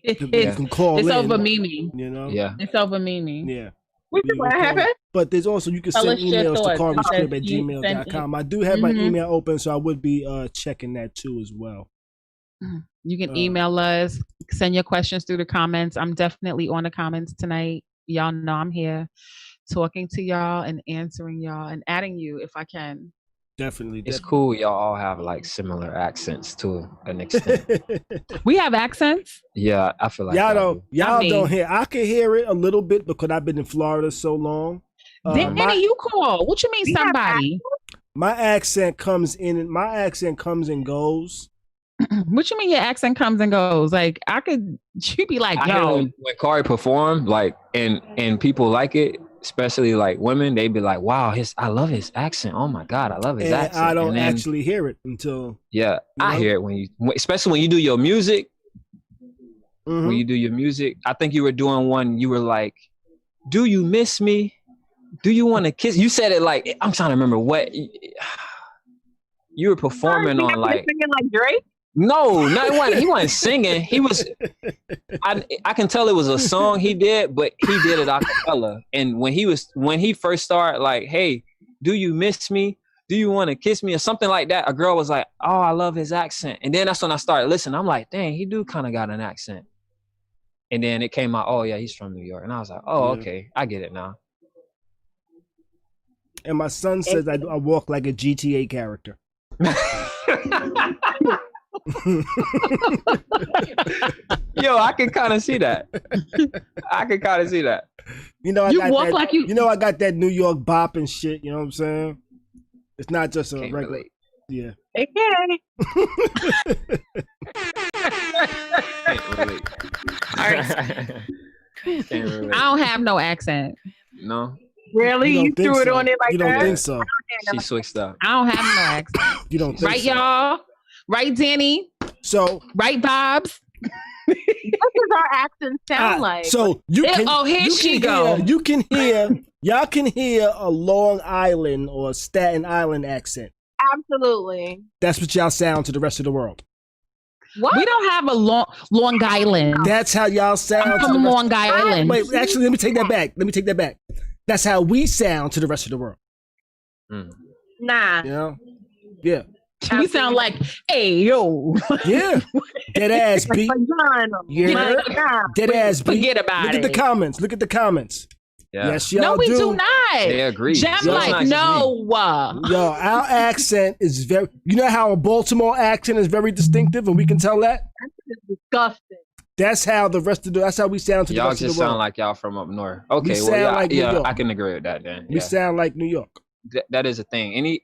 You can call it's in, over Mimi. You know? Yeah. It's over Mimi. Yeah. What happened? But there's also, you can send emails to Khary's crib@gmail.com. I do have my email open, so I would be checking that too as well. You can email us, send your questions through the comments. I'm definitely on the comments tonight. Y'all know I'm here talking to y'all and answering y'all and adding you if I can. Definitely. It's cool. Y'all all have like similar accents to an extent. We have accents? Yeah, I feel like y'all don't hear. I can hear it a little bit because I've been in Florida so long. Danny, you cool. What you mean somebody? My accent comes in and goes. What you mean your accent comes and goes? Like you'd be like, yo. When Khary performed, like, and people like it, especially like women, they'd be like, wow, I love his accent. Oh my God, I love his accent. I don't actually hear it until. Yeah, I hear it especially when you do your music. When you do your music, I think you were doing one, you were like, do you miss me? Do you want to kiss? You said it like, I'm trying to remember what you were performing on, like. Singing like Drake? No, he wasn't singing. He was. I can tell it was a song he did, but he did it a cappella. And when he first started, like, "Hey, do you miss me? Do you want to kiss me?" or something like that, a girl was like, "Oh, I love his accent." And then that's when I started listening. I'm like, "Dang, he do kind of got an accent." And then it came out, "Oh yeah, he's from New York." And I was like, "Oh, okay, I get it now." And my son says I walk like a GTA character. Yo, I can kind of see that. You know, I got that New York bop and shit. You know what I'm saying? It's not just a regular. Relate. Yeah. Okay. I don't have no accent. No. Really? You threw it on it like that? You don't think so? She switched up. I don't have no accent. You don't think right, so? Y'all? Right, Danny? So right, Bobs? What does our accent sound like? So you can. Y'all can hear a Long Island or Staten Island accent. Absolutely. That's what y'all sound to the rest of the world. What? We don't have a Long Island. That's how y'all sound. I'm from Long Island. Wait, actually, let me take that back. That's how we sound to the rest of the world. Nah. You know? Yeah. We sound like, hey, yo. Yeah. Dead ass beat. Yeah. Dead ass beat. Forget about it. Look at the comments. Yeah. Yes, y'all No, we do not. They agree. Jem So it's like, not no. Yo, our accent is very. You know how a Baltimore accent is very distinctive, and we can tell that. That's disgusting. That's how the rest of the. That's how we sound to the y'all rest of just the world. sound like y'all from up north. Okay, We well, sound like New yeah, York. I can agree with that then. We Yeah. sound like New York. That is a thing.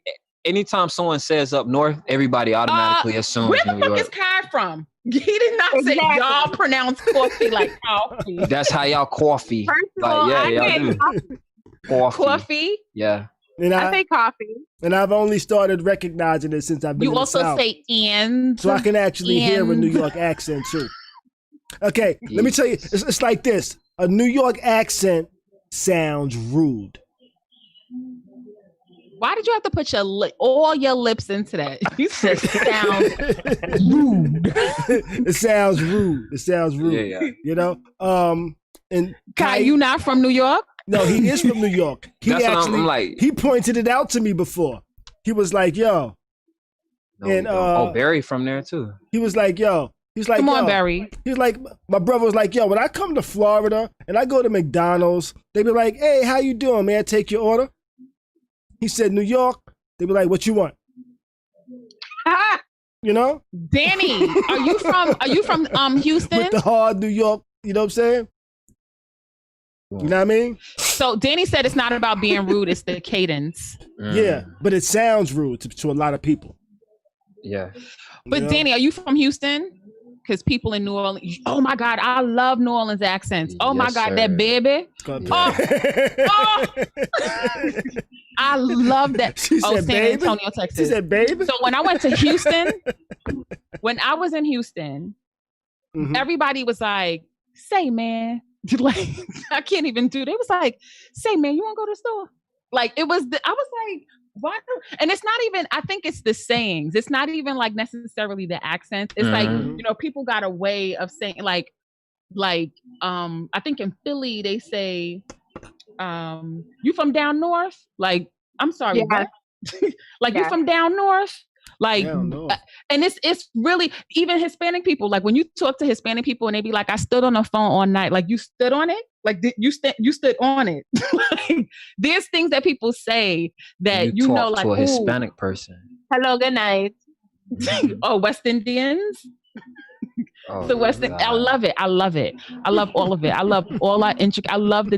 Anytime someone says up north, everybody automatically assumes Where the New fuck York. is Kai from? He did not say Exactly. y'all pronounce coffee like coffee. That's how y'all coffee. First of all, Like, I yeah, say y'all do. Coffee. Coffee. Yeah. And I say coffee. and I've only started recognizing it since I've been You in the also South. say and. So I can actually hear a and. New York accent too. Okay, let me tell you, it's like this. A New York accent sounds rude. Why did you have to put all your lips into that? You said sounds rude. It sounds rude. It sounds rude. Yeah. You know? And Kai, you not from New York? No, he is from New York. He That's what actually I'm like. he pointed it out to me before. He was like, yo. No, And Barry from there too. He was like, yo. He's like, Come on, yo. Barry. He's like, my brother was like, yo, when I come to Florida and I go to McDonald's, they be like, hey, how you doing? May I take your order? He said, New York. They be like, what you want? You know? Danny, are you from Houston? With the hard New York, you know what I'm saying? You know what I mean? So Danny said it's not about being rude, it's the cadence. Yeah, but it sounds rude to a lot of people. Yeah. But You know? Danny, are you from Houston? Because people in New Orleans, oh my God, I love New Orleans accents. Oh my Yes, God, sir. that baby. I love that. She San said, baby? Antonio, Texas. She said, baby? So when I went to Houston, when I was in Houston, everybody was like, say, man, like, I can't even do it. It was like, say, man, you want to go to the store? Like, I was like, what? And it's not even, I think it's the sayings. It's not even like necessarily the accents. It's like, you know, people got a way of saying like, I think in Philly, they say, you from down north? Like, I'm sorry, what? Like, you from down north? Like, and it's really, even Hispanic people, like when you talk to Hispanic people and they be like, I stood on the phone all night. Like, you stood on it? Like, you stood on it. Like, there's things that people say that you know, like, to a Hispanic person. Hello, good night. Oh, West Indians? Oh, the West. I love it. I love it. I love all of it. I love all that intricate. I love the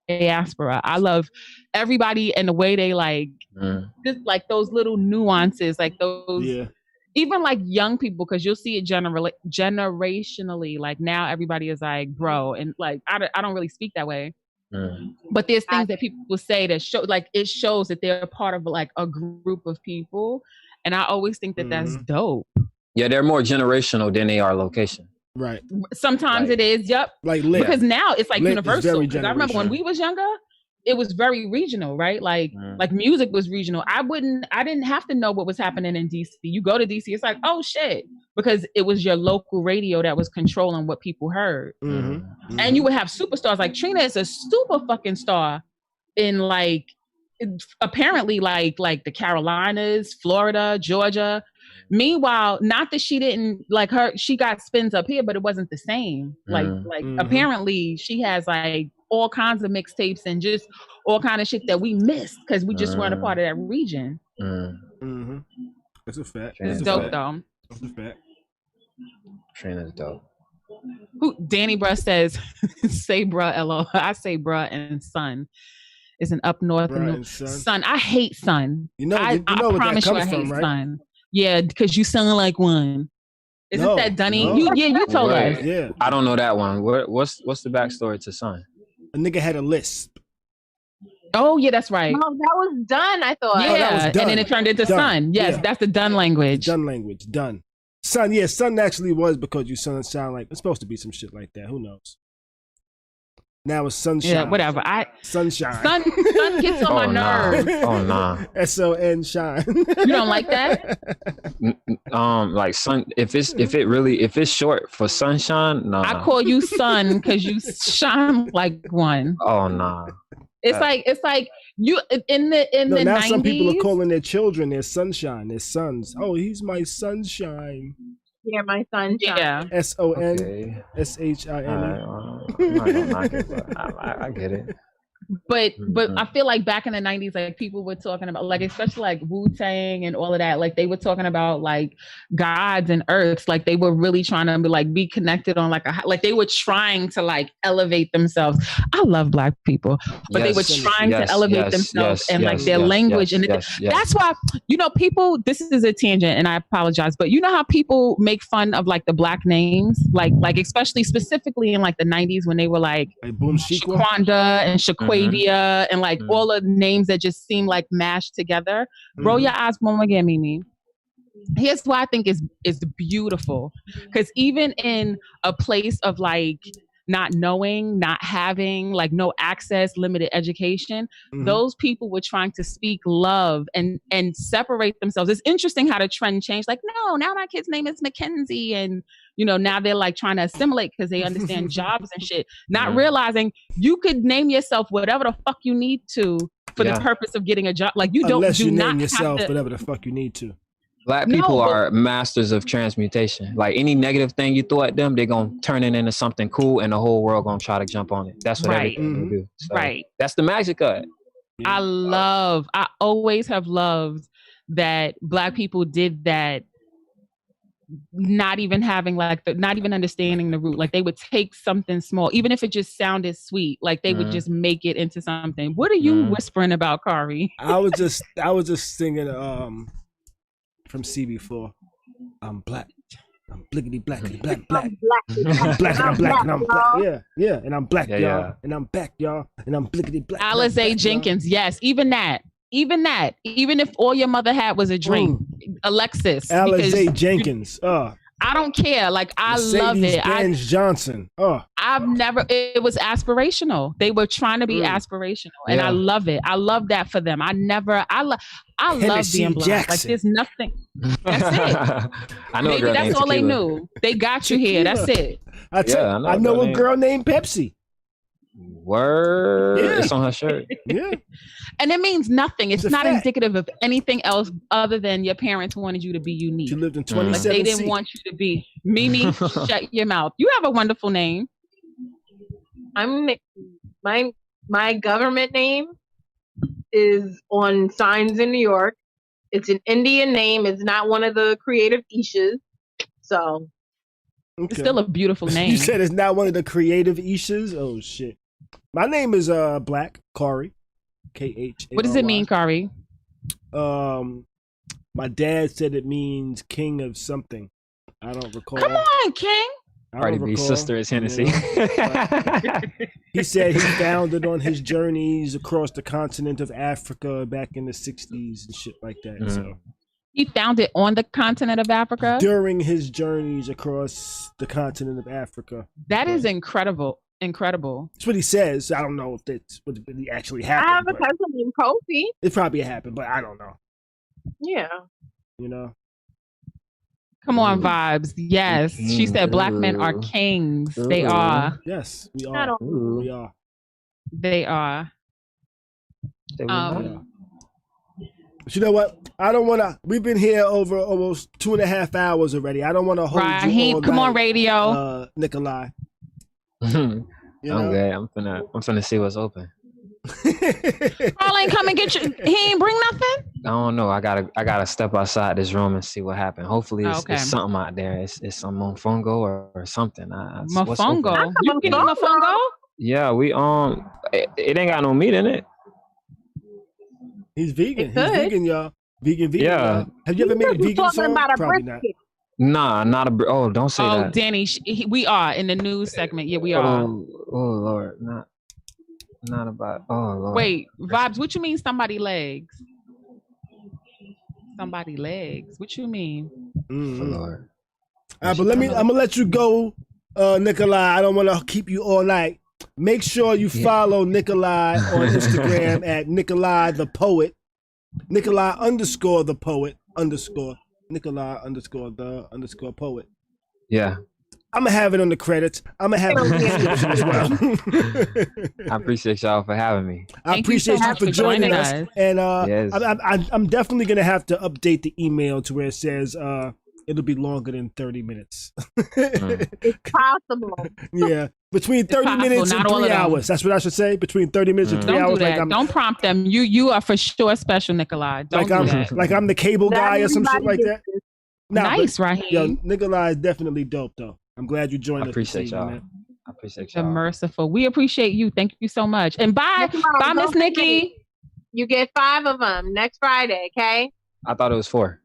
diaspora. I love everybody and the way they like, just like those little nuances, like those, even like young people, because you'll see it generationally. Like now everybody is like, bro, and like I don't really speak that way. But there's things that people say that show, like it shows that they're part of like a group of people, and I always think that that's dope. Yeah, they're more generational than they are location. Right. Sometimes it is. Yep. Like lit. Because now it's like lit universal. Because I remember when we was younger, it was very regional, right? Like music was regional. I didn't have to know what was happening in DC. You go to DC, it's like, oh shit, because it was your local radio that was controlling what people heard. And you would have superstars. Like Trina is a super fucking star in like, apparently like the Carolinas, Florida, Georgia. Meanwhile, not that she didn't like her, she got spins up here, but it wasn't the same. Like apparently she has like all kinds of mixtapes and just all kind of shit that we missed because we just weren't a part of that region. That's a fact. It's dope though. That's a fact. Trina's dope. Who Danny Bruh says, say bruh, LO. I say bruh and son. Is an up north and son. I hate son. You know, I promise you I hate son. Yeah, because you sound like one. Isn't that Dunny? No. You told us. Yeah. I don't know that one. What's the backstory to Son? A nigga had a lisp. Oh yeah, that's right. No, that was done. I thought. Yeah, that was done. And then it turned into son. Yes, that's the done language. Done language. Done. Son. Yeah, son actually was because you sound like it's supposed to be some shit like that. Who knows? Now it's sunshine. Yeah, whatever. Sunshine. Sun gets on my nerves. Oh nah. SON shine. You don't like that? Like sun. If it's short for sunshine, no. I call you sun because you shine like one. Oh nah. It's like you in the now 90s. Some people are calling their children their sunshine, their sons. Oh, he's my sunshine. Yeah, my sunshine. Yeah. SON SHINE. I'm not gonna knock it, but I get it. But I feel like back in the 90s, like people were talking about, like, especially like Wu-Tang and all of that, like they were talking about like gods and earths, like they were really trying to be connected on like they were trying to like elevate themselves. I love Black people, but they were trying to elevate themselves and like their language. And that's why, people, this is a tangent and I apologize, but you know how people make fun of like the Black names, like specifically in like the 90s when they were like Boom Shaquanda and Shaquavia and like all the names that just seem like mashed together. Roll your eyes one more again, Mimi. Here's what I think is beautiful, because even in a place of like not knowing, not having, like no access, limited education, those people were trying to speak love and separate themselves. It's interesting how the trend changed. Like, no, now my kid's name is Mackenzie, and now they're like trying to assimilate because they understand jobs and shit, not realizing you could name yourself whatever the fuck you need to for the purpose of getting a job. Like Unless you name yourself whatever the fuck you need to. Black people are masters of transmutation. Like any negative thing you throw at them, they're gonna turn it into something cool, and the whole world gonna try to jump on it. That's what everything they do. So that's the magic of it. I always have loved that Black people did that, not even having not even understanding the root. Like they would take something small, even if it just sounded sweet, like they would just make it into something. What are you whispering about, Khary? I was just singing from CB4. I'm black. I'm blickety blackety black. I'm black and I'm black and I'm black. Yeah. And I'm black, y'all. And I'm back, y'all. And I'm blickety black. Alize Jenkins, yes. Even if all your mother had was a drink, Alexis. Alize Jenkins. I don't care. Like, I love it. Mercedes-Benz Johnson. It was aspirational. They were trying to be aspirational. And I love it. I love that for them. I love being Black. Jackson. Like, there's nothing. That's it. I know. Maybe that's all they knew. They got you here. That's it. I know a girl named Pepsi. Word. Yeah. It's on her shirt. Yeah. And it means nothing. It's not indicative of anything else other than your parents wanted you to be unique. She lived in 27. Like they didn't want you to be Mimi. Shut your mouth. You have a wonderful name. My government name is on signs in New York. It's an Indian name. It's not one of the creative Ishas. So it's still a beautiful name. You said it's not one of the creative Ishas? Oh shit. My name is Black Khary. Khary. What does it mean, Khary? My dad said it means king of something. I don't recall. Come on, King. Cardi B's sister is Hennessy. He said he found it on his journeys across the continent of Africa back in the 60s and shit like that. So he found it on the continent of Africa? During his journeys across the continent of Africa. That is incredible. That's what he says. I don't know if that's what really actually happened. I have a cousin named Kofi. It probably happened, but I don't know. Yeah. Come on, vibes. Yes. She said Black men are kings. They are. Yes, we are. We are. They are. But you know what? I don't want to. We've been here over almost 2.5 hours already. I don't want to hold you all Come night, on, radio. Nikolai. I'm good. I'm finna see what's open. Carl ain't come and get you. He ain't bring nothing. I don't know. I gotta step outside this room and see what happened. Hopefully, it's something out there. It's some mofongo or something. Mofongo? You can eat mofongo? Yeah, we it ain't got no meat in it. He's vegan. He's vegan, y'all. Vegan. Yeah. Y'all. Have you ever made a vegan song? Probably not. Nah, not a. Oh, don't say that. Oh, Danny, we are in the news segment. Yeah, we are. Oh Lord, not about. Oh Lord. Wait, vibes. What you mean? Somebody legs? Somebody legs. What you mean? Mm-hmm. Lord. All right, but I'm gonna let you go, Nikolai. I don't want to keep you all night. Make sure you follow Nikolai on Instagram at Nikolai the Poet. Nikolai _the Poet _ Nikolai _the _poet. Yeah. I'm gonna have it on the credits. I'm gonna have it in the description as well. I appreciate y'all for having me. I appreciate you for joining us. And I'm definitely gonna have to update the email to where it says it'll be longer than 30 minutes. It's possible. Yeah. Between 30 minutes and 3 hours. That's what I should say. Between 30 minutes and 3 hours. Don't do that. Don't prompt them. You are for sure special, Nikolai. Don't do that. Like I'm the cable guy or some shit like that. Nice, Raheem. Yo, Nikolai is definitely dope, though. I'm glad you joined us. I appreciate y'all. Man. I appreciate y'all. You're merciful. We appreciate you. Thank you so much. And bye, Miss Nikki. You get 5 of them next Friday, okay? I thought it was 4.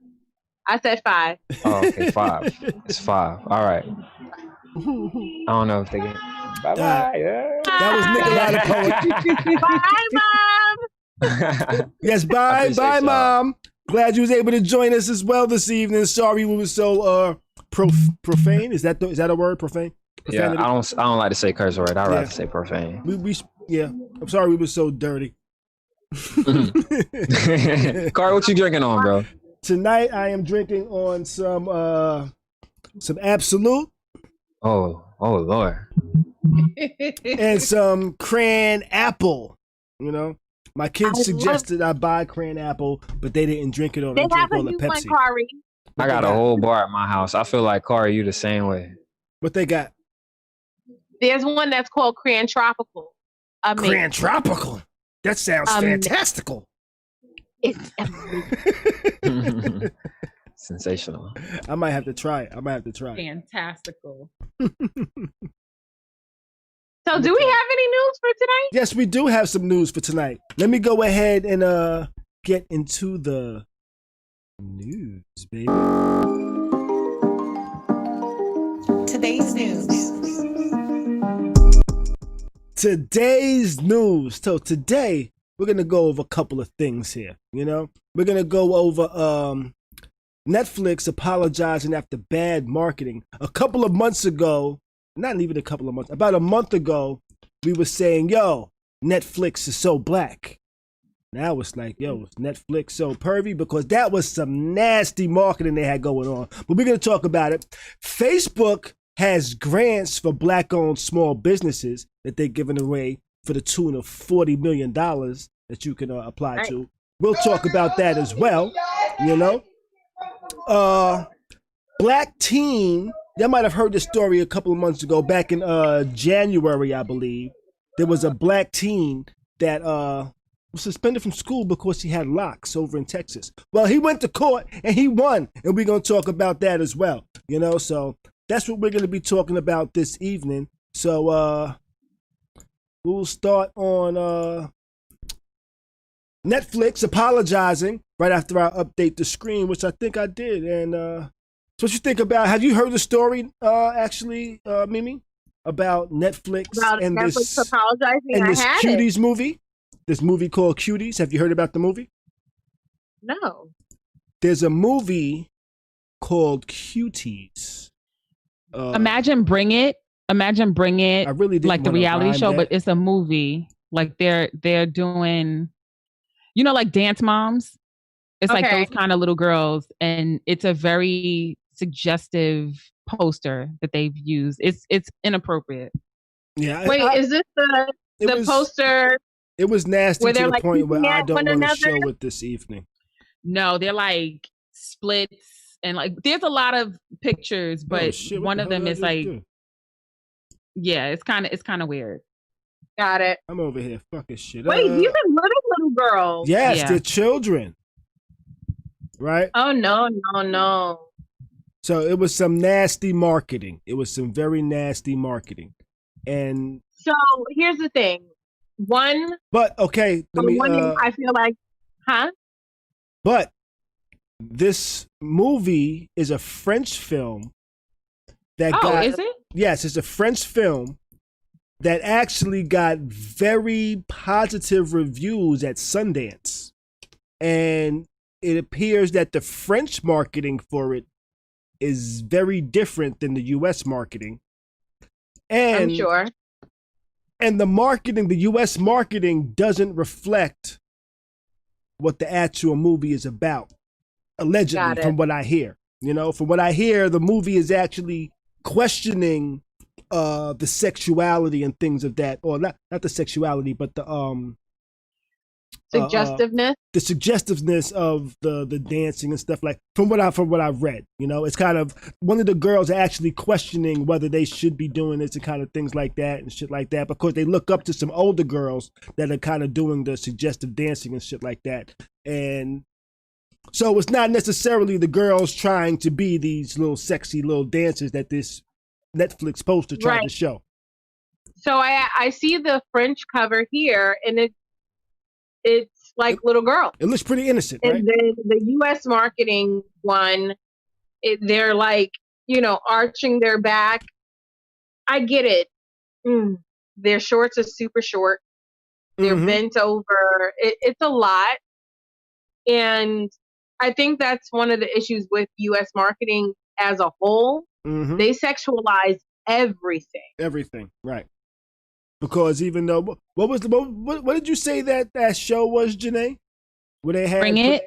I said 5. Oh, okay, 5. It's 5. All right. I don't know if they get. Bye bye. That was Nikolai the poet. Bye, Mom. Yes, bye, Mom. Glad you was able to join us as well this evening. Sorry we were so profane. Is that a word? Profane? Profanity? Yeah, I don't like to say curse word. I'd rather say profane. I'm sorry we were so dirty. Khary, what you drinking on, bro? Tonight I am drinking on some Absolute. Oh Lord. And some cran apple. You know, my kids suggested I buy cran apple, but they didn't drink it on. They drink all the Pepsi. I got a whole bar at my house. I feel like Khary, you the same way. What they got? There's one that's called Cran Tropical. Cran Tropical. That sounds fantastical. It's sensational. I might have to try it. Fantastical. So do we have any news for tonight? Yes, we do have some news for tonight. Let me go ahead and get into the news, baby. Today's news. So today we're gonna go over a couple of things here. You know, we're gonna go over Netflix apologizing after bad marketing. A couple of months ago, not even a couple of months, about a month ago, we were saying, yo, Netflix is so black. Now it's like, yo, is Netflix so pervy? Because that was some nasty marketing they had going on. But we're going to talk about it. Facebook has grants for black-owned small businesses that they're giving away for the tune of $40 million that you can apply to. We'll talk about that as well, you know. Black teen, you might have heard this story a couple of months ago, back in January, I believe. There was a black teen that was suspended from school because he had locks over in Texas. Well, he went to court and he won, and we're going to talk about that as well. You know, so that's what we're going to be talking about this evening. So we'll start on Netflix apologizing right after I update the screen, which I think I did. And so what you think about, have you heard the story actually, Mimi, about Netflix and Netflix apologizing? and this Cuties movie? This movie called Cuties. Have you heard about the movie? No. There's a movie called Cuties. Imagine Bring It. I really didn't like the reality show, that. but it's a movie. Like they're doing, you know, like Dance Moms. It's like those kind of little girls, and it's a very suggestive poster that they've used. It's inappropriate. Yeah. Wait, is this the poster? It was nasty to the like point where I don't want to show another? it this evening. No, they're like splits, and like there's a lot of pictures, but one of them is like, yeah, it's kind of weird. Got it. I'm over here fucking shit. Wait, these are little girls. Yes, they're children. Right? Oh no. So it was some nasty marketing. It was some very nasty marketing. And so here's the thing. But okay, I feel like, But this movie is a French film that is it? Yes, it's a French film that actually got very positive reviews at Sundance. And it appears that the French marketing for it is very different than the US marketing. And I'm sure. And the US marketing doesn't reflect what the actual movie is about. Allegedly, from what I hear. You know, from what I hear, the movie is actually questioning the sexuality and things of that, or not the sexuality, but the Suggestiveness. The suggestiveness of the dancing and stuff, like from what I've read, it's kind of one of the girls are actually questioning whether they should be doing this and kind of things like that and shit like that, because they look up to some older girls that are kind of doing the suggestive dancing and shit like that. And so it's not necessarily the girls trying to be these little sexy little dancers that this Netflix poster tried to show. So I see the French cover here, and it's like little girl. It looks pretty innocent, right? And then the U.S. marketing one, they're like, arching their back. I get it. Their shorts are super short. They're bent over. It's a lot. And I think that's one of the issues with U.S. marketing as a whole. They sexualize everything. Everything, right. Because even though, what did you say that show was, Janae? Where they had Bring It?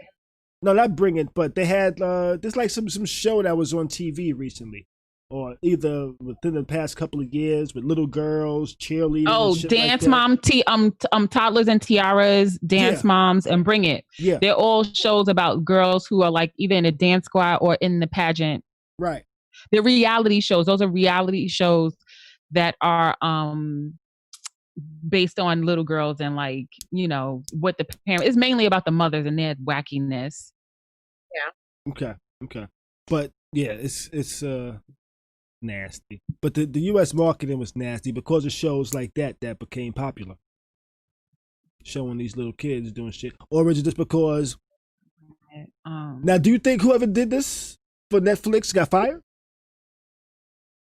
No, not Bring It, but they had there's like some show that was on TV recently, or either within the past couple of years, with little girls cheerleading. Oh, Dance Mom, Toddlers and Tiaras, Dance Moms, and Bring It. Yeah, they're all shows about girls who are like either in a dance squad or in the pageant. Right. They're reality shows. Those are reality shows that are based on little girls and like, what the parents, it's mainly about the mothers and their wackiness. Yeah. Okay. But yeah, it's nasty. But the US marketing was nasty because of shows like that became popular. Showing these little kids doing shit. Or is it just because now do you think whoever did this for Netflix got fired?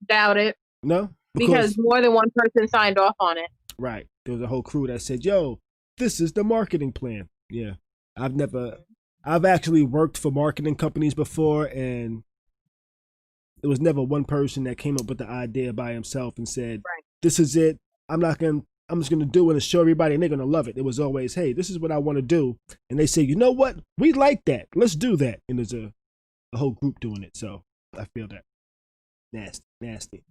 Doubt it. No? Because more than one person signed off on it. Right. There was a whole crew that said, yo, this is the marketing plan. Yeah. I've actually worked for marketing companies before, and there was never one person that came up with the idea by himself and said, this is it. I'm just going to do it and show everybody and they're going to love it. It was always, hey, this is what I want to do. And they say, you know what? We like that. Let's do that. And there's a whole group doing it. So I feel that. Nasty.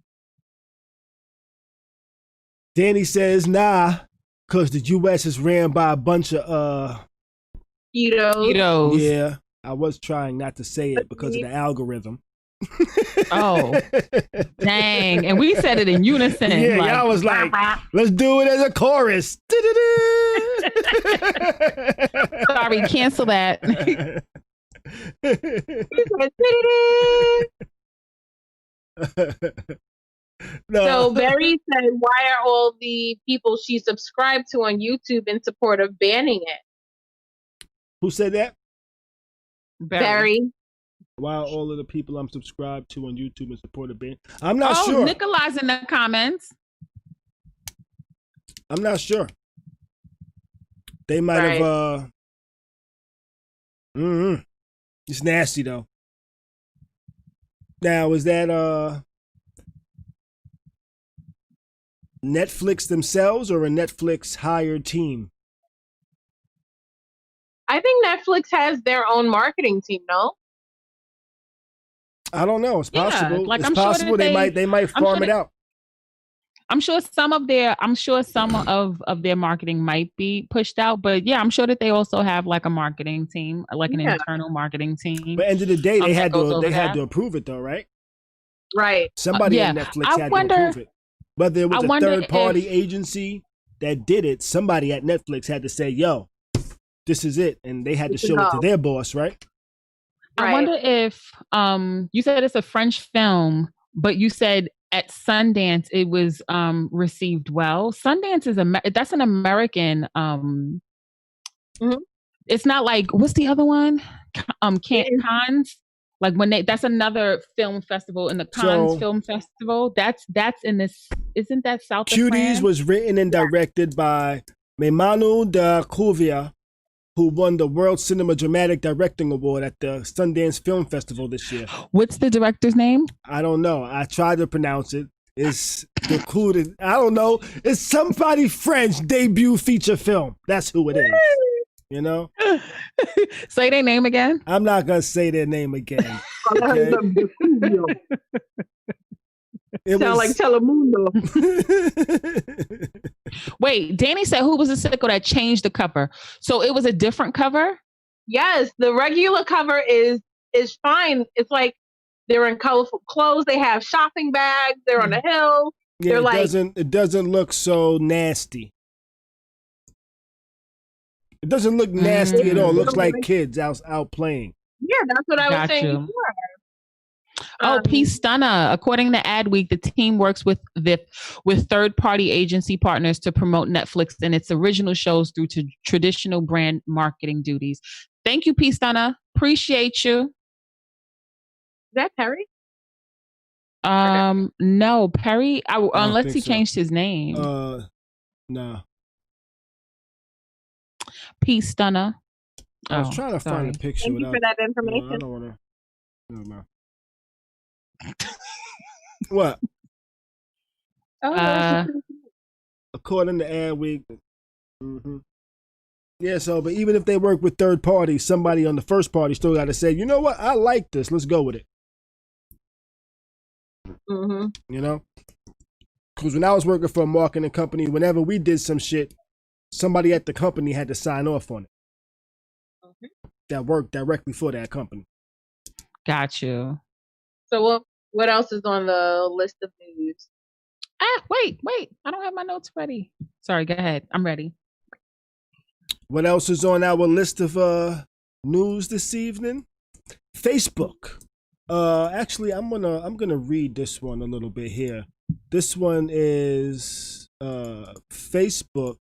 Danny says, nah, because the U.S. is ran by a bunch of Cheetos. Yeah, I was trying not to say it because of the algorithm. Oh, dang. And we said it in unison. Yeah, y'all was like, let's do it as a chorus. Sorry, cancel that. No. So Barry said, why are all the people she subscribed to on YouTube in support of banning it? Who said that? Barry. Why are all of the people I'm subscribed to on YouTube in support of banning? I'm not sure. Nikolai's in the comments. I'm not sure. They might have It's nasty though. Now, is that Netflix themselves or a Netflix hired team? I think Netflix has their own marketing team, no? I don't know. It's possible. Like, it's I'm possible sure they might farm it out. I'm sure some of their marketing might be pushed out, but yeah, I'm sure that they also have like a marketing team, like an internal marketing team. But at the end of the day, they had to approve it though, right? Right. Somebody at Netflix had to approve it. Whether it was a third-party agency that did it, somebody at Netflix had to say, yo, this is it. And they had to show it to their boss, right? I wonder if, you said it's a French film, but you said at Sundance it was received well. Sundance is that's an American, it's not like, what's the other one? Cannes. Like that's another film festival in the Cannes Film Festival. That's in this, isn't that South of France? Cuties was written and directed by Memanu de Couvia, who won the World Cinema Dramatic Directing Award at the Sundance Film Festival this year. What's the director's name? I don't know. I tried to pronounce it. It's included. I don't know. It's somebody French debut feature film. That's who it is. You know? Say their name again. I'm not going to say their name again. Okay? Sound like Telemundo. Wait, Danny said who was the sicko that changed the cover? So it was a different cover? Yes, the regular cover is fine. It's like they're in colorful clothes. They have shopping bags. They're on a hill. Yeah, it doesn't look so nasty. It doesn't look nasty at all. It looks like kids out playing. Yeah, that's what I was saying before. Oh, Peace Stunner. According to Adweek, the team works with third-party agency partners to promote Netflix and its original shows through to traditional brand marketing duties. Thank you, Peace Stunner. Appreciate you. Is that Perry? No, Perry. Unless he changed his name. No. Peace Stunner. I was trying to find a picture. Thank you for that information. No, I don't want to. No. What? According to Adweek. Mm-hmm. Yeah, so, but even if they work with third parties, somebody on the first party still got to say, you know what? I like this. Let's go with it. Mm-hmm. You know? Because when I was working for a marketing company, whenever we did some shit, somebody at the company had to sign off on it. Mm-hmm. That worked directly for that company. Got you. So what else is on the list of news? Wait. I don't have my notes ready. Sorry, go ahead. I'm ready. What else is on our list of news this evening? Facebook. Actually, I'm gonna read this one a little bit here. This one is Facebook.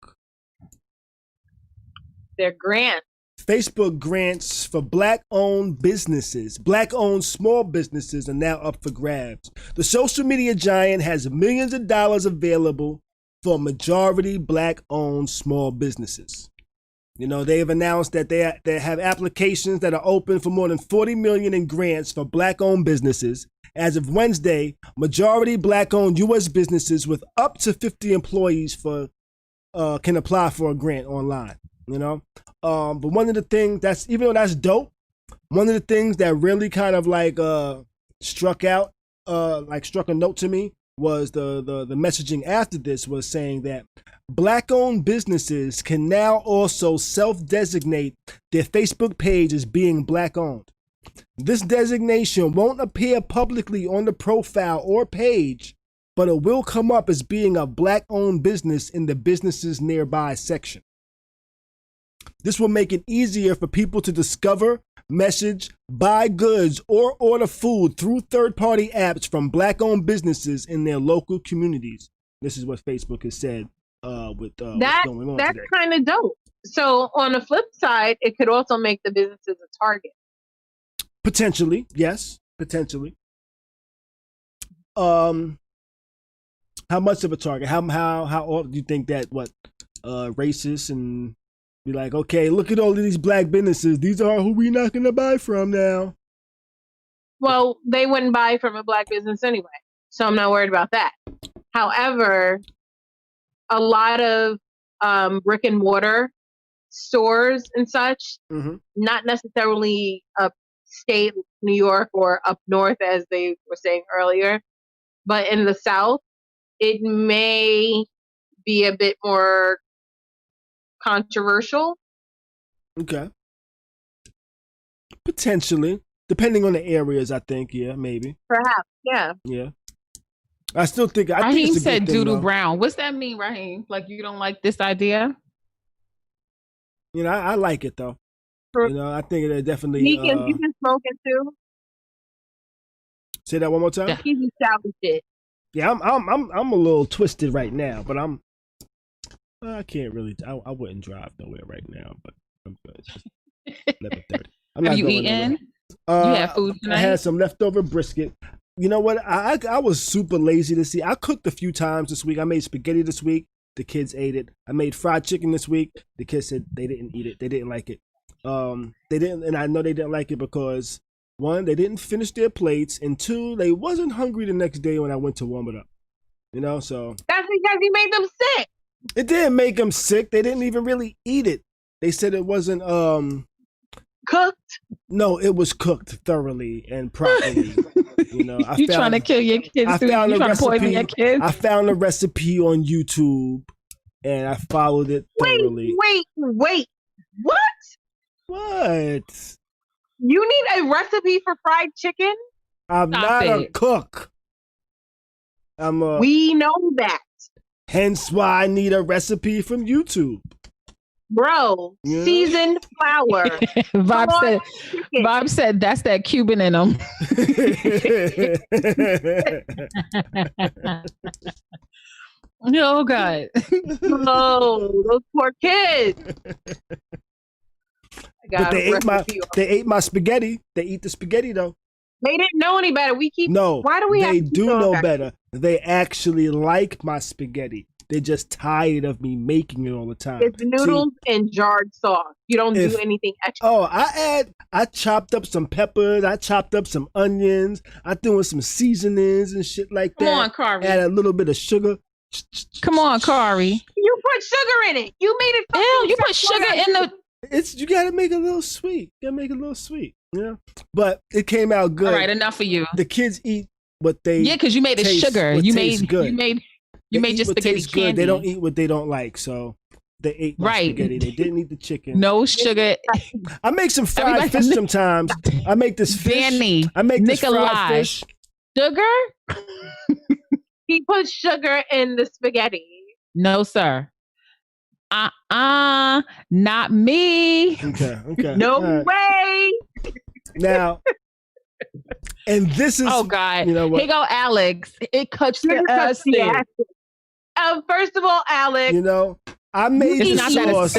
Their grant. Facebook grants for Black-owned businesses. Black-owned small businesses are now up for grabs. The social media giant has millions of dollars available for majority Black-owned small businesses. You know, they have announced that they have applications that are open for more than $40 million in grants for Black-owned businesses. As of Wednesday, majority Black-owned U.S. businesses with up to 50 employees can apply for a grant online. You know, but one of the things even though that's dope, one of the things that really kind of like struck a note to me was the messaging after this was saying that Black-owned businesses can now also self-designate their Facebook page as being Black-owned. This designation won't appear publicly on the profile or page, but it will come up as being a Black-owned business in the businesses nearby section. This will make it easier for people to discover, message, buy goods, or order food through third-party apps from Black-owned businesses in their local communities. This is what Facebook has said with what's going on that's today. Kind of dope. So on the flip side, it could also make the businesses a target. Potentially, yes. Potentially. How much of a target? How often do you think that racist and be like, okay, look at all of these Black businesses. These are who we not going to buy from now. Well, they wouldn't buy from a Black business anyway, so I'm not worried about that. However, a lot of brick and mortar stores and such, not necessarily upstate New York or up north, as they were saying earlier, but in the South, it may be a bit more controversial. Okay. Potentially. Depending on the areas, I think. Yeah, maybe. Perhaps, yeah. Yeah. I still think... Raheem said doodle brown. What's that mean, Raheem? Like you don't like this idea? You know, I like it, though. You know, I think it definitely... You've been smoking, too? Say that one more time? He's established it. Yeah, I'm a little twisted right now, but I can't really. I wouldn't drive nowhere right now, but I'm good. It's just 11:30. Have you eaten? You have food tonight? I had some leftover brisket. You know what? I was super lazy this week. I cooked a few times this week. I made spaghetti this week. The kids ate it. I made fried chicken this week. The kids said they didn't eat it. They didn't like it. They didn't, and I know they didn't like it because one, they didn't finish their plates, and two, they wasn't hungry the next day when I went to warm it up. You know, so that's because you made them sick. It didn't make them sick. They didn't even really eat it. They said it wasn't cooked. No, it was cooked thoroughly and properly. You know, trying to kill your kids? You trying to poison your kids? I found a recipe on YouTube and I followed it thoroughly. Wait. What? What? You need a recipe for fried chicken? I'm not a cook. We know that. Hence why I need a recipe from YouTube. Bro, seasoned flour. Bob said that's that Cuban in him. Oh God. No, those poor kids. But they ate my spaghetti. They eat the spaghetti though. They didn't know any better. Why do we have they to do know better. They actually like my spaghetti. They're just tired of me making it all the time. It's noodles and jarred sauce. You don't do anything extra. Oh, I chopped up some peppers. I chopped up some onions. I threw in some seasonings and shit like that. Come on, Khary. Add a little bit of sugar. Come on, Khary. You put sugar in it. You made it. Ew, you put sugar in the... You gotta make it a little sweet. Yeah. But it came out good. All right, enough for you. The kids eat what they... Yeah, because you made it sugar. You made your spaghetti candy. Good. They don't eat what they don't like, so they ate my spaghetti. They didn't eat the chicken. No sugar. I make some fried fish sometimes. I make this fish. Danny. I make this fried fish. Sugar? He put sugar in the spaghetti. No, sir. Not me. Okay. No way. Now, and this is... Oh, God. You know what? Here go Alex. It cuts the acid. First of all, Alex. You know, I made the sauce.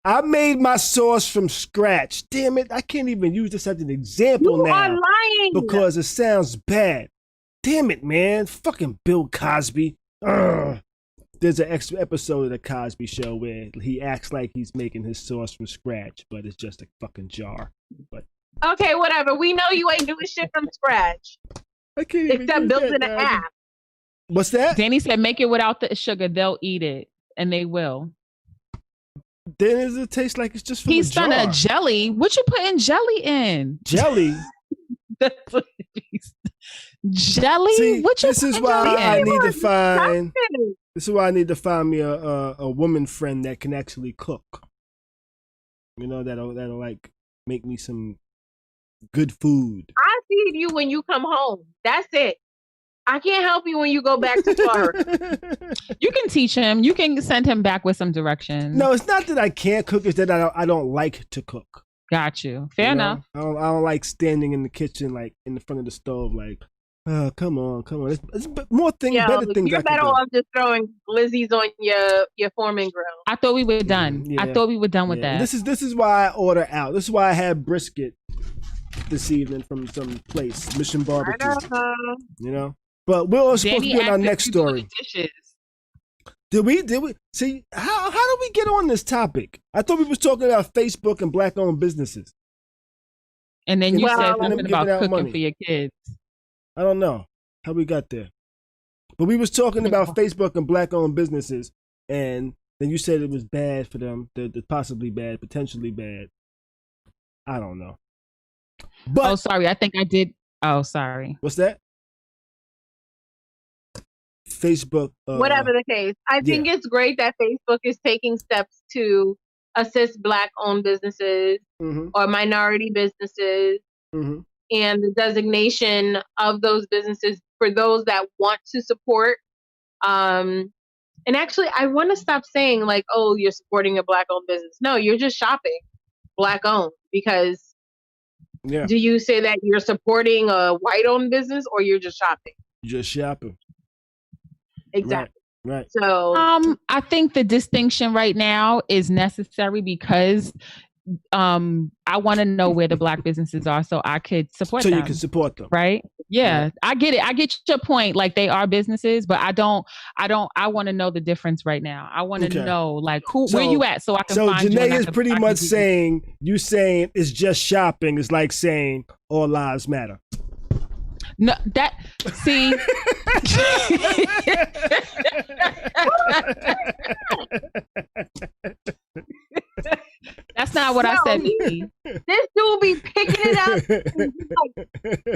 I made my sauce from scratch. Damn it. I can't even use this as an example now. You are lying. Because it sounds bad. Damn it, man. Fucking Bill Cosby. Ugh. There's an extra episode of the Cosby Show where he acts like he's making his sauce from scratch, but it's just a fucking jar. But okay, whatever. We know you ain't doing shit from scratch. I can't even except building an app. What's that? Danny said, make it without the sugar. They'll eat it. And they will. Then does it taste like it's just from He's a jar? done a jelly. What you putting jelly in? Jelly? Jelly? See, what you this is why I need to find... This is why I need to find me a woman friend that can actually cook. You know, that'll like make me some good food. I feed you when you come home. That's it. I can't help you when you go back to Florida. You can teach him. You can send him back with some directions. No, it's not that I can't cook. It's that I don't like to cook. Got you. Fair enough. I don't like standing in the kitchen, like in the front of the stove, like, oh, come on. It's more things, better things. You're better off just throwing glizzies on your Foreman grill. I thought we were done. Yeah. I thought we were done with that. This is why I order out. This is why I had brisket this evening from some place, Mission Barbecue. You know, but we're all supposed to be in our next story. Did we see how did we get on this topic? I thought we was talking about Facebook and black-owned businesses. And then you said something about cooking money for your kids. I don't know how we got there, but we was talking about Facebook and black-owned businesses, and then you said it was bad for them, they're possibly bad, potentially bad. I don't know. But sorry, I think I did. Oh, sorry. What's that? Facebook. Whatever the case, I think it's great that Facebook is taking steps to assist Black-owned businesses or minority businesses, and the designation of those businesses for those that want to support. And actually, I want to stop saying like, "Oh, you're supporting a Black-owned business." No, you're just shopping Black-owned, because do you say that you're supporting a white-owned business or you're just shopping? Just shopping. Exactly. Right. So I think the distinction right now is necessary because I want to know where the Black businesses are so I could support them. So you can support them. Right? Yeah. I get it. I get your point. Like, they are businesses, but I want to know the difference right now. I want to know like where you at so I can find you. So Janae is pretty much saying, you saying it's just shopping is like saying all lives matter. No, that, see. That's not what I said. This dude be picking it up and just, like,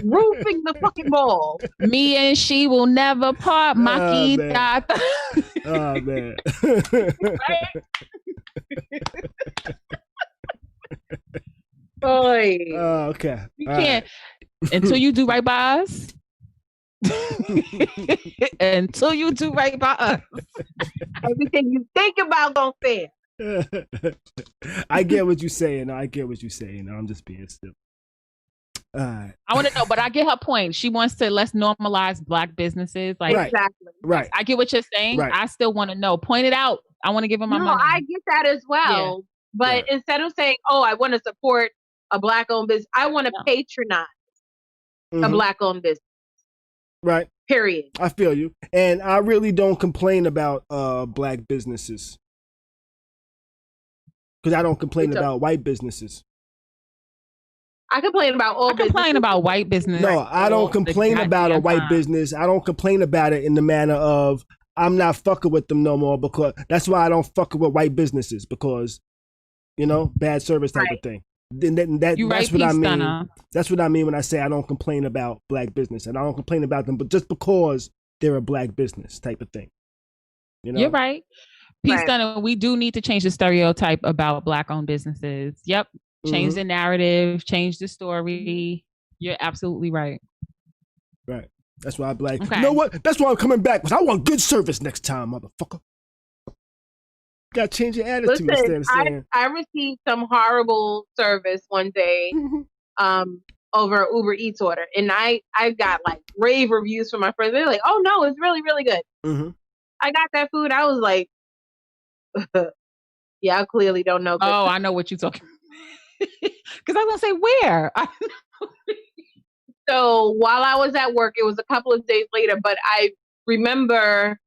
roofing the fucking ball. Me and she will never part. Makita. Oh, man. Oh, okay. You can't. Until you do right by us. Until you do right by us. Everything you think about don't fail. I get what you're saying. I get what you're saying. I'm just being silly. I want to know, but I get her point. She wants to let's normalize Black businesses. Like, exactly. Right. I get what you're saying. Right. I still want to know. Point it out. I want to give him my money. I get that as well. Yeah. But instead of saying, "Oh, I want to support a Black-owned business," I want to patronize a Black-owned business. Right. Period. I feel you, and I really don't complain about Black businesses because I don't complain about white businesses. I complain about all. I complain about white business. No, I don't complain about a white business. I don't complain about it in the manner of I'm not fucking with them no more, because that's why I don't fuck with white businesses, because bad service type of thing. That's what I mean. That's what I mean when I say I don't complain about Black business, and I don't complain about them, but just because they're a Black business type of thing. You're right. Peace Stunner, we do need to change the stereotype about Black-owned businesses. Yep. Change the narrative, change the story. You're absolutely right. Right. That's why I'm like, okay. You know what? That's why I'm coming back, because I want good service next time, motherfucker. Got to change your attitude. Listen, I received some horrible service one day over an Uber Eats order. And I got like rave reviews from my friends. They're like, "Oh no, it's really, really good." I got that food. I was like, yeah, I clearly don't know. Oh, I know what you're talking about. Because I was going to say, where? So while I was at work, it was a couple of days later, but I remember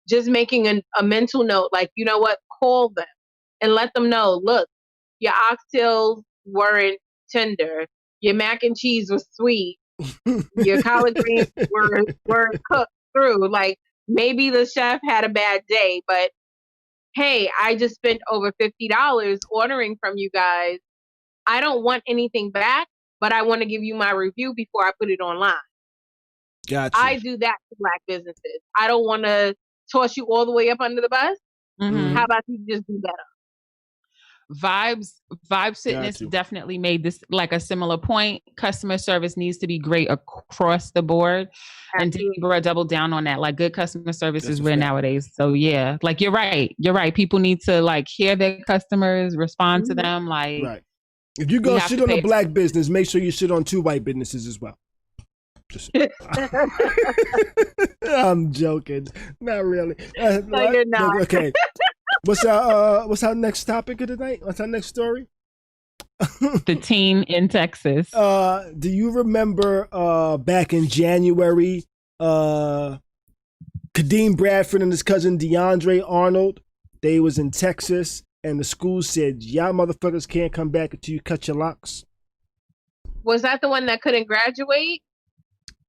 just making a mental note, like, you know what, call them and let them know, look, your oxtails weren't tender, your mac and cheese was sweet, your collard greens were cooked through. Like, maybe the chef had a bad day, but hey, I just spent over $50 ordering from you guys. I don't want anything back, but I want to give you my review before I put it online. Gotcha. I do that to Black businesses. I don't want to toss you all the way up under the bus. How about you just do better? Vibes Fitness definitely made this like a similar point. Customer service needs to be great across the board. Absolutely. And Deborah doubled down on that. Like, good customer service is rare nowadays. So yeah, like you're right. People need to like hear their customers, respond to them. Like, right. If you go shit on a Black business, make sure you shit on 2 white businesses as well. I'm joking. Not really. No, you're not. Okay. What's our next topic of the night? What's our next story? The teen in Texas. Do you remember back in January, Kadeem Bradford and his cousin DeAndre Arnold, they was in Texas, and the school said, y'all motherfuckers can't come back until you cut your locks? Was that the one that couldn't graduate?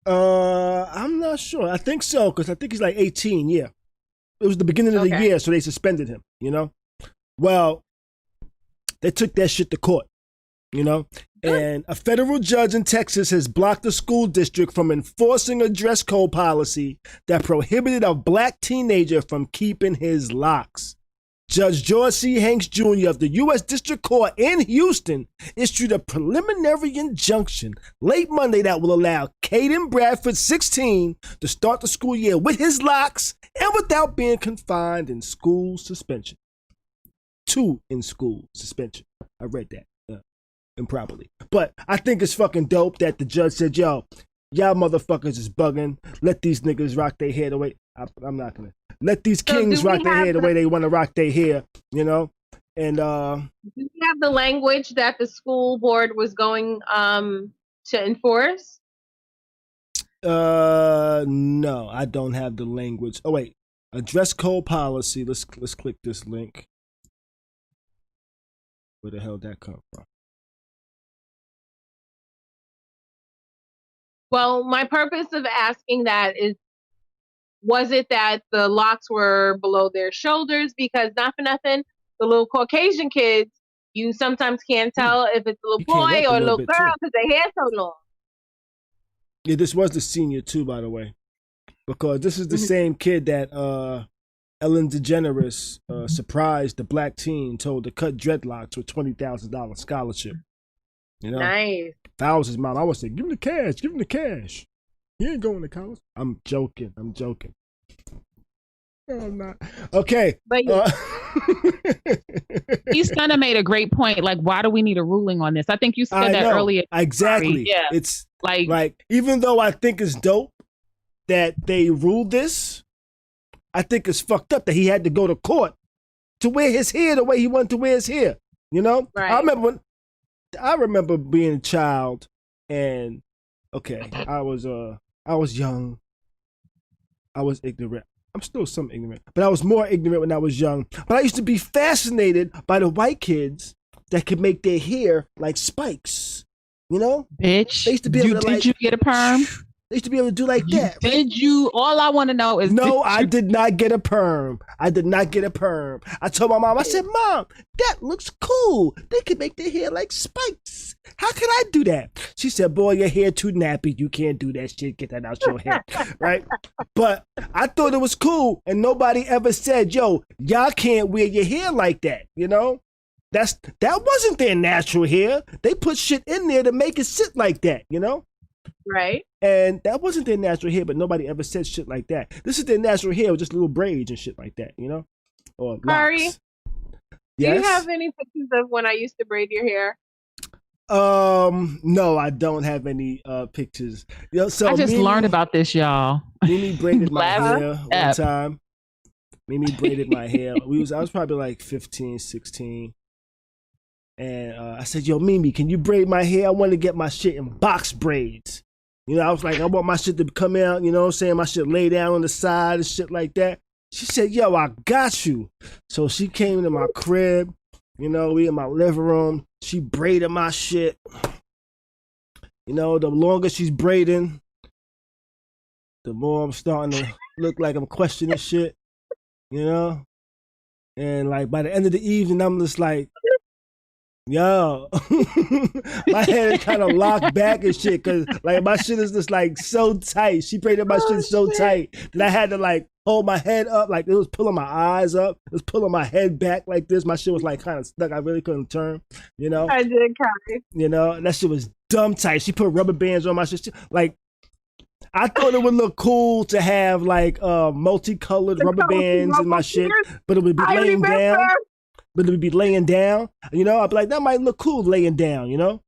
I'm not sure. I think so, because I think he's like 18, yeah. It was the beginning of the year, so they suspended him, Well, they took that shit to court, And a federal judge in Texas has blocked the school district from enforcing a dress code policy that prohibited a Black teenager from keeping his locks. Judge George C. Hanks Jr. of the U.S. District Court in Houston issued a preliminary injunction late Monday that will allow Caden Bradford, 16, to start the school year with his locks and without being confined in school suspension. 2 in school suspension. I read that improperly. But I think it's fucking dope that the judge said, yo, y'all motherfuckers is bugging. Let these niggas rock their hair the way... I'm not going to... Let these kings rock their hair the way they want to rock their hair, And do you have the language that the school board was going to enforce? No, I don't have the language. Oh wait, a dress code policy. Let's click this link. Where the hell did that come from? Well, my purpose of asking that is, was it that the locks were below their shoulders? Because not for nothing, the little Caucasian kids you sometimes can't tell if it's a little You can't boy walk or a a little little bit, girl too. because their hair's so long. Yeah, this was the senior too, by the way, because this is the same kid that Ellen DeGeneres surprised the black teen, told to cut dreadlocks with $20,000 scholarship. You know, Nice. if I was his mom, I would say, "Give him the cash, give him the cash. He ain't going to college." I'm joking. No, I'm not. Okay. But He's kind of made a great point. Like, why do we need a ruling on this? I think you said that earlier. Exactly. Yeah. It's like even though I think it's dope that they ruled this, I think it's fucked up that he had to go to court to wear his hair the way he wanted to wear his hair. You know? Right. I remember being a child and I was young. I was ignorant. I'm still some ignorant, but I was more ignorant when I was young. But I used to be fascinated by the white kids that could make their hair like spikes. You know? Bitch. They used to be able to did you get a perm? They used to be able to do like that. Did you? All I want to know is no, I did not get a perm. I told my mom, I said, "Mom, that looks cool. They can make their hair like spikes. How can I do that?" She said, "Boy, your hair too nappy. You can't do that shit. Get that out your hair." Right? But I thought it was cool, and nobody ever said, "Yo, y'all can't wear your hair like that." You know? That wasn't their natural hair. They put shit in there to make it sit like that, you know? Right. And that wasn't their natural hair, but nobody ever said shit like that. This is their natural hair with just little braids and shit like that, you know? Or Khary, locks. do Yes? you have any pictures of when I used to braid your hair? No, I don't have any pictures. You know, so I just learned about this, y'all. Mimi braided my hair one App. time. Mimi braided my hair. I was probably like 15, 16. And I said, "Yo, Mimi, can you braid my hair? I want to get my shit in box braids." You know, I was like, I want my shit to come out, you know what I'm saying? My shit lay down on the side and shit like that. She said, "Yo, I got you." So she came to my crib, you know, we in my living room. She braided my shit. You know, the longer she's braiding, the more I'm starting to look like I'm questioning shit, you know? And like by the end of the evening, I'm just like, yo, my head is kind of locked back and shit, cause like my shit is just like so tight. She braided my shit so tight that I had to like hold my head up, like it was pulling my eyes up, it was pulling my head back like this. My shit was like kind of stuck. I really couldn't turn, you know. I did, Khary. You know, and that shit was dumb tight. She put rubber bands on my shit. Like, I thought it would look cool to have like multicolored rubber bands in my shit, but it would be laying down. But it would be laying down, you know. I'd be like, that might look cool laying down, you know.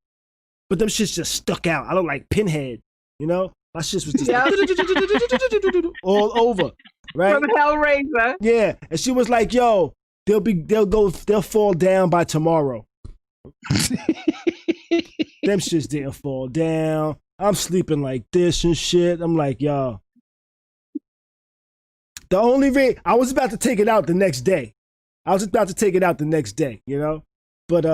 But them shits just stuck out. I look like Pinhead, you know. My shit was just all over, right? From Hellraiser. Yeah, and she was like, "Yo, they'll fall down by tomorrow." Them shits didn't fall down. I'm sleeping like this and shit. I'm like, yo. The only I was about to take it out the next day. You know? But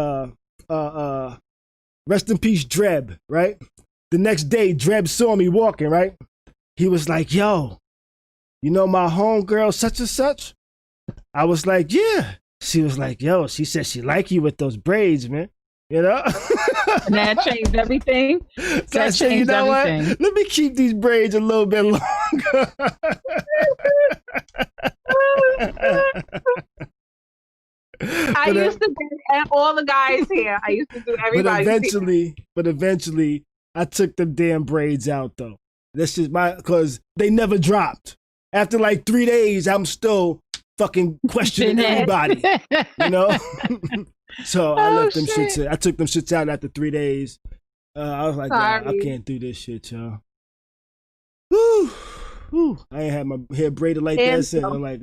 rest in peace, Dreb, right? The next day, Dreb saw me walking, right? He was like, "Yo, you know my homegirl such and such?" I was like, "Yeah." She was like, "Yo, she said she like you with those braids, man." You know? That changed everything. So I said, you know everything. What? Let me keep these braids a little bit longer. I used to do all the guys here. I used to do everybody's But eventually, I took them damn braids out, though. This is because they never dropped. After like 3 days, I'm still fucking questioning everybody, you know? So I left them shits. I took them shits out after 3 days. I was like, nah, I can't do this shit, y'all. Woo. I ain't had my hair braided like that since. I'm like,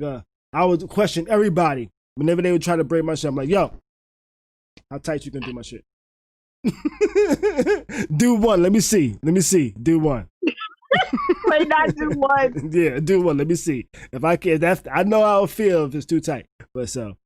I would question everybody. Whenever they would try to braid my shit, I'm like, yo, how tight you gonna do my shit? Do one. Let me see. Do one. Wait, not do one. Yeah, do one. Let me see. If I can, I know how it'll feel if it's too tight. But so,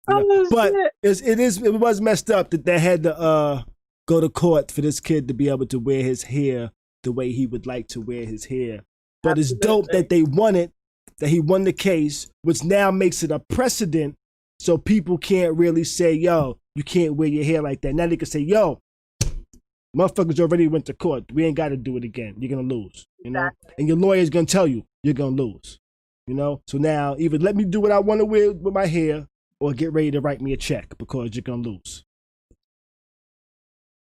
but it was messed up that they had to go to court for this kid to be able to wear his hair the way he would like to wear his hair. But it's dope that they won it, that he won the case, which now makes it a precedent. So people can't really say, yo, you can't wear your hair like that. Now they can say, yo, motherfuckers already went to court. We ain't got to do it again. You're going to lose, you know? And your lawyer's going to tell you you're going to lose, you know? So now either let me do what I want to wear with my hair or get ready to write me a check because you're going to lose.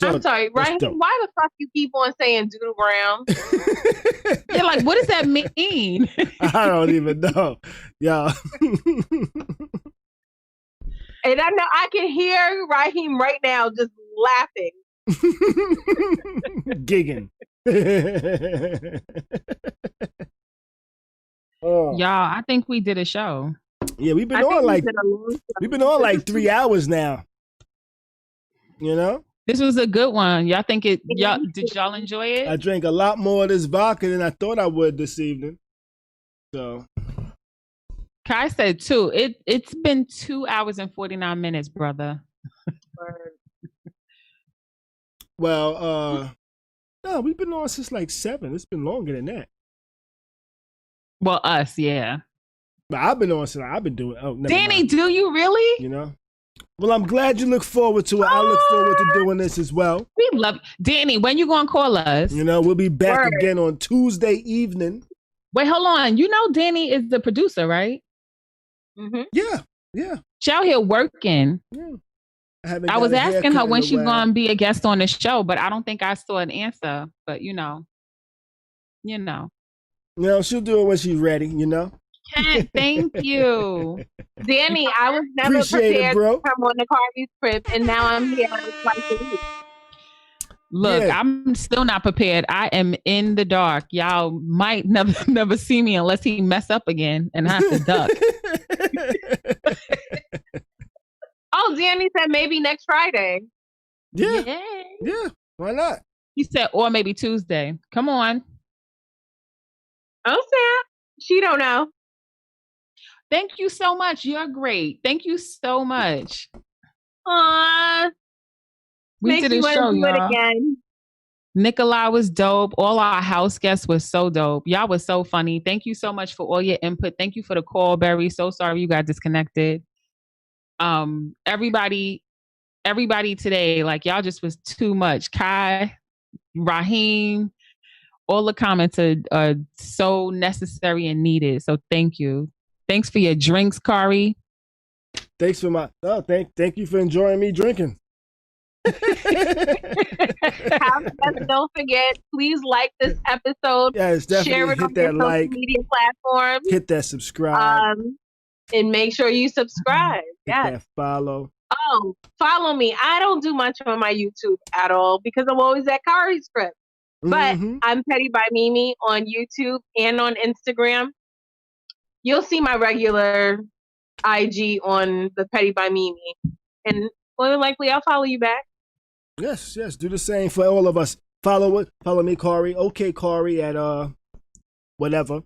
I'm sorry, Raheem, why the fuck you keep on saying Doodle Brown? You're like, what does that mean? I don't even know. Y'all. And I know I can hear Raheem right now just laughing. Gigging. Oh. Y'all, I think we did a show. Yeah, we've been on like 3 hours now. You know? This was a good one. Y'all think did y'all enjoy it? I drank a lot more of this vodka than I thought I would this evening. So Kai said 2. It's been 2 hours and 49 minutes, brother. Well, no, we've been on since like 7. It's been longer than that. Well, us, yeah. But I've been on since I've been doing. Oh, Danny, mind. do you really? You know. Well, I'm glad you look forward to it. I look forward to doing this as well. We love Danny. When you gonna call us? You know, we'll be back again on Tuesday evening. Wait, hold on. You know, Danny is the producer, right? Mm-hmm. Yeah. She out here working. Yeah. I was asking her when she's gonna be a guest on the show, but I don't think I saw an answer. But you know. No, she'll do it when she's ready. You know. Thank you, Danny. I was never prepared to come on the Khary's Crib, and now I'm here twice a week. Look, I'm still not prepared. I am in the dark. Y'all might never see me unless he mess up again and I have to duck. Oh, Danny said maybe next Friday. Yeah. Why not? He said, or maybe Tuesday. Come on. Oh, Sam. She don't know. Thank you so much. You're great. Thank you so much. Aww. We did a show, y'all. Again. Nikolai was dope. All our house guests were so dope. Y'all was so funny. Thank you so much for all your input. Thank you for the call, Berry. So sorry you got disconnected. Everybody today, like y'all just was too much. Kai, Raheem, all the comments are so necessary and needed. So thank you. Thanks for your drinks, Khary. Thanks for thank you for enjoying me drinking. Don't forget, please like this episode. Yes, definitely share it hit on that your like, social media platforms. Hit that subscribe. And make sure you subscribe. Hit that follow. Oh, follow me. I don't do much on my YouTube at all because I'm always at Khary's Crib. But I'm Petty by Mimi on YouTube and on Instagram. You'll see my regular IG on the Petty by Mimi. And more than likely, I'll follow you back. Yes. Do the same for all of us. Follow me, Khary. Okay, Khary at whatever.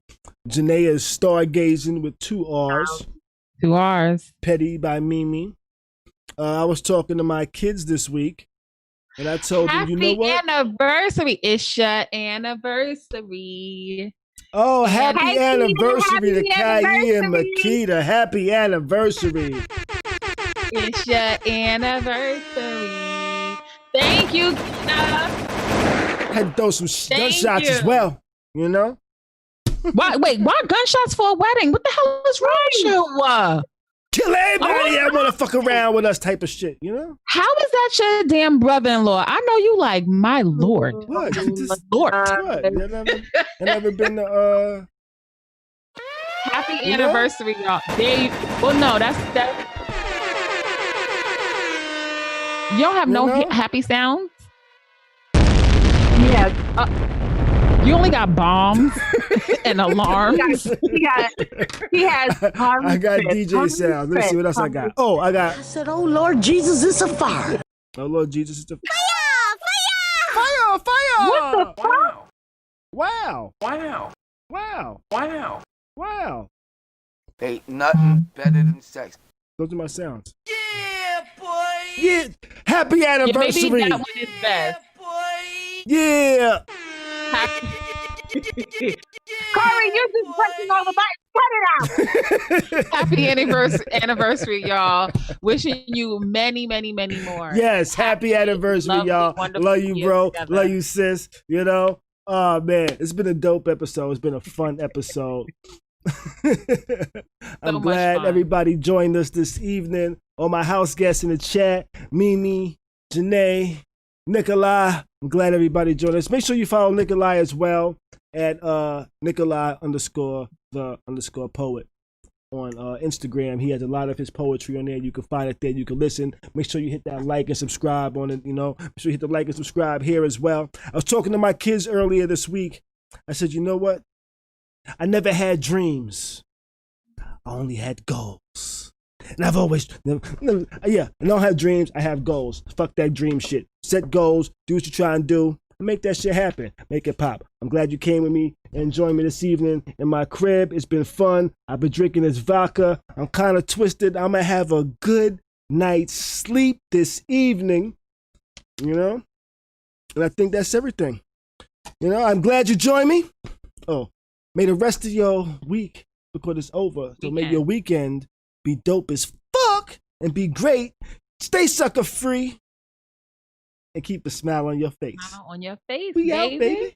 Janaea is stargazing with 2 R's. 2 R's. Petty by Mimi. I was talking to my kids this week, and I told them, you know what? Happy anniversary. It's your anniversary. Oh, happy anniversary to Kai and Makita. Happy anniversary. It's your anniversary. Thank you, Kina. Had to throw some gunshots as well, you know? Why gunshots for a wedding? What the hell is wrong with you? Kill everybody that want to fuck around with us type of shit, you know? How is that your damn brother-in-law? I know you like, my lord. What? Lord. What? You never been to, Happy anniversary, y'all. No, that's. You don't have happy sounds? Yeah. You only got bombs and alarms. He has. I got DJ sounds. Let me see what else I got. Oh, I said, "Oh Lord Jesus, it's a fire." Oh Lord Jesus, it's a fire! What the fuck? Wow! Ain't nothing better than sex. Those are my sounds. Yeah, boy. Yeah. Happy anniversary. Maybe that one is best. Yeah. Khary, Khary, you're just pressing all the buttons. Cut it out. Happy anniversary, y'all. Wishing you many, many, many more. Yes, happy anniversary, lovely, y'all. Love you, bro. Together. Love you, sis. You know? Oh, man. It's been a dope episode. It's been a fun episode. I'm glad everybody joined us this evening. All my house guests in the chat, Mimi, Janae, Nikolai. I'm glad everybody joined us. Make sure you follow Nikolai as well at Nikolai_the_poet on Instagram. He has a lot of his poetry on there. You can find it there. You can listen. Make sure you hit that like and subscribe on it. You know, make sure you hit the like and subscribe here as well. I was talking to my kids earlier this week. I said, you know what? I never had dreams. I only had goals. And I've always, I don't have dreams. I have goals. Fuck that dream shit. Set goals. Do what you try and do. And make that shit happen. Make it pop. I'm glad you came with me and joined me this evening in my crib. It's been fun. I've been drinking this vodka. I'm kind of twisted. I'm going to have a good night's sleep this evening. You know? And I think that's everything. You know, I'm glad you joined me. Oh, may the rest of your week, because it's over, so may your weekend be dope as fuck and be great. Stay sucker free. And keep a smile on your face. Smile on your face, we baby. out, baby.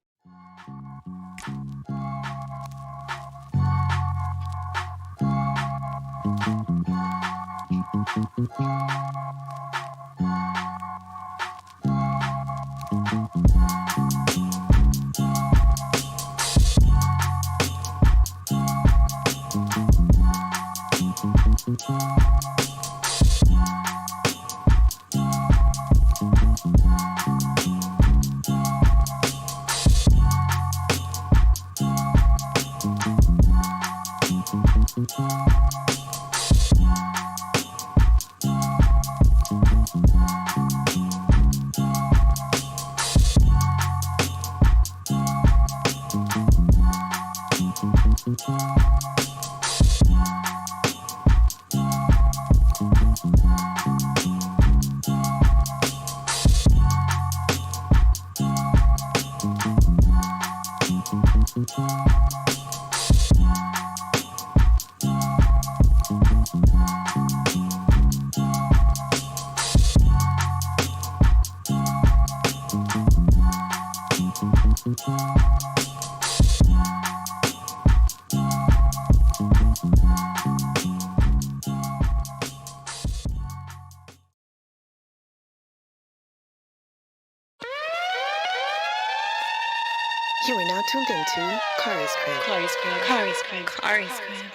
You are now tuned into Khary's Crib. Khary's Crib. Khary's Crib. Khary's Crib.